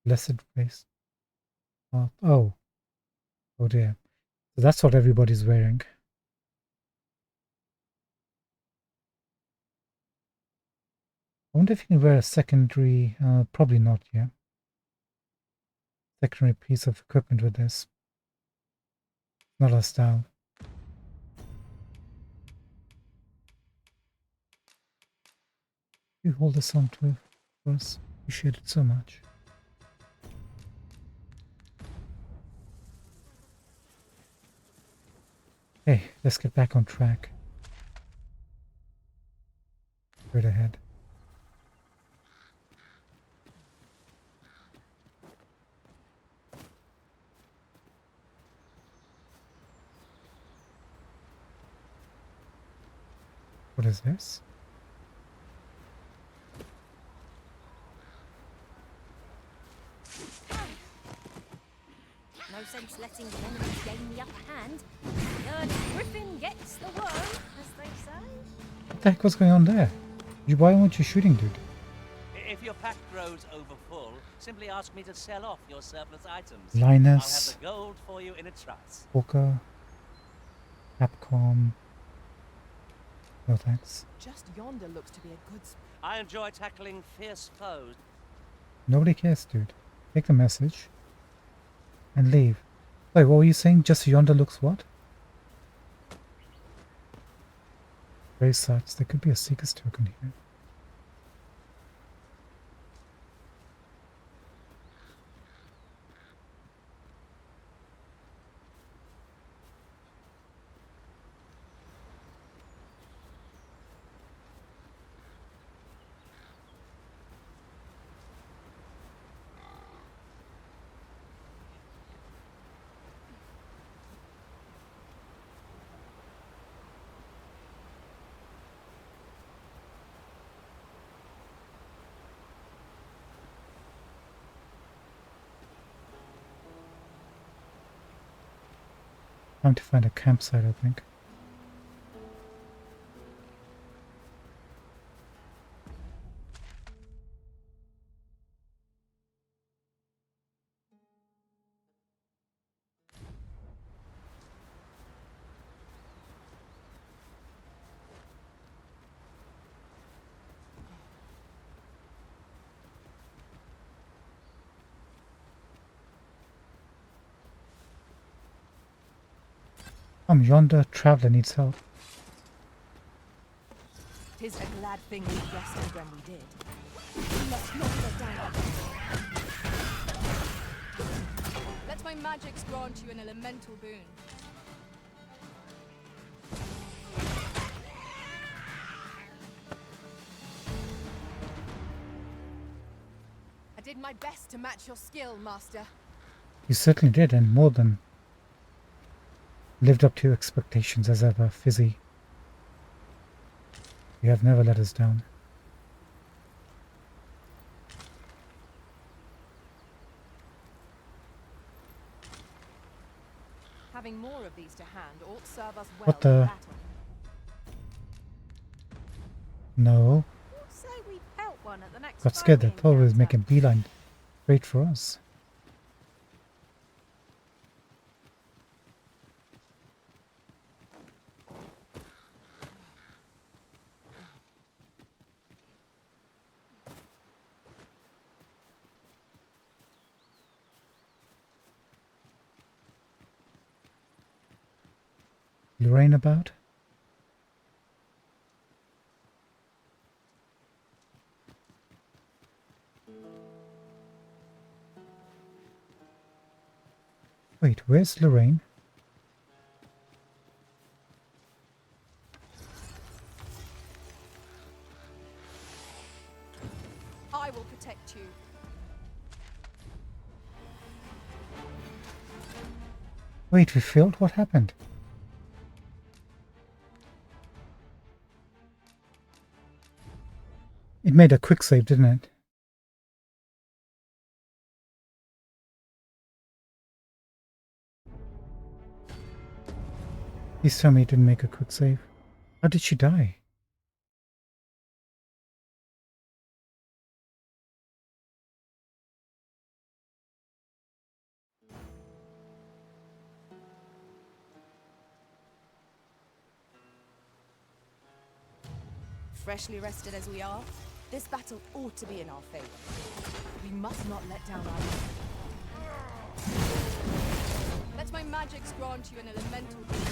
Blessed race. Oh dear. So that's what everybody's wearing. I wonder if you can wear a secondary, probably not, yeah. Secondary piece of equipment with this. Not our style. You hold this on to for us. Appreciate it so much. Hey, let's get back on track. Straight ahead. What is this? No sense letting the enemy gain the upper hand. The early griffin gets the worm, as they say. What the heck was going on there? Why weren't you shooting, dude? If your pack grows over full, simply ask me to sell off your surplus items. Linus. I'll have the gold for you in a trice. Walker. Capcom. No thanks. Just yonder looks to be a good I enjoy tackling fierce foes. Nobody cares, dude. Take the message. And leave. Wait, what were you saying? Just yonder looks what? Grave sites. There could be a Seeker's token here. Time to find a campsite, I think. Yonder traveller needs help. 'Tis a glad thing we rested when we did. We must not go down. Let my magics grant you an elemental boon. I did my best to match your skill, Master. You certainly did, and more than lived up to your expectations as ever, Fizzy. You have never let us down. Having more of these to hand ought serve us well What the? in battle. No. Say we pelt one at the next Got scared. I foe we thought it was encounter. making beeline straight for us. Lorraine about? Wait, where's Lorraine? I will protect you. Wait, we failed? What happened? It made a quick save, didn't it? Please tell me it didn't make a quick save. How did she die? Freshly rested as we are, this battle ought to be in our favor. We must not let down our men. Let my magics grant you an elemental being.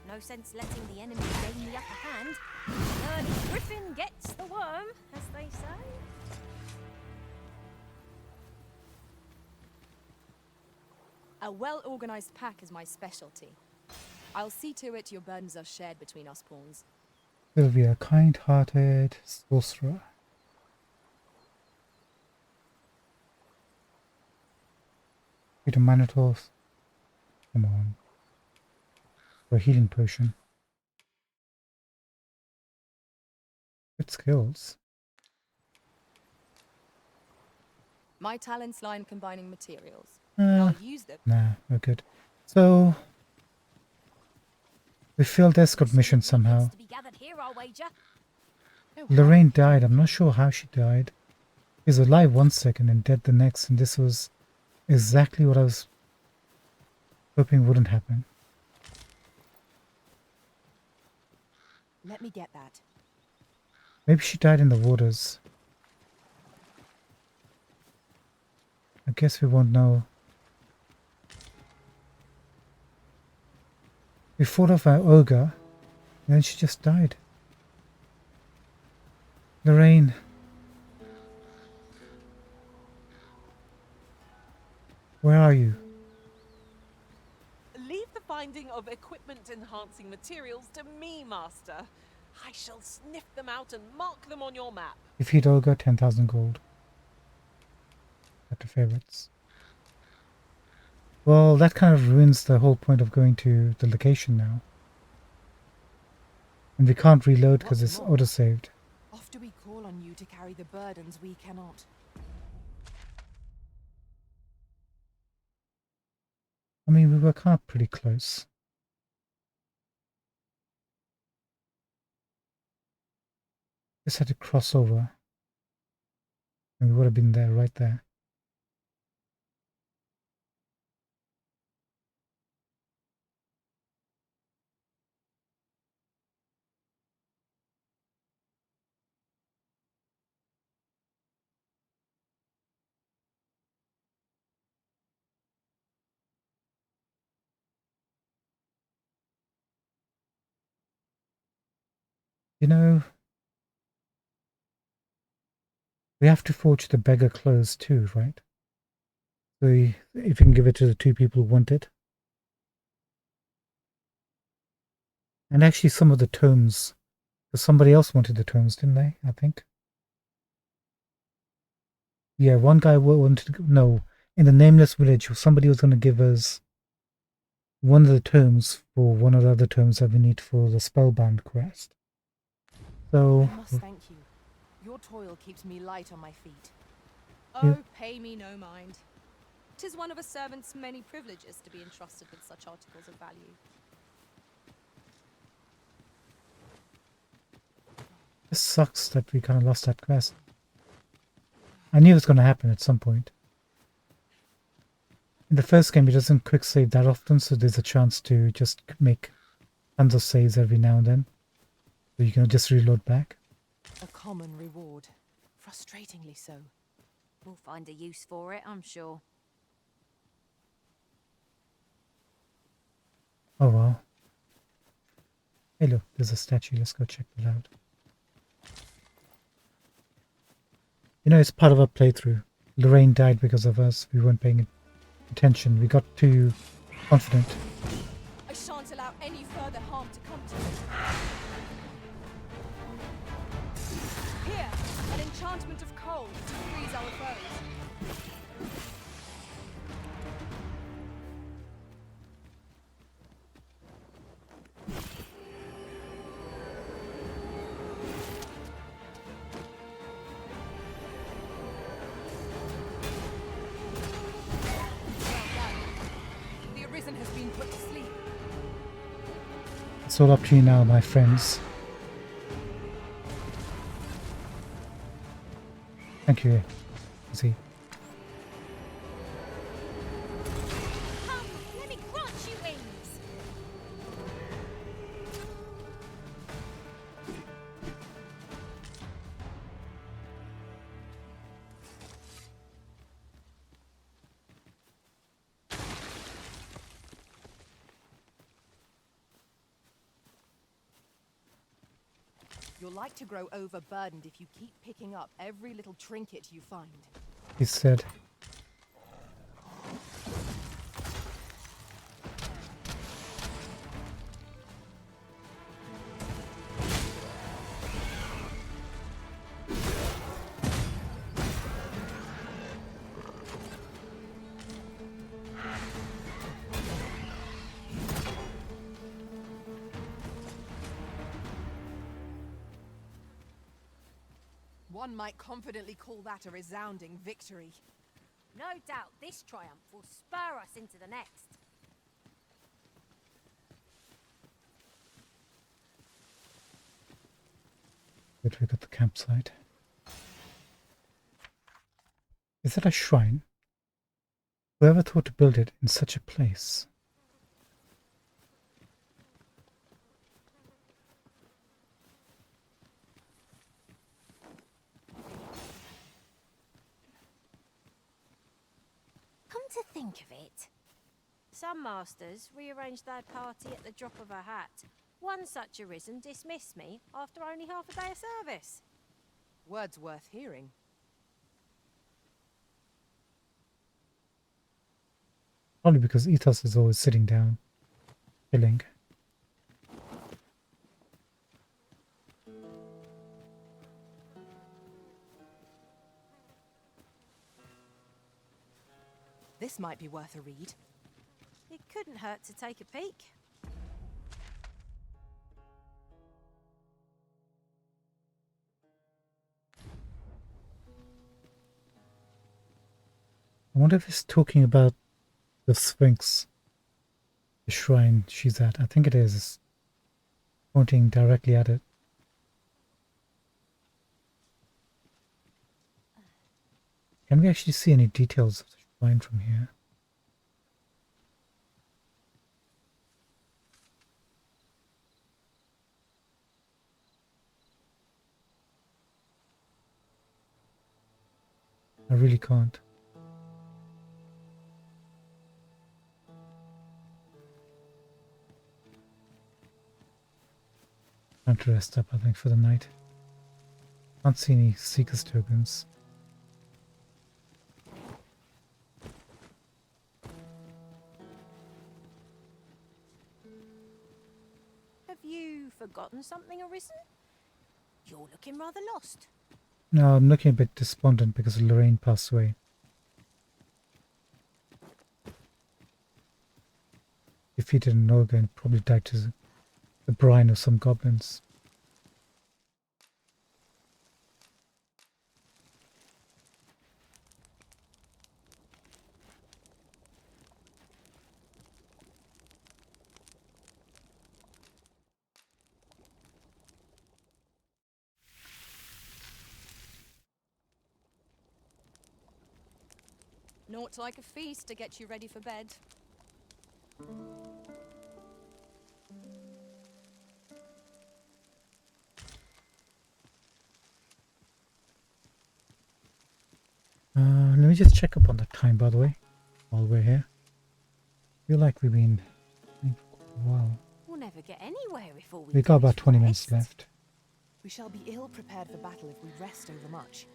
No sense letting the enemy gain the upper hand. Early Griffin gets the worm, as they say. A well-organized pack is my specialty. I'll see to it your burdens are shared between us pawns. Will be a kind-hearted sorcerer. Peter Manitos. Come on. For a healing potion. Good skills. My talents lie in combining materials. I'll use them. Nah, we're good. So we failed escort mission somehow. To be gathered here, I'll wager. Lorraine died. I'm not sure how she died. She was alive 1 second and dead the next, and this was exactly what I was hoping wouldn't happen. Let me get that. Maybe she died in the waters. I guess we won't know. We fought off our ogre, and then she just died. Lorraine. Where are you? Leave the finding of equipment-enhancing materials to me, Master. I shall sniff them out and mark them on your map. Defeat ogre, 10,000 gold. Back to favorites. Well, that kind of ruins the whole point of going to the location now. And we can't reload because it's auto-saved. Oft do we call on you to carry the burdens we cannot. I mean, we were kind of pretty close. Just had to cross over. And we would have been there, right there. You know, we have to forge the beggar clothes too, right? So if you can give it to the 2 people who want it. And actually some of the tomes, because somebody else wanted the tomes, didn't they? I think. Yeah, one guy wanted to, no, in the Nameless Village, somebody was going to give us one of the tomes for one of the other tomes that we need for the Spellbound quest. So I must thank you. Your toil keeps me light on my feet. Oh, pay me no mind. 'Tis one of a servant's many privileges to be entrusted with such articles of value. It sucks that we kind of lost that quest. I knew it was going to happen at some point. In the first game, it doesn't quick save that often, so there's a chance to just make tons of saves every now and then. So you can just reload back. A common reward. Frustratingly so. We'll find a use for it, I'm sure. Oh well. Hey look, there's a statue. Let's go check that out. You know, it's part of our playthrough. Lorraine died because of us. We weren't paying attention. We got too confident. I shan't allow any further harm to come to you. Here, an enchantment of cold to freeze our foes. The Arisen has been put to sleep. It's all up to you now, my friends. Thank you. See. Come, let me grant you wings! You're like to grow overburdened if you keep picking up every little trinket you find. He said. One might confidently call that a resounding victory. No doubt this triumph will spur us into the next. Good, we got the campsite. Is that a shrine? Whoever thought to build it in such a place? Come to think of it, some masters rearrange their party at the drop of a hat. One such Arisen dismissed me after only half a day of service. Words worth hearing. Probably because Ethos is always sitting down, chilling. This might be worth a read. It couldn't hurt to take a peek. I wonder if it's talking about the Sphinx, the shrine she's at. I think it is. It's pointing directly at it. Can we actually see any details of the shrine from here? I really can't. Time to rest up, I think, for the night. Can't see any Seeker's tokens. Have you forgotten something, Arisen? You're looking rather lost. No, I'm looking a bit despondent because Lorraine passed away. Defeated an ogre and probably died to the brine of some goblins. Naught like a feast to get you ready for bed. Let me just check up on the time, by the way, while we're here. I feel like we've been playing for quite a while. We'll never never get anywhere if all We do got is about 20 minutes rest. left. We shall be ill prepared for battle if we rest overmuch.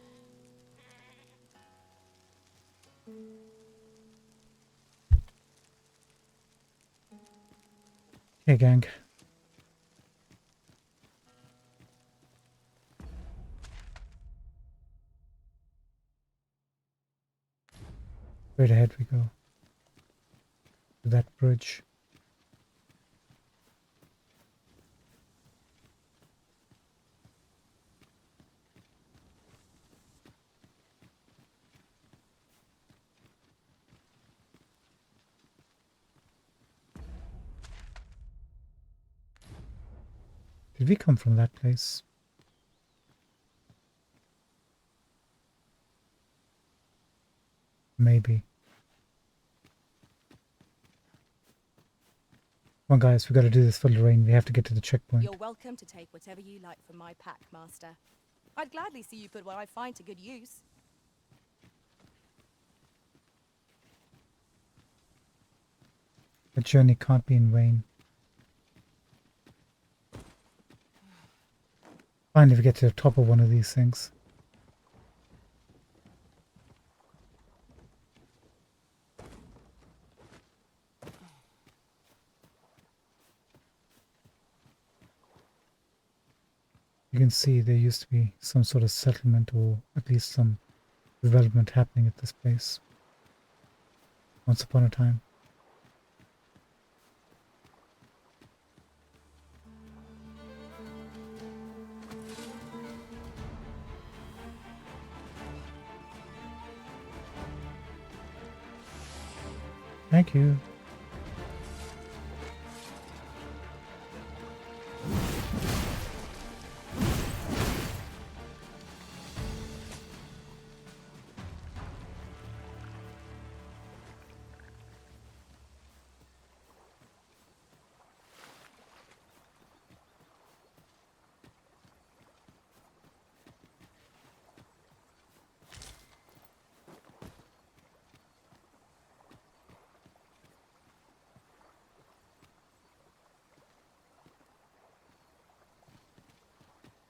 Okay, gang. Straight ahead we go. To that bridge. Did we come from that place? Maybe. Come on guys, we gotta do this for Lorraine. We have to get to the checkpoint. You're welcome to take whatever you like from my pack, Master. I'd gladly see you put what I find to good use. The journey can't be in vain. Finally we get to the top of one of these things. You can see there used to be some sort of settlement or at least some development happening at this place. Once upon a time. Thank you.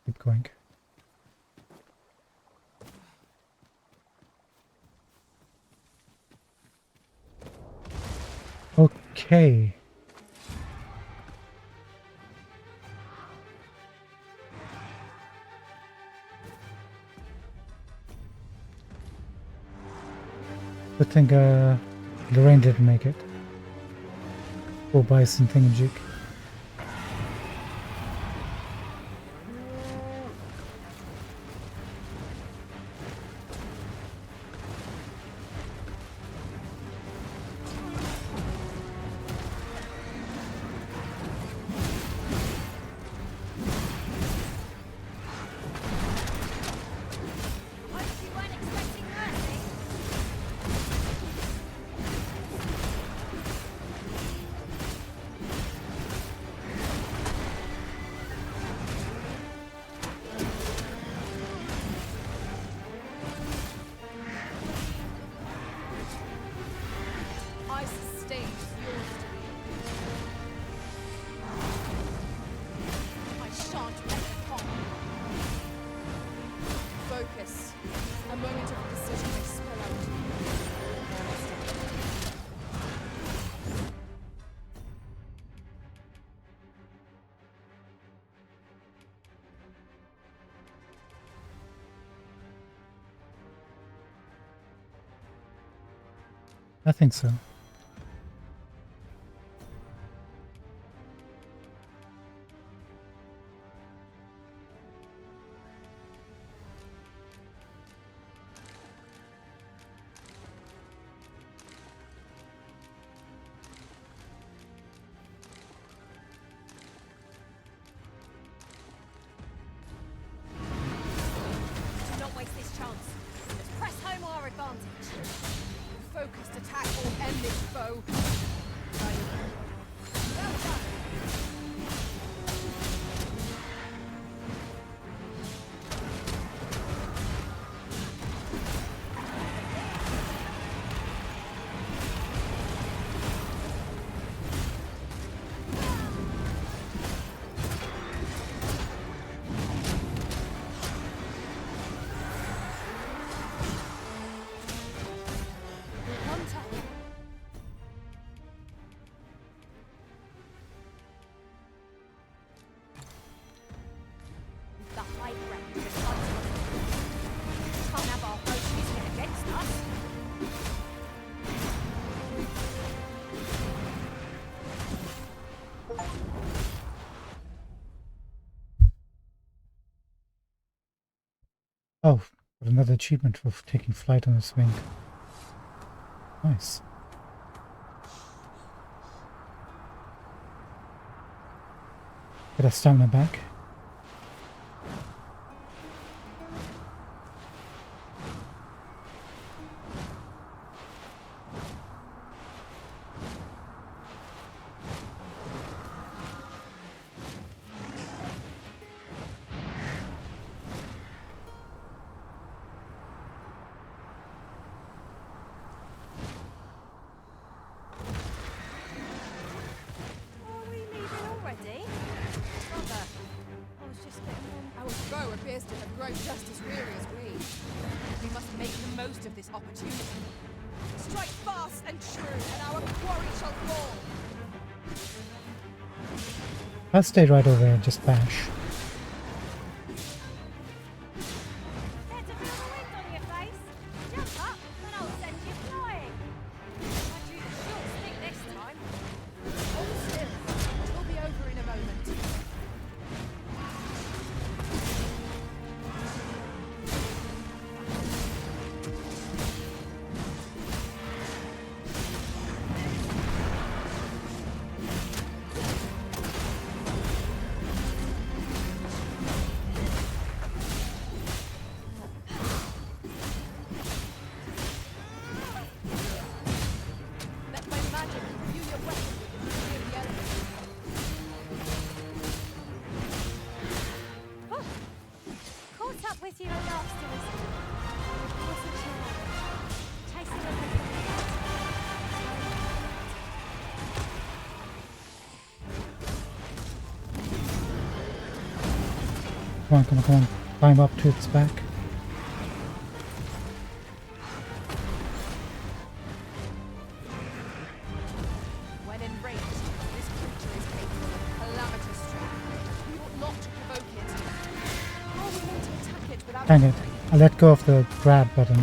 Keep going. Okay. Good thing Lorraine didn't make it. Or bison thingamajig. Hope you weren't expecting mercy. I sustain yours to be. I shan't let it come. Focus. A moment of decision may spell out. I think so. Do not waste this chance. Let's press home our advantage. Focused attack will end this Oh, got another achievement for taking flight on its wing. Nice. Get our stamina back. Are we leaving already? Mother, I was just getting on. Our foe appears to have grown just as weary as we. We must make the most of this opportunity. Strike fast and true, and our quarry shall fall. I'll stay right over there and just bash. Get a bit of wind on your face. Jump up, and I'll send you flying. I'd use a short stick this time. Hold still. It will be over in a moment. Let my magic imbue your weapon with the fury of the elements. Caught up with you at last, Elizabeth. Wasn't sure. Chasing a bit. Come on, come on, come on. Climb up to its back. When enraged, this creature is capable of calamitous strength. We ought not to provoke it. How are we meant to attack it without... Dang it. I let go of the grab button to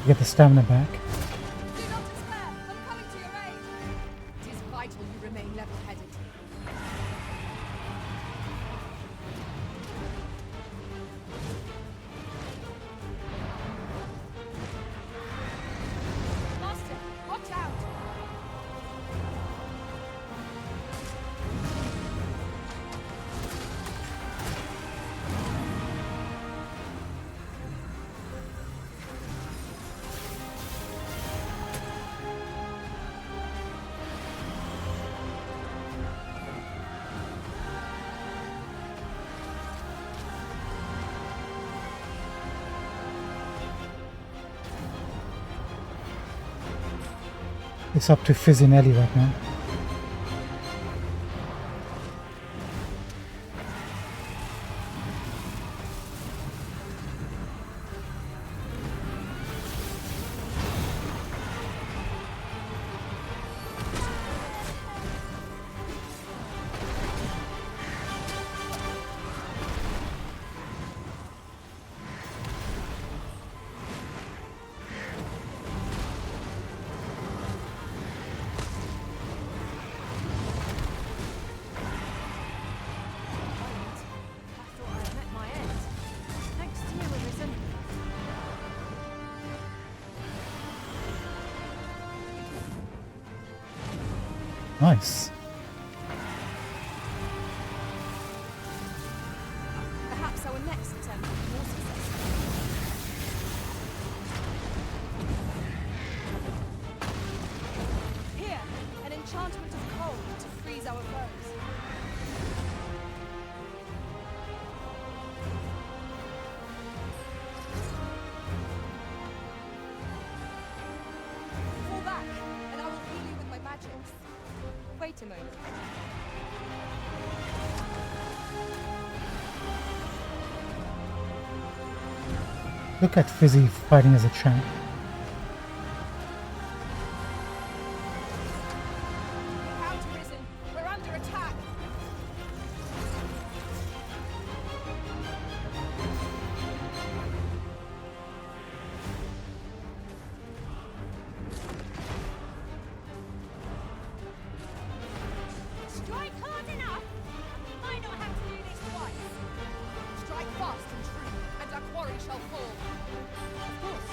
get the stamina back. Do not despair! I'm coming to your aid! It is vital you remain level-headed. Master, watch out! It's up to Fizzy Nelly right now. I thought I had met my end. Thanks to you, Arisen. Nice. Perhaps our next attempt will be more successful. Here, an enchantment of cold to freeze our foes. Fall back, and I will heal you with my magics. Wait a moment. Look at Fizzy fighting as a champ. Look out, Arisen. We're under attack. Strike hard enough! I know how to do this twice. Strike fast and true, and and our quarry shall fall. Of course.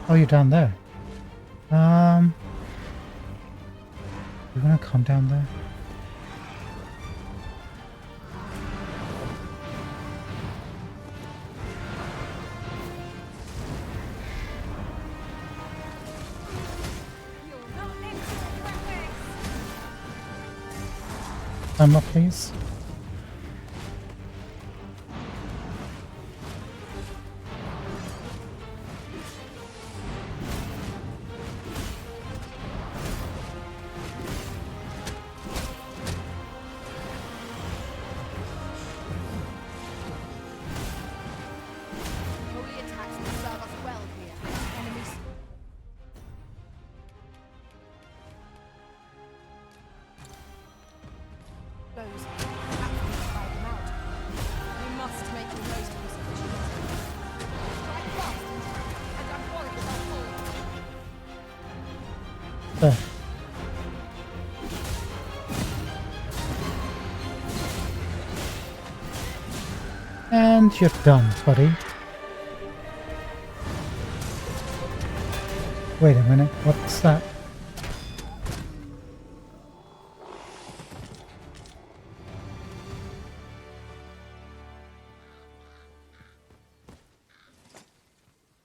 Oh, you're down there. You wanna come down there? You're not next to the weapons. Climb up, please. Holy attacks will serve us well here. Enemies. Those captains crowd them out. We must make the most of this opportunity. Strike fast, and our quarry shall fall. There. And you're done, buddy. Wait a minute, what's that?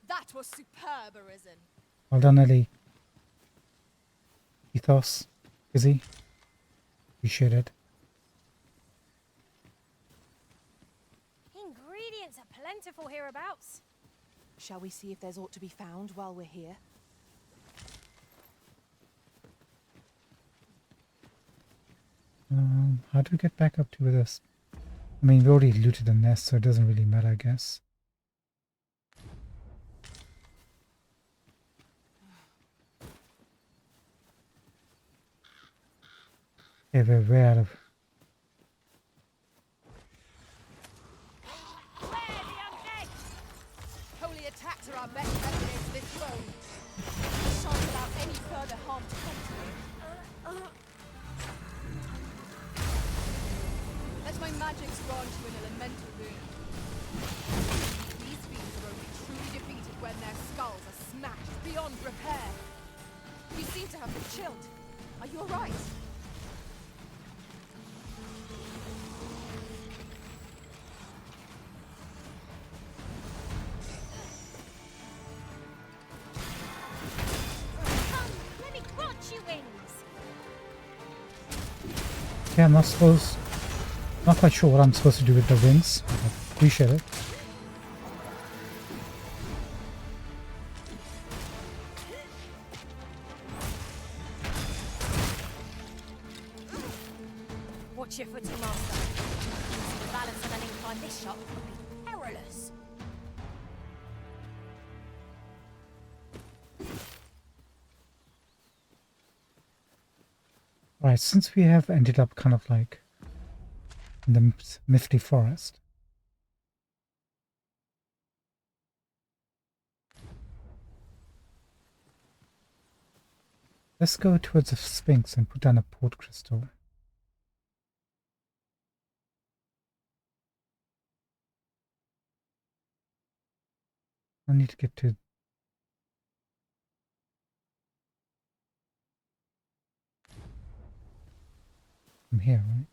That was superb, Arisen. Well done, Ellie. Ethos. Busy. Appreciate it. Ingredients are plentiful hereabouts. Shall we see if there's aught to be found while we're here? How do we get back up to this? I mean, we already looted the nest, so it doesn't really matter, I guess. Okay, we're way out of... Holy attacks are our best bet against this foe. We shan't allow any further harm to come to you. Let my magics grant you an elemental boon. These fiends are only truly defeated when their skulls are smashed beyond repair. You seem to have been chilled. Are you alright? Come, let me crunch you wings. Yeah, I'm not quite sure what I'm supposed to do with the wings. I appreciate it. Watch your footing, master. The balance on an incline this shot would be perilous. Right, since we have ended up kind of like in the Misty Forest, let's go towards the Sphinx and put down a port crystal. I need to get to from here, right?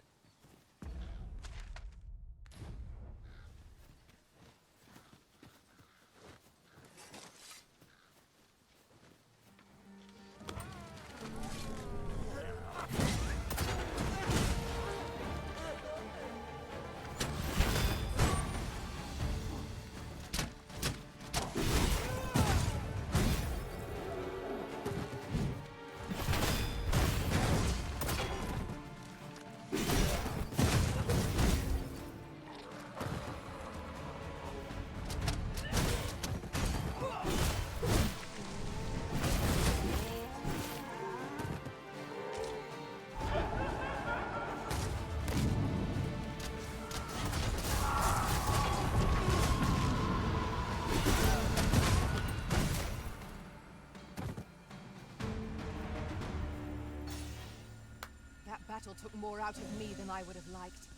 more out of me than I would have liked.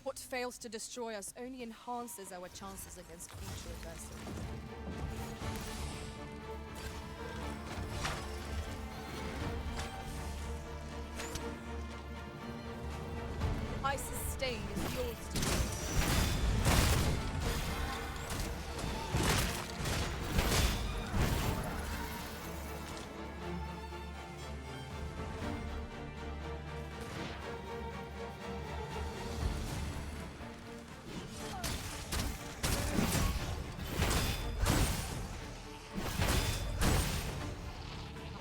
What fails to destroy us only enhances our chances against future adversity. Ice's stain is yours to use.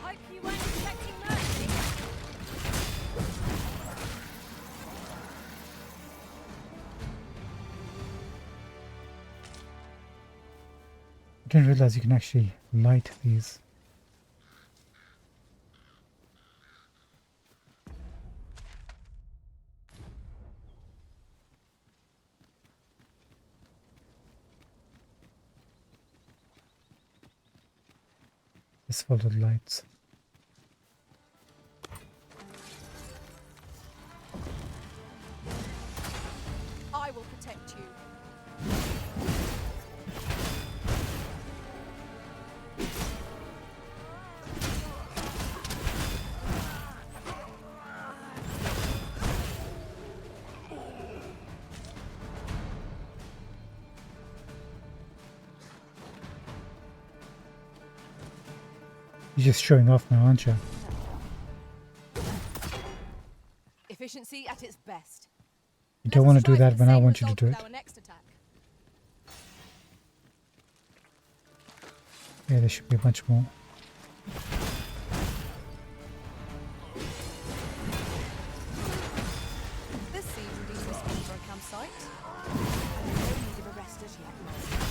I hope you weren't expecting mercy. I didn't realize you can actually light these. Just follow the lights. I will protect you. You're just showing off now, aren't you? Efficiency at its best. You don't want to do that when I want you to do it. Our next attack. Yeah, there should be a bunch more. This seems a decent spot for a campsite. No need of a rest as yet, Master.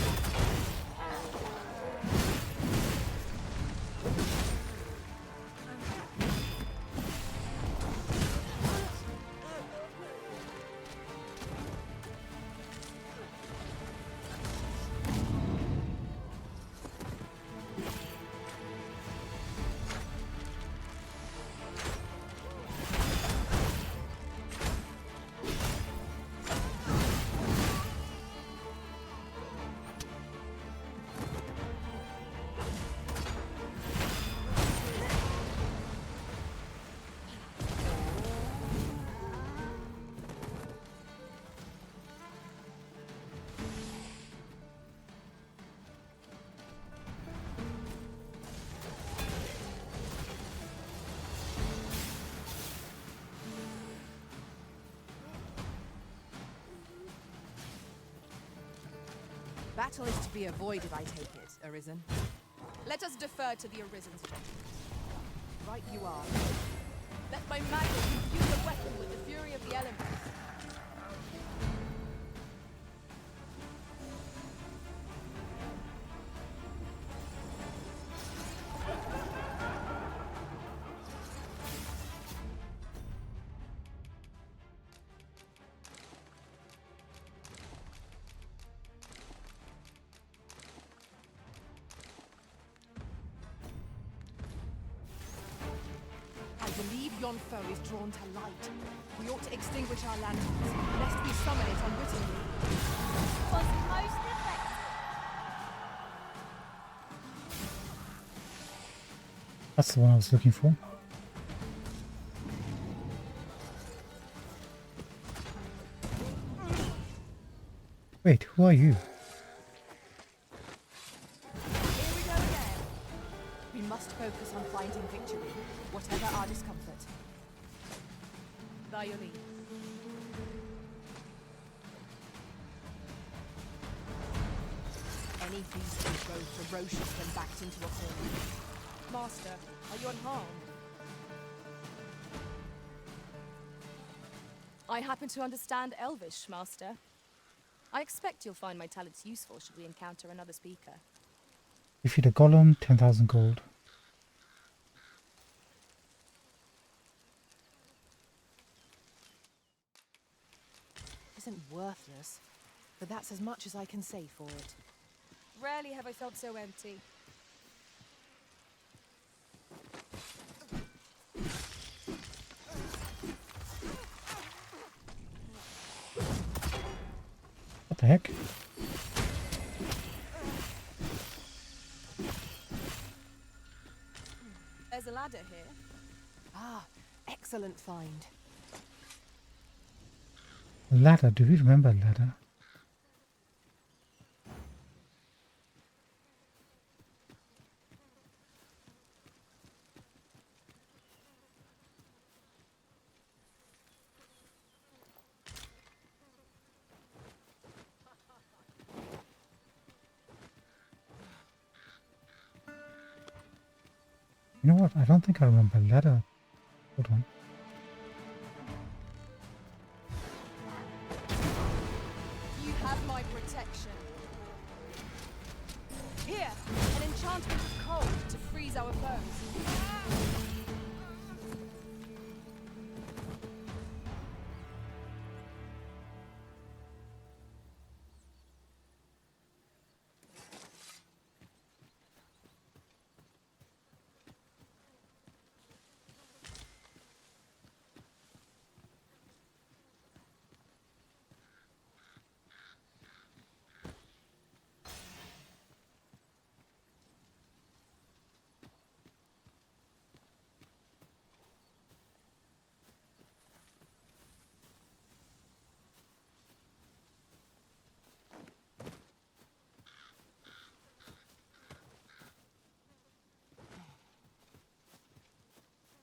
Battle is to be avoided, I take it, Arisen. Let us defer to the Arisen's judgment. Right you are. Let my magic infuse the weapon with the fury of the elements. I believe yon foe is drawn to light. We ought to extinguish our lanterns, lest we summon it unwittingly. Was most effective. That's the one I was looking for. Wait, who are you? Here we go again. We must focus on finding victory, whatever our discomfort. By your lead. Any beast will grow ferocious when backed into a corner. Master, are you unharmed? I happen to understand Elvish, Master. I expect you'll find my talents useful should we encounter another speaker. Defeat a golem, 10,000 gold. Isn't worthless, but that's as much as I can say for it. Rarely have I felt so empty. the heck? There's a ladder here. Ah, excellent find. A ladder. Do we remember a ladder? You know what? I don't think I remember a ladder. Hold on. You have my protection. Here, an enchantment of cold to freeze our foes.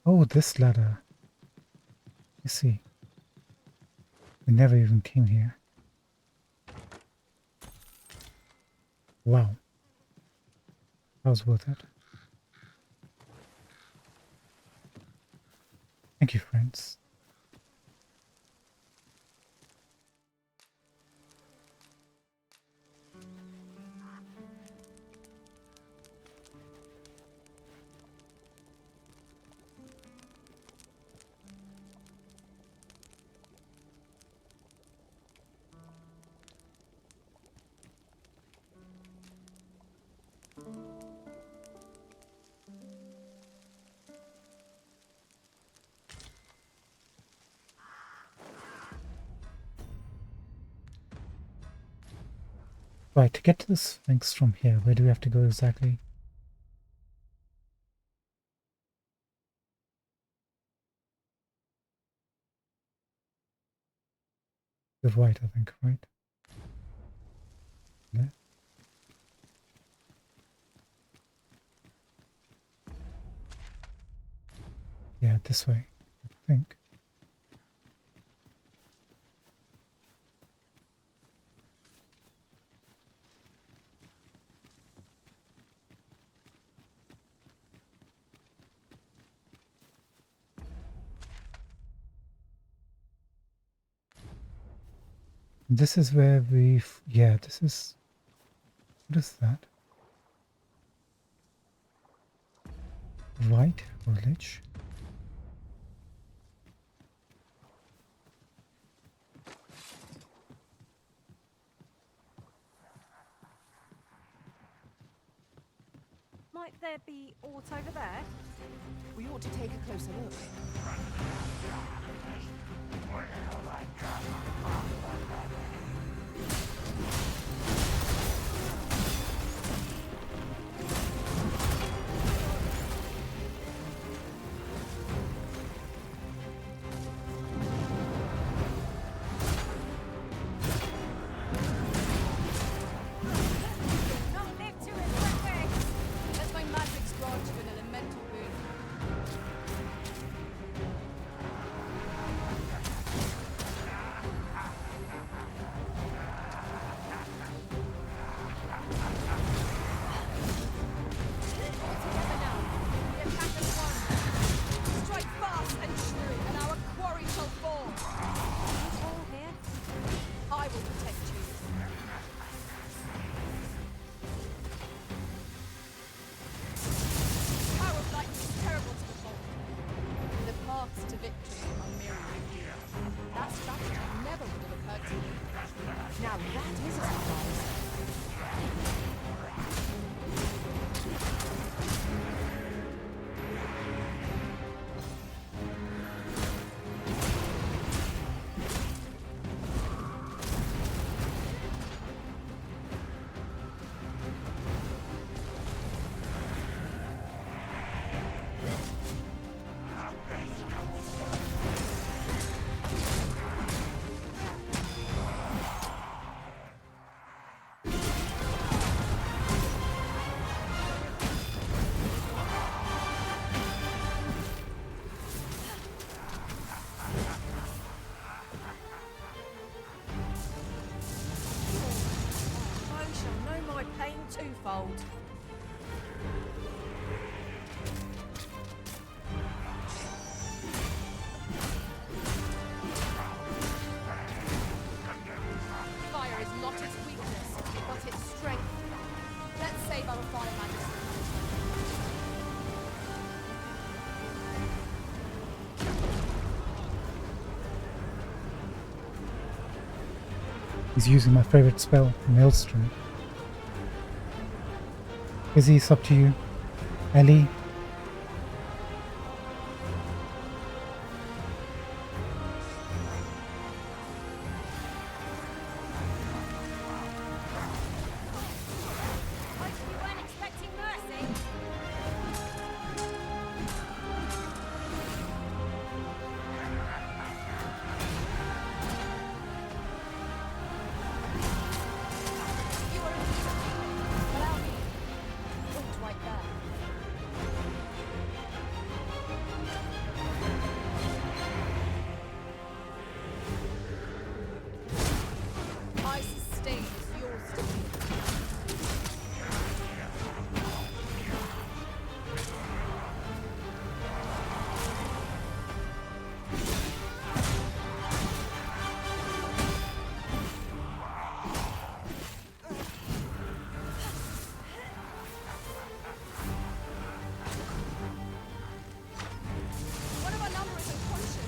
Oh, this ladder. You see. We never even came here. Wow. That was worth it. Thank you, friends. Right, to get to the Sphinx from here, where do we have to go exactly? The right, I think, right? There. Yeah, this way, I think. This is where we've... Yeah, this is... What is that? White village. Might there be aught over there? We ought to take a closer look. Not live to regret it! Let my magic's grant you an elemental boon. my pain twofold. Fire is not its weakness, but its strength. Let's save our fire majesty. He's using my favorite spell, Maelstrom. Izzy, it's up to you. Ellie. Hope you weren't expecting mercy. You are a hero. Allow me. Point right there. I sustain is yours to keep. One of our number is unconscious.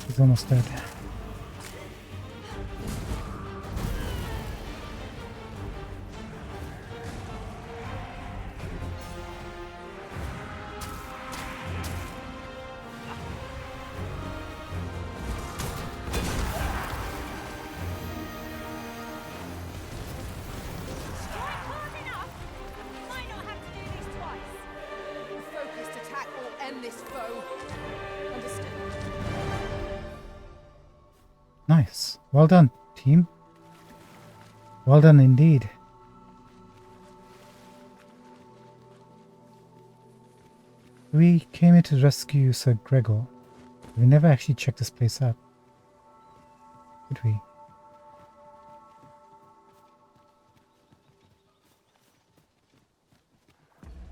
He's almost dead. Strike hard enough. Might not have to do this twice. Focused attack will end this foe. Understood. Nice. Well done, team. Well done indeed. We came here to rescue Sir Gregor. We never actually checked this place out. Did we?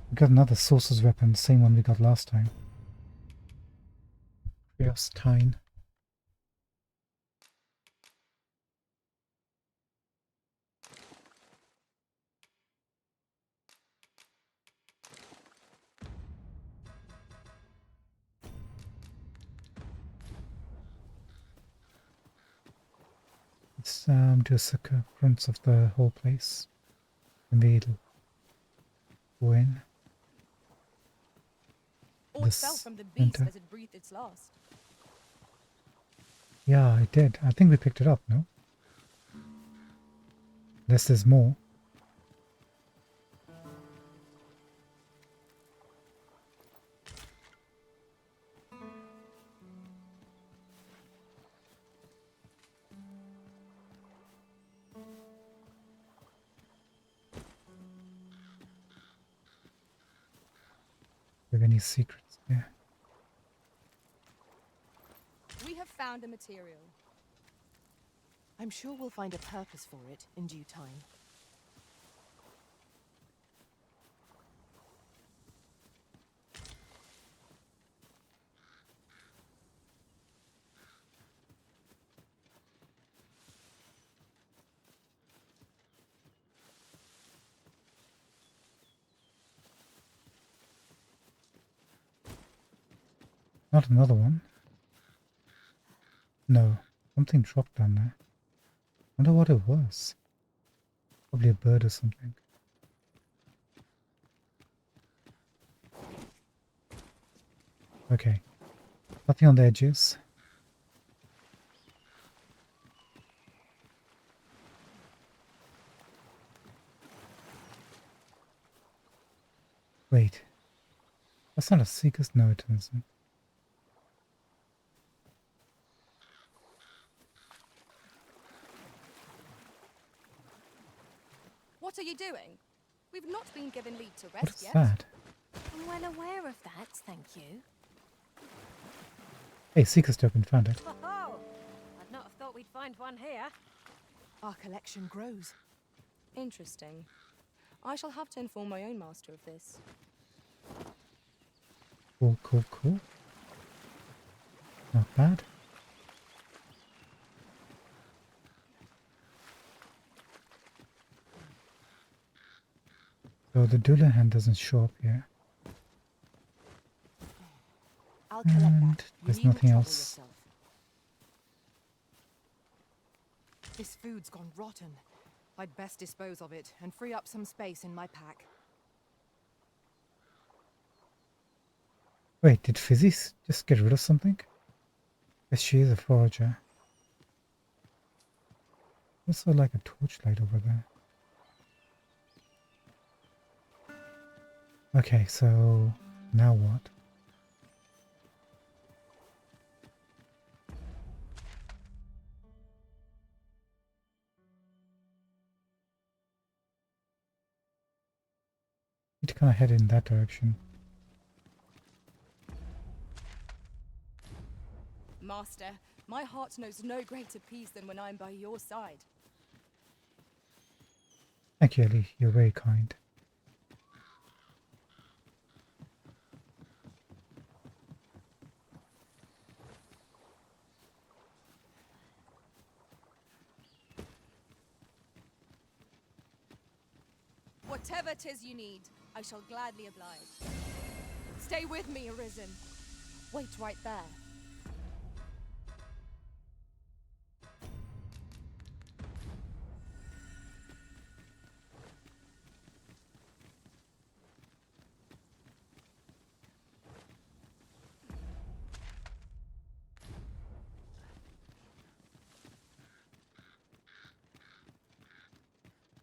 We got another sorcerer's weapon, same one we got last time. Tine. Let's do a circumference of the whole place. And we'll go in. All This fell from the beast enter. as it breathed its last. Yeah, I did. I think we picked it up, no? Unless there's more. Do we have any secrets there? We have found a material. I'm sure we'll find a purpose for it in due time. Not another one. No, something dropped down there. Wonder what it was. Probably a bird or something. Okay. Nothing on the edges. Wait. That's not a seeker's? No, it isn't. What are you doing? We've not been given leave to What rest is yet. that? I'm well aware of that, thank you. Hey, Seeker's token, found it. Oh, I'd not have thought we'd find one here. Our collection grows. Interesting. I shall have to inform my own master of this. Cool, cool, cool. Not bad. So the Dullahan doesn't show up here. I'll collect And that. You there's needn't nothing trouble else. yourself. This food's gone rotten. I'd best dispose of it and free up some space in my pack. Wait, did Fizzy just get rid of something? Yes, she is a forager. Also like a torchlight over there. Okay, so now what? Need to kind of head in that direction. Master, my heart knows no greater peace than when I'm by your side. Thank you, Ellie. You're very kind. Whatever 'tis you need, I shall gladly oblige. Stay with me, Arisen. Wait right there.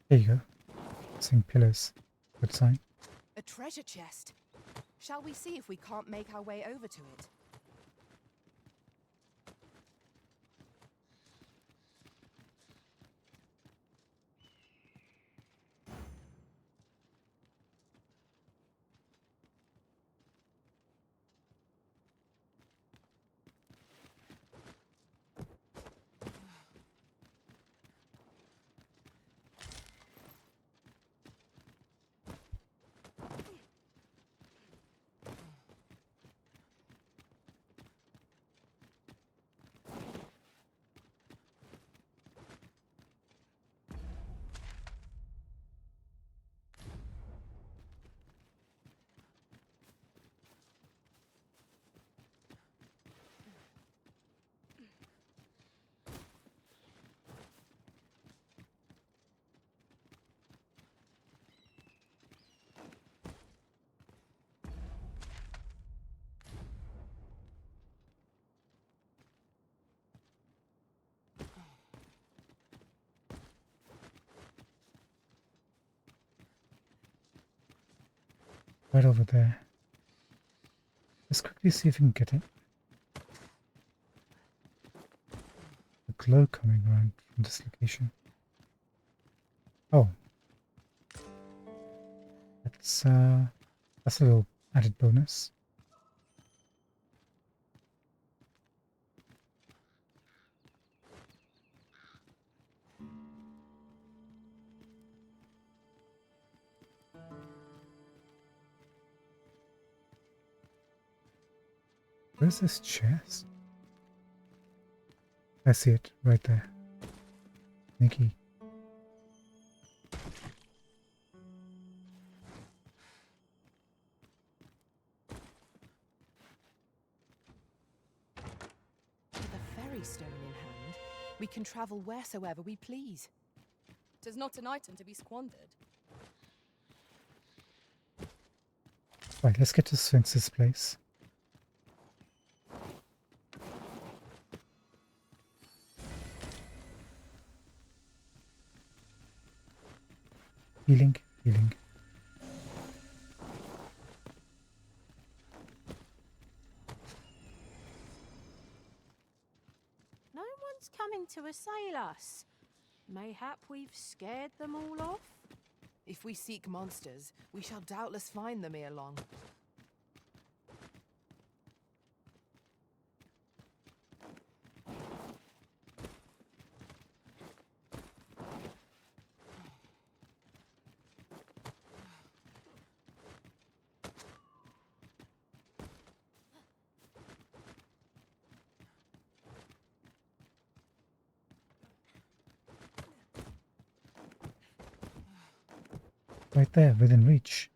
There you go. Missing pillars. Good sign. A treasure chest. Shall we see if we can't make our way over to it? Right over there. Let's quickly see if we can get it. The glow coming around from this location. Oh. That's a little added bonus. Where's this chest? I see it right there. Nikki. With a fairy stone in hand, we can travel wheresoever we please. 'Tis not an item to be squandered. Right, let's get to Sphinx's place. Healing, healing. No one's coming to assail us. Mayhap we've scared them all off? If we seek monsters, we shall doubtless find them ere long. Right there, within reach.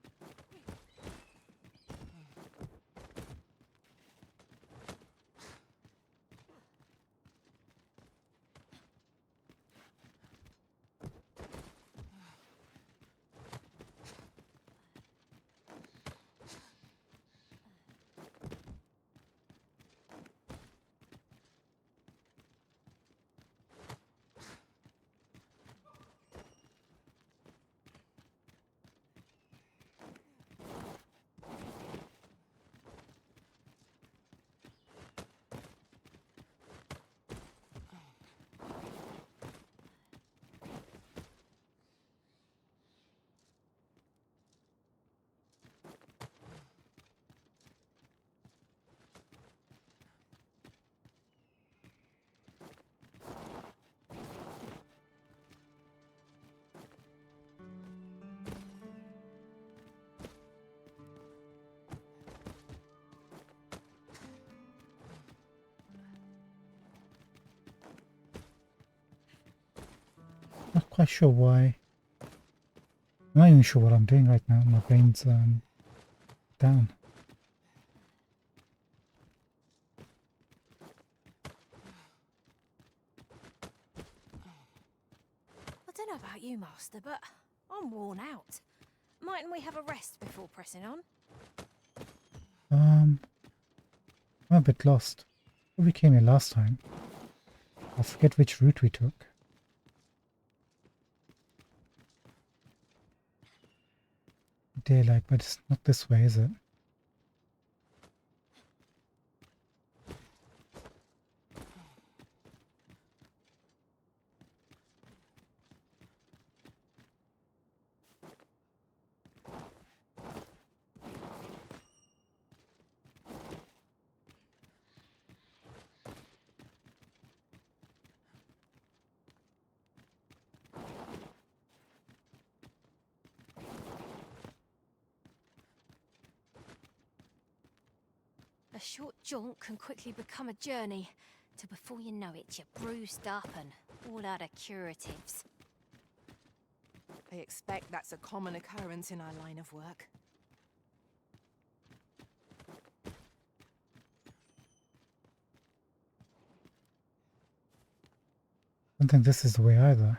Not quite sure why. I'm not even sure what I'm doing right now. My brain's down. I don't know about you, Master, but I'm worn out. Mightn't we have a rest before pressing on? I'm a bit lost. We came here last time. I forget which route we took. Daylight, but it's not this way, is it? A short jaunt can quickly become a journey, till before you know it, you're bruised up and all out of curatives. I expect that's a common occurrence in our line of work. I don't think this is the way either.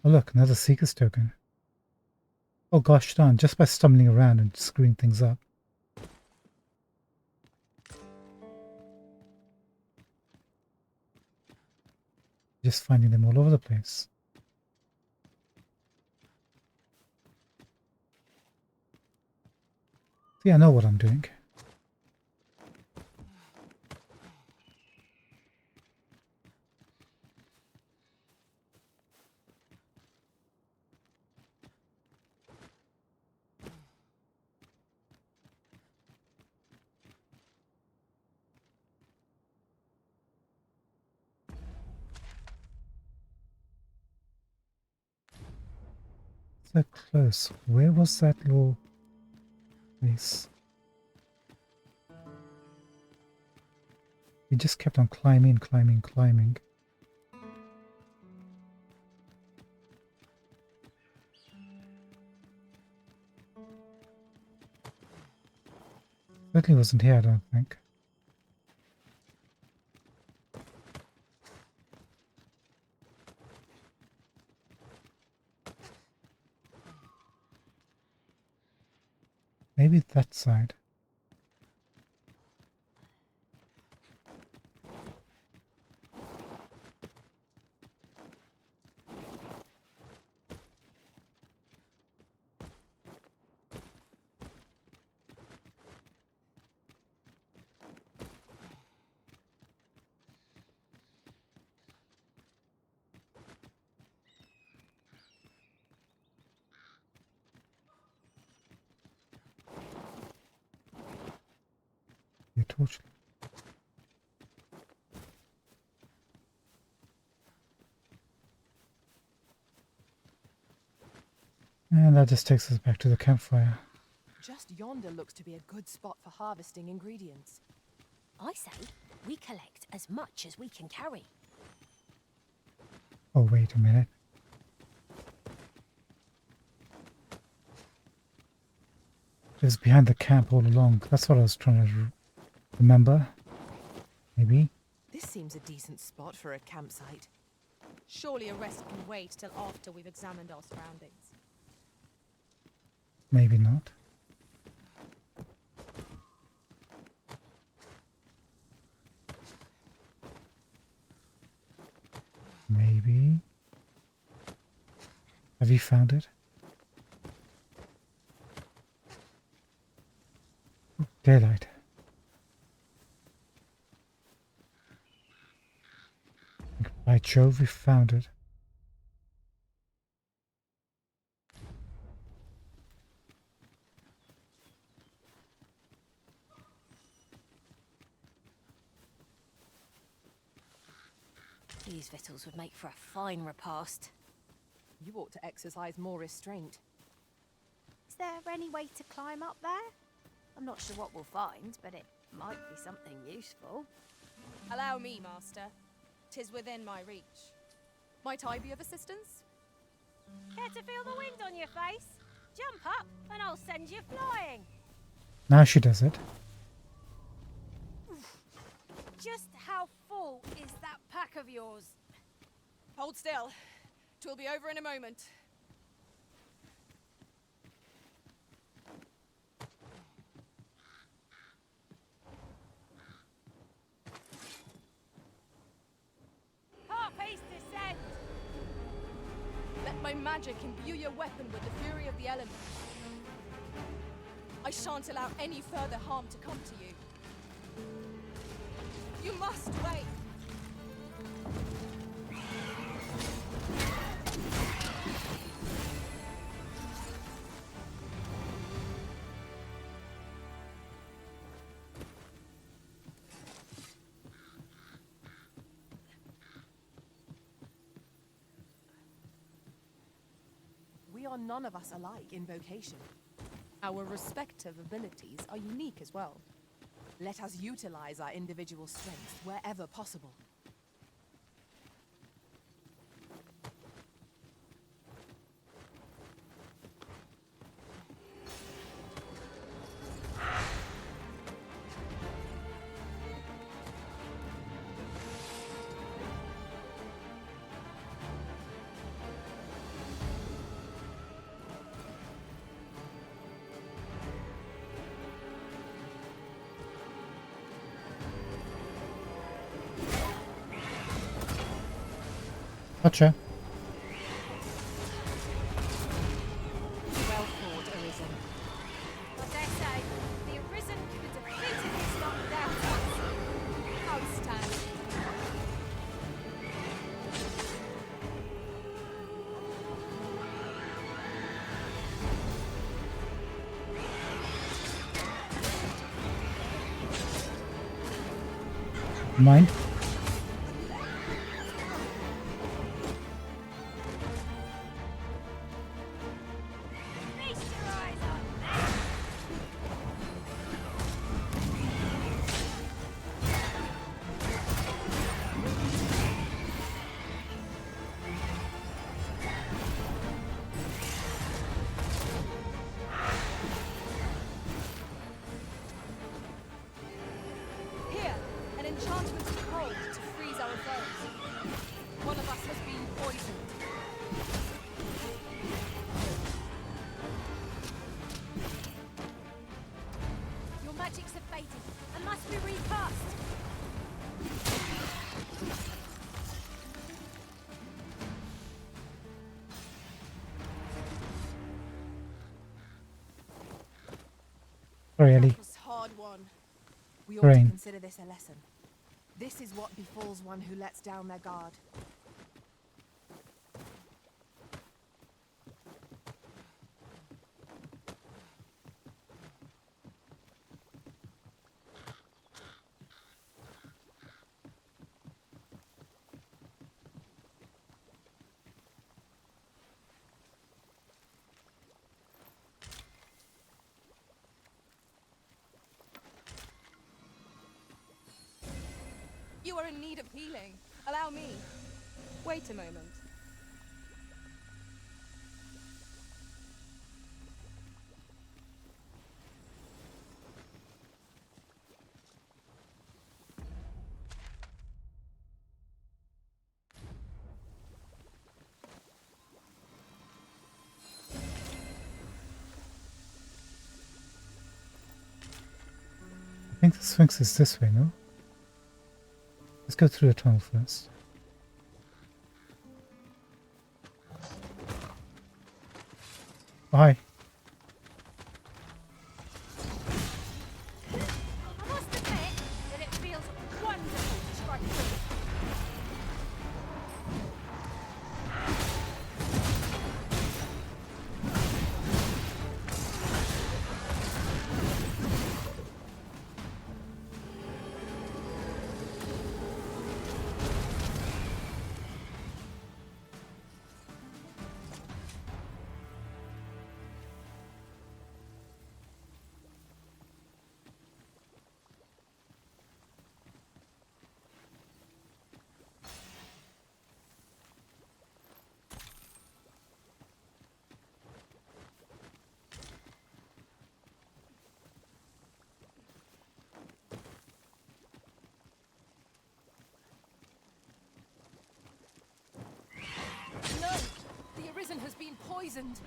Oh look, another Seeker's token. Oh gosh darn, just by stumbling around and screwing things up. Just finding them all over the place. See, I know what I'm doing. So close. Where was that little place? We just kept on climbing, climbing, climbing. Certainly wasn't here, I don't think. Maybe that side. torch. And that just takes us back to the campfire. Just yonder looks to be a good spot for harvesting ingredients. I say we collect as much as we can carry. Oh, wait a minute. It was behind the camp all along. That's what I was trying to remember. Maybe. This seems a decent spot for a campsite. Surely a rest can wait till after we've examined our surroundings. Maybe not. Maybe. Have you found it? Daylight. By Jove, we found it. These victuals would make for a fine repast. You ought to exercise more restraint. Is there any way to climb up there? I'm not sure what we'll find, but it might be something useful. Allow me, Master. 'Tis within my reach. Might I be of assistance? Care to feel the wind on your face? Jump up and I'll send you flying. Now she does it. Just how full is that pack of yours? Hold still. 'Twill be over in a moment. Harpies descend! Let my magic imbue your weapon with the fury of the elements. I shan't allow any further harm to come to you. You must wait. We are none of us alike in vocation. Our respective abilities are unique as well. Let us utilize our individual strengths wherever possible. Gotcha. Well fought, Arisen. I dare say, the Arisen could defeatedly stop down to us. Outstanding. Mine. Feast your eyes on that! Here, an enchantment of cold to freeze our foes. One of us has been poisoned. Your magic's abated and must be recast. Sorry, Ellie. That was hard won. We ought to Rain. consider this a lesson. This is what befalls one who lets down their guard. You are in need of healing. Allow me. Wait a moment. I think the Sphinx is this way, no? Let's go through the tunnel first. Oh, hi. I must admit that it feels wonderful to strike through. No! The Arisen has been poisoned!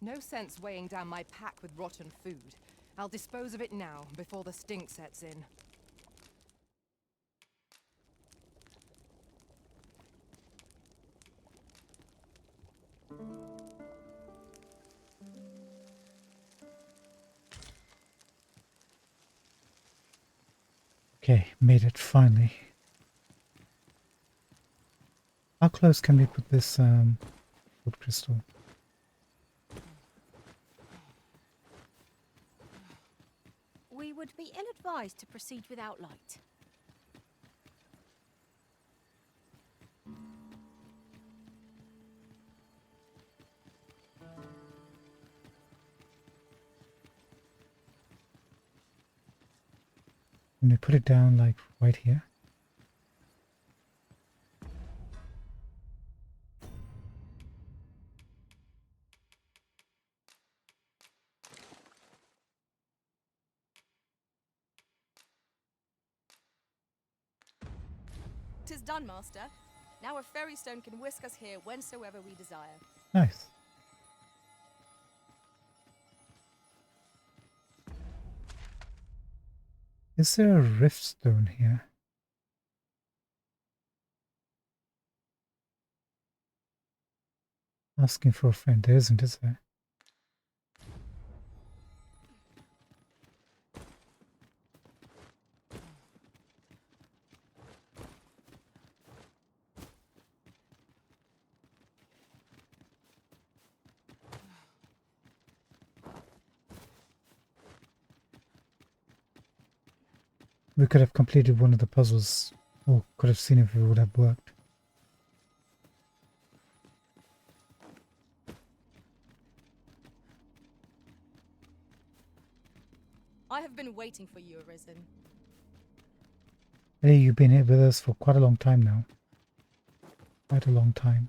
No sense weighing down my pack with rotten food. I'll dispose of it now, before the stink sets in. Okay, made it finally. How close can we put this wood crystal? We would be ill-advised to proceed without light. Can we put it down like right here? Tis done, Master. Now a fairy stone can whisk us here whensoever we desire. Nice. Is there a rift stone here? Asking for a friend. There isn't, is there? We could have completed one of the puzzles, or could have seen if it would have worked. I have been waiting for you, Arisen. Hey, you've been here with us for quite a long time now. Quite a long time.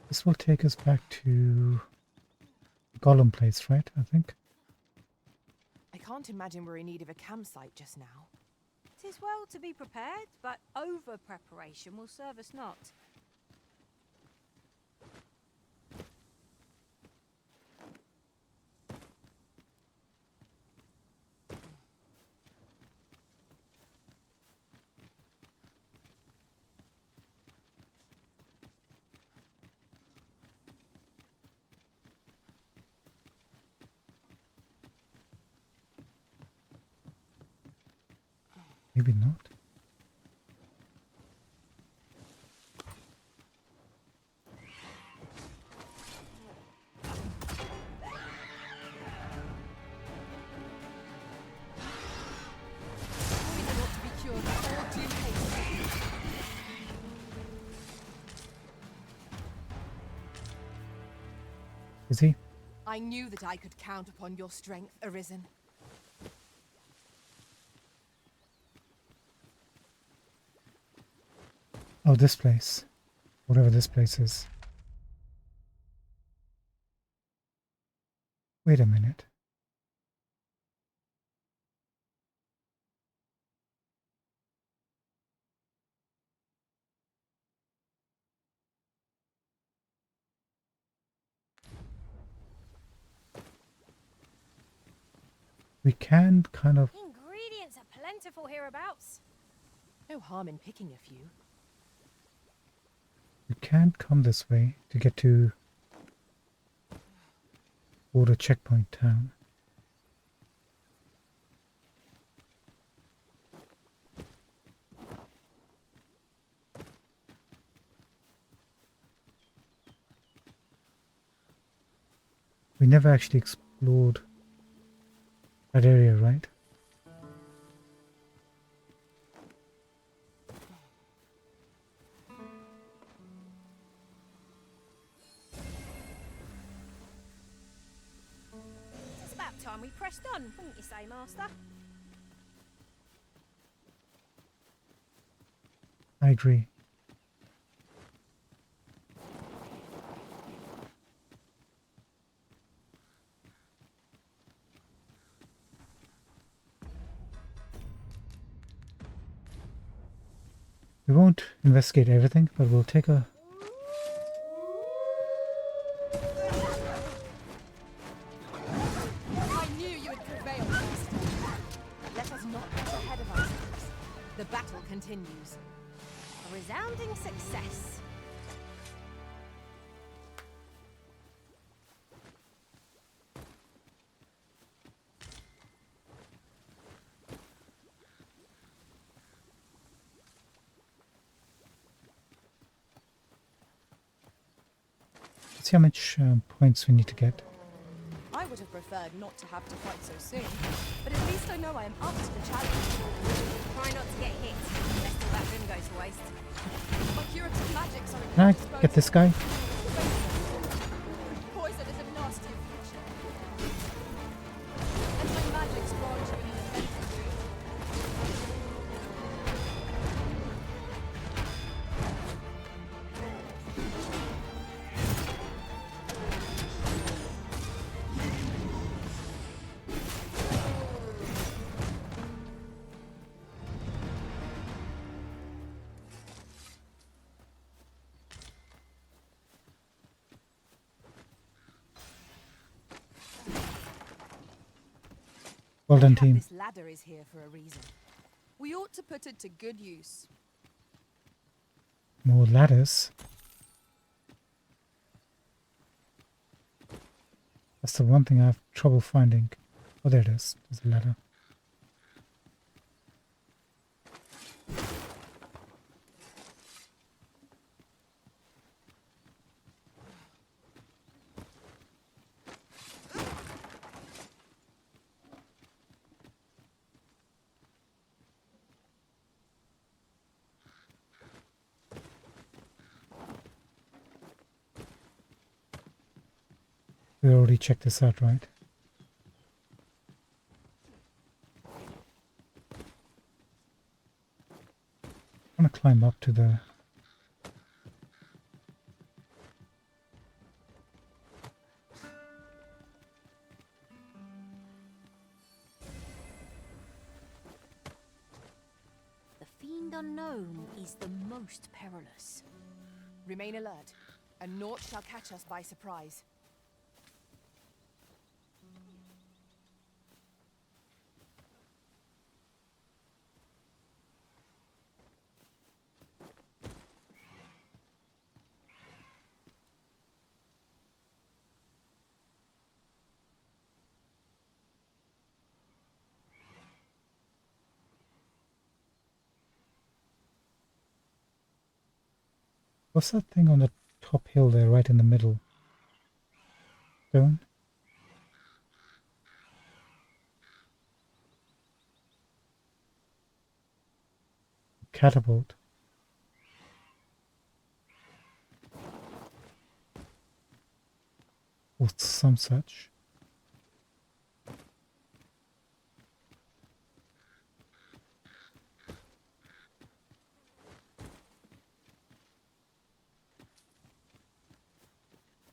This will take us back to Gollum place, right? I think. can't imagine we're in need of a campsite just now. 'Tis well to be prepared, but over-preparation will serve us not. Maybe not. Poison ought to be cured with all due haste. Is he? I knew that I could count upon your strength, Arisen. Oh, this place. Whatever this place is. Wait a minute. We can kind of... Ingredients are plentiful hereabouts. No harm in picking a few. We can come this way to get to border checkpoint town. We never actually explored that area, right? It's about time we pressed on, wouldn't you say, Master? I agree. We won't investigate everything, but we'll take a... I knew you would prevail, Master. Let us not get ahead of ourselves. The battle continues. A resounding success. Let's see how much points we need to get. I would have preferred not to have to fight so soon, but at least I know I am up to the challenge. Try not to get hit, lest all that room goes to waste. My curative magics are at Can your I disposal. get this guy? Poison is a nasty affliction. And my magics grant you an offensive wound. Well done, Mayhap team. This ladder is here for a reason. We ought to put it to good use. More ladders. That's the one thing I have trouble finding. Oh, there it is. There's a ladder. We already checked this out, right? I want to climb up to the... unknown is the most perilous. Remain alert, and naught shall catch us by surprise. What's that thing on the top hill there, right in the middle? Stone? Catapult. Or some such.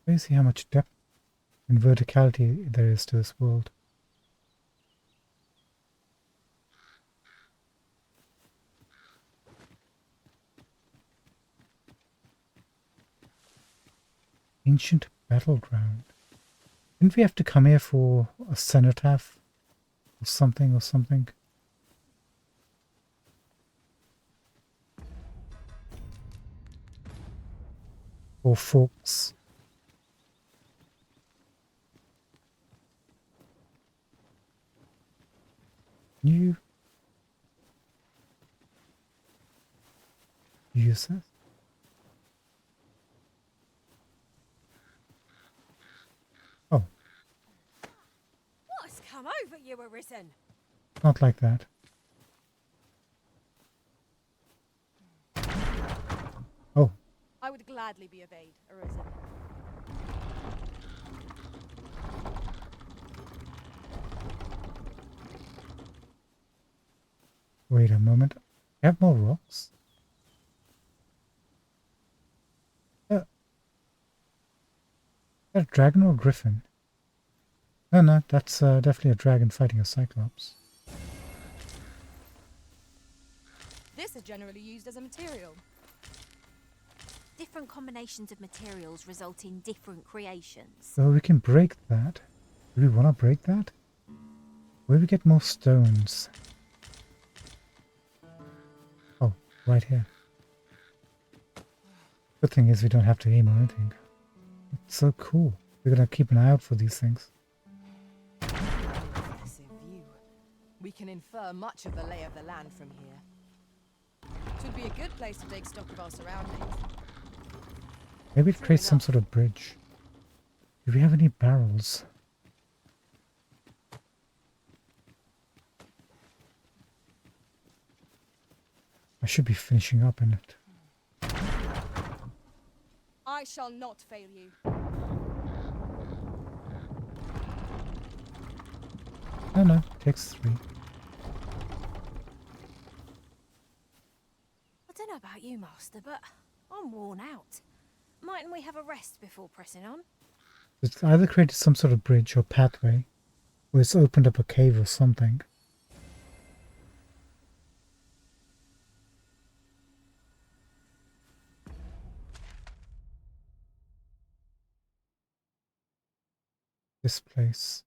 Crazy how much depth and verticality there is to this world. Ancient battleground. Didn't we have to come here for a cenotaph? Or something or something? Or forks? You use this? Oh, What's come over you, Arisen? not like that. Oh, I would gladly be obeyed, Arisen. wait a moment. We have more rocks? Is that a dragon or a griffin? No, no, that's definitely a dragon fighting a cyclops. This is generally used as a material. Different combinations of materials result in different creations. So we can break that. Do we want to break that? Where do we get more stones? Oh, right here. Good thing is we don't have to aim or anything. It's so cool. We're gonna keep an eye out for these things. Impressive view. We can infer much of the lay of the land from here. It would be a good place to take stock of our surroundings. Maybe it True creates some enough. sort of bridge. Do we have any barrels? I should be finishing up in it. I shall not fail you. No, takes 3. I don't know about you, Master, but I'm worn out. Mightn't we have a rest before pressing on? It's either created some sort of bridge or pathway, or it's opened up a cave or something. This place.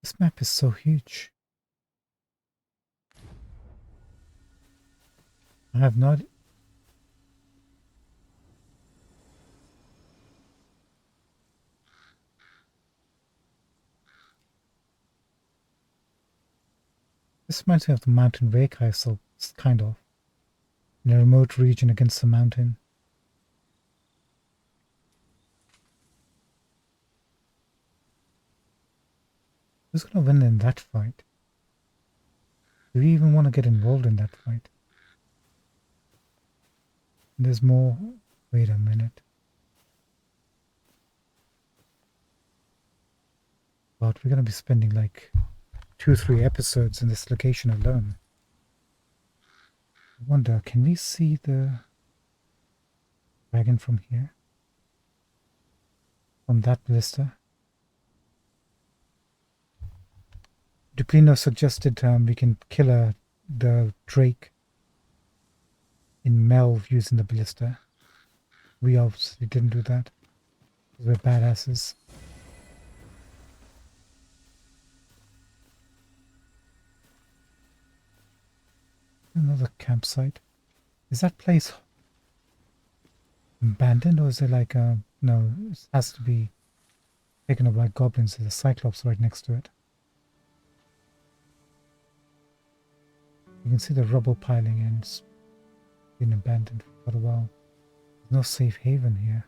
This map is so huge. I have not... This reminds me of the mountain Wake I saw, kind of. In a remote region against the mountain. Who's gonna win in that fight? Do we even want to get involved in that fight? There's more... Wait a minute. But we're gonna be spending like 2-3 episodes in this location alone. I wonder, can we see the dragon from here? From that vista? Duplino suggested we can kill the Drake in Melv using the ballista. We obviously didn't do that. We're badasses. Another campsite. Is that place abandoned, or is it like a... No, it has to be taken up by goblins. There's a Cyclops right next to it. You can see the rubble piling and it's been abandoned for quite a while. There's no safe haven here.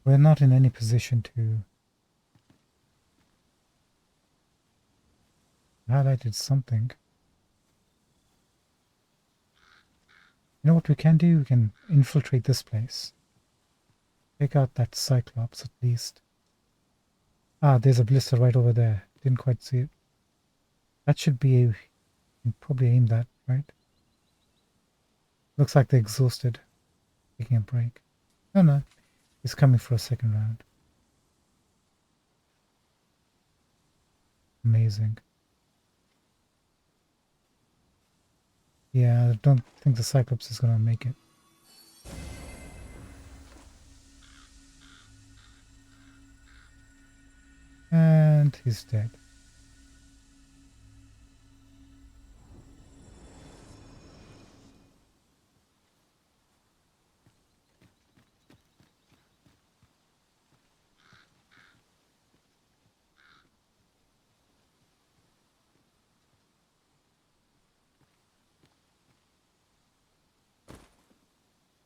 We're not in any position to... Highlighted something. You know what we can do? We can infiltrate this place. Take out that Cyclops at least. Ah, there's a blister right over there. Didn't quite see it. That should be a... You can probably aim that, right? Looks like they're exhausted. Taking a break. No, no. He's coming for a second round. Amazing. Yeah, I don't think the Cyclops is gonna make it. And he's dead.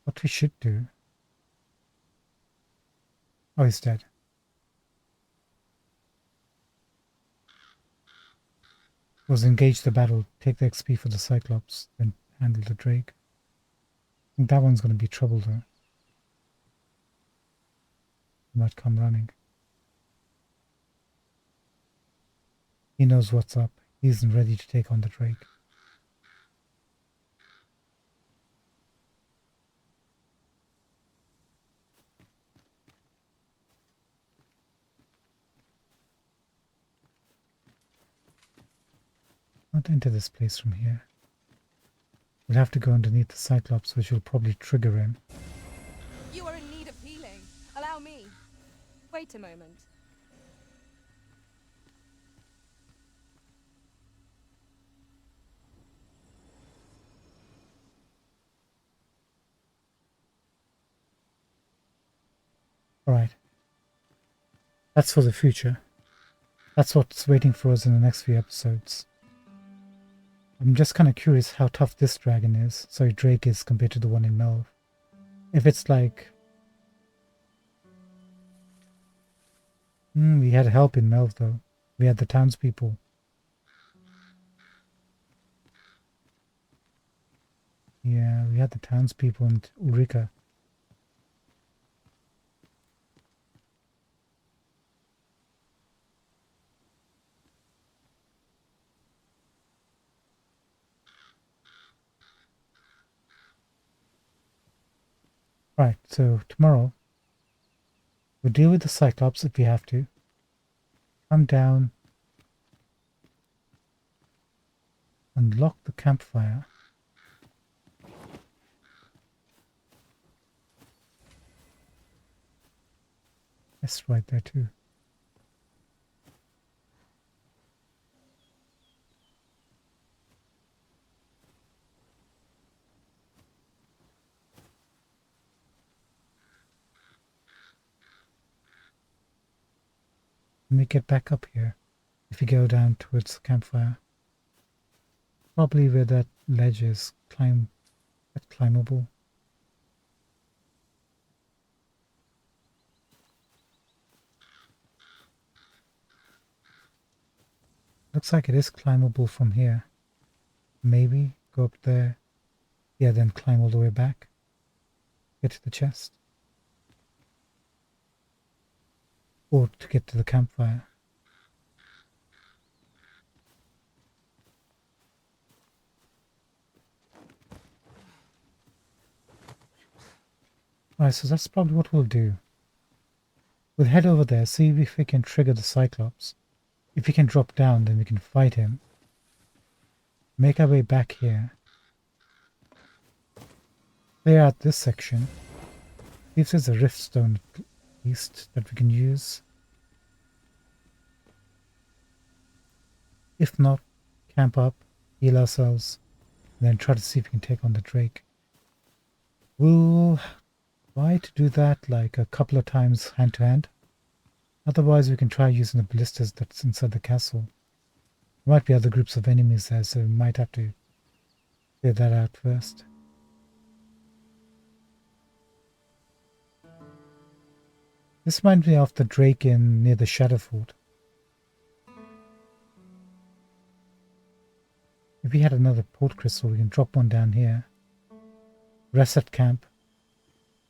What we should do... Oh, he's dead. Was engage the battle, take the XP for the Cyclops, then handle the Drake. I think that one's going to be trouble though. He might come running. He knows what's up. He isn't ready to take on the Drake. Not enter this place from here. We'll have to go underneath the Cyclops, which will probably trigger him. You are in need of healing. Allow me. Wait a moment. Alright. That's for the future. That's what's waiting for us in the next few episodes. I'm just kind of curious how tough this dragon is. Sorry, Drake is compared to the one in Melv. If it's like... we had help in Melv though. We had the townspeople. Yeah, we had the townspeople and Ulrika. Right, so tomorrow we'll deal with the Cyclops if we have to. Come down. Unlock the campfire. That's right there too. Let me get back up here. If you go down towards the campfire. Probably where that ledge is climbable. Looks like it is climbable from here. Maybe go up there. Yeah, then climb all the way back. Get to the chest. Or to get to the campfire. Alright, so that's probably what we'll do. We'll head over there, see if we can trigger the Cyclops. If he can drop down, then we can fight him. Make our way back here. Clear out this section. See if there's a rift stone at least that we can use. If not, camp up, heal ourselves, and then try to see if we can take on the Drake. We'll try to do that like a couple of times hand to hand. Otherwise, we can try using the ballistas that's inside the castle. There might be other groups of enemies there, so we might have to clear that out first. This reminds me of the Drake in near the Shadow Fort. If we had another port crystal, we can drop one down here. Rest at camp.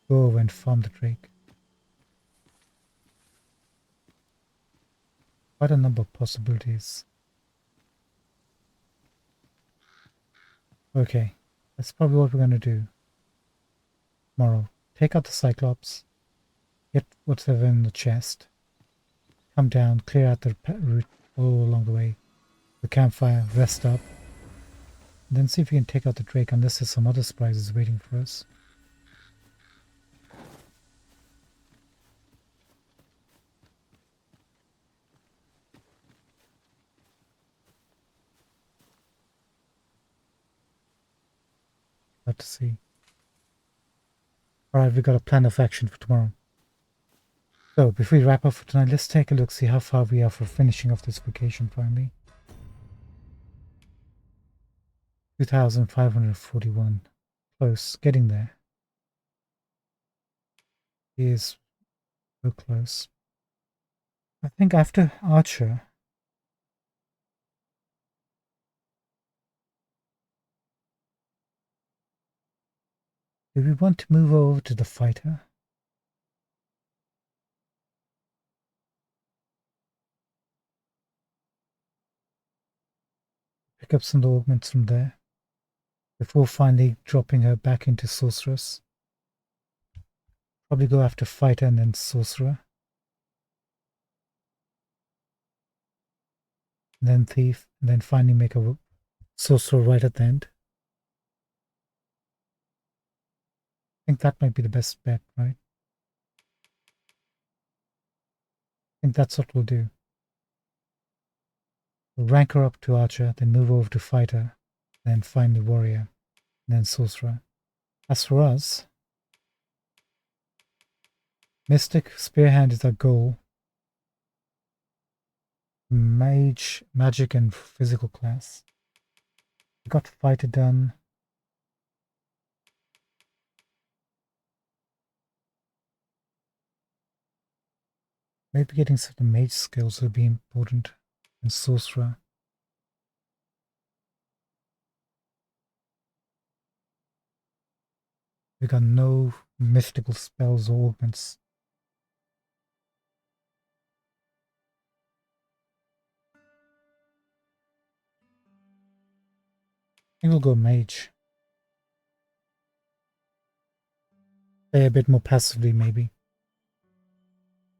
Go over and farm the Drake. Quite a number of possibilities. Okay, that's probably what we're going to do. Tomorrow, take out the Cyclops. Get whatever in the chest. Come down, clear out the route all along the way. The campfire, rest up. And then see if we can take out the Drake unless there's some other surprises waiting for us. Glad to see. Alright, we've got a plan of action for tomorrow. So, before we wrap up for tonight, let's take a look, see how far we are for finishing off this vacation finally. 2,541. Close, getting there. He is so close. I think after Archer, do we want to move over to the fighter? Pick up some augments from there before finally dropping her back into sorceress. Probably go after fighter and then sorcerer. And then thief, and then finally make a sorcerer right at the end. I think that might be the best bet, right? I think that's what we'll do. We'll rank her up to archer, then move over to fighter, then finally warrior, and then sorcerer. As for us, mystic spearhand is our goal. Mage, magic, and physical class. We got fighter done. Maybe getting some of the mage skills would be important. And sorcerer. We got no mystical spells or augments. I think we'll go mage. Play a bit more passively, maybe.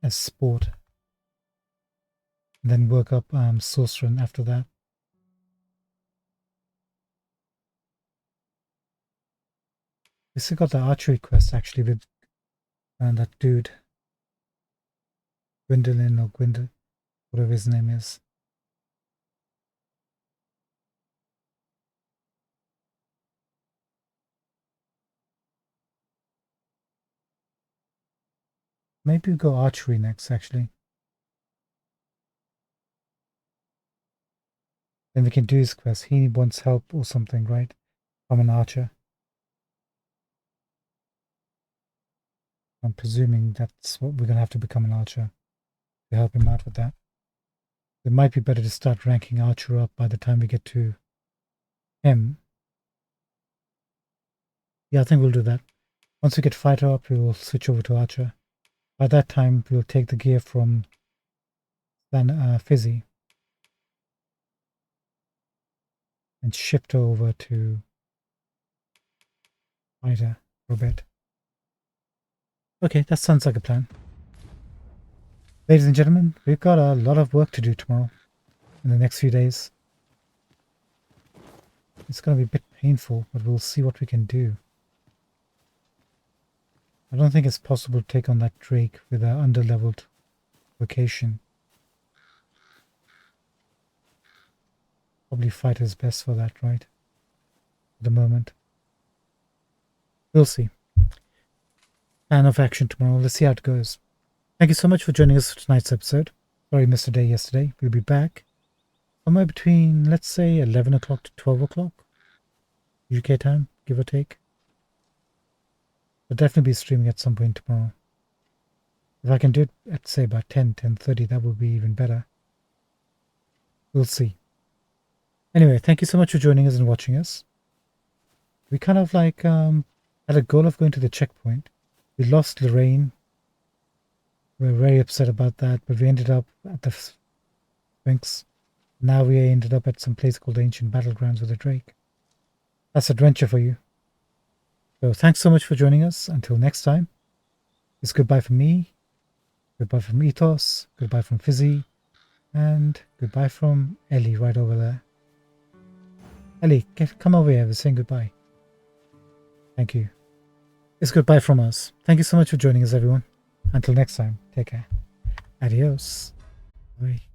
As sport. And then work up sorcerer after that. We still got the archery quest actually with that dude. Gwendolyn or Gwendol, whatever his name is. Maybe we go archery next, actually. Then we can do his quest. He wants help or something, right? From an archer. I'm presuming that's what we're going to have to become an archer to help him out with that. It might be better to start ranking archer up by the time we get to him. Yeah, I think we'll do that. Once we get fighter up, we will switch over to archer. By that time, we'll take the gear from Fizzy and shift over to fighter for a bit. Okay, that sounds like a plan. Ladies and gentlemen, we've got a lot of work to do tomorrow, in the next few days. It's going to be a bit painful, but we'll see what we can do. I don't think it's possible to take on that Drake with our underleveled vocation. Probably fight is best for that, right? At the moment. We'll see. Plan of action tomorrow. Let's see how it goes. Thank you so much for joining us for tonight's episode. Sorry I missed a day yesterday. We'll be back somewhere between, let's say, 11 o'clock to 12 o'clock. UK time, give or take. I'll definitely be streaming at some point tomorrow. If I can do it at, say, about 10:30, that would be even better. We'll see. Anyway, thank you so much for joining us and watching us. We kind of like had a goal of going to the checkpoint. We lost Lorraine. We were very upset about that, but we ended up at the Sphinx. Now we ended up at some place called Ancient Battlegrounds with a Drake. That's adventure for you. So thanks so much for joining us. Until next time, it's goodbye from me, goodbye from Ethos, goodbye from Fizzy, and goodbye from Ellie right over there. Ellie, come over here. We're saying goodbye. Thank you. It's goodbye from us. Thank you so much for joining us, everyone. Until next time, take care. Adios. Bye.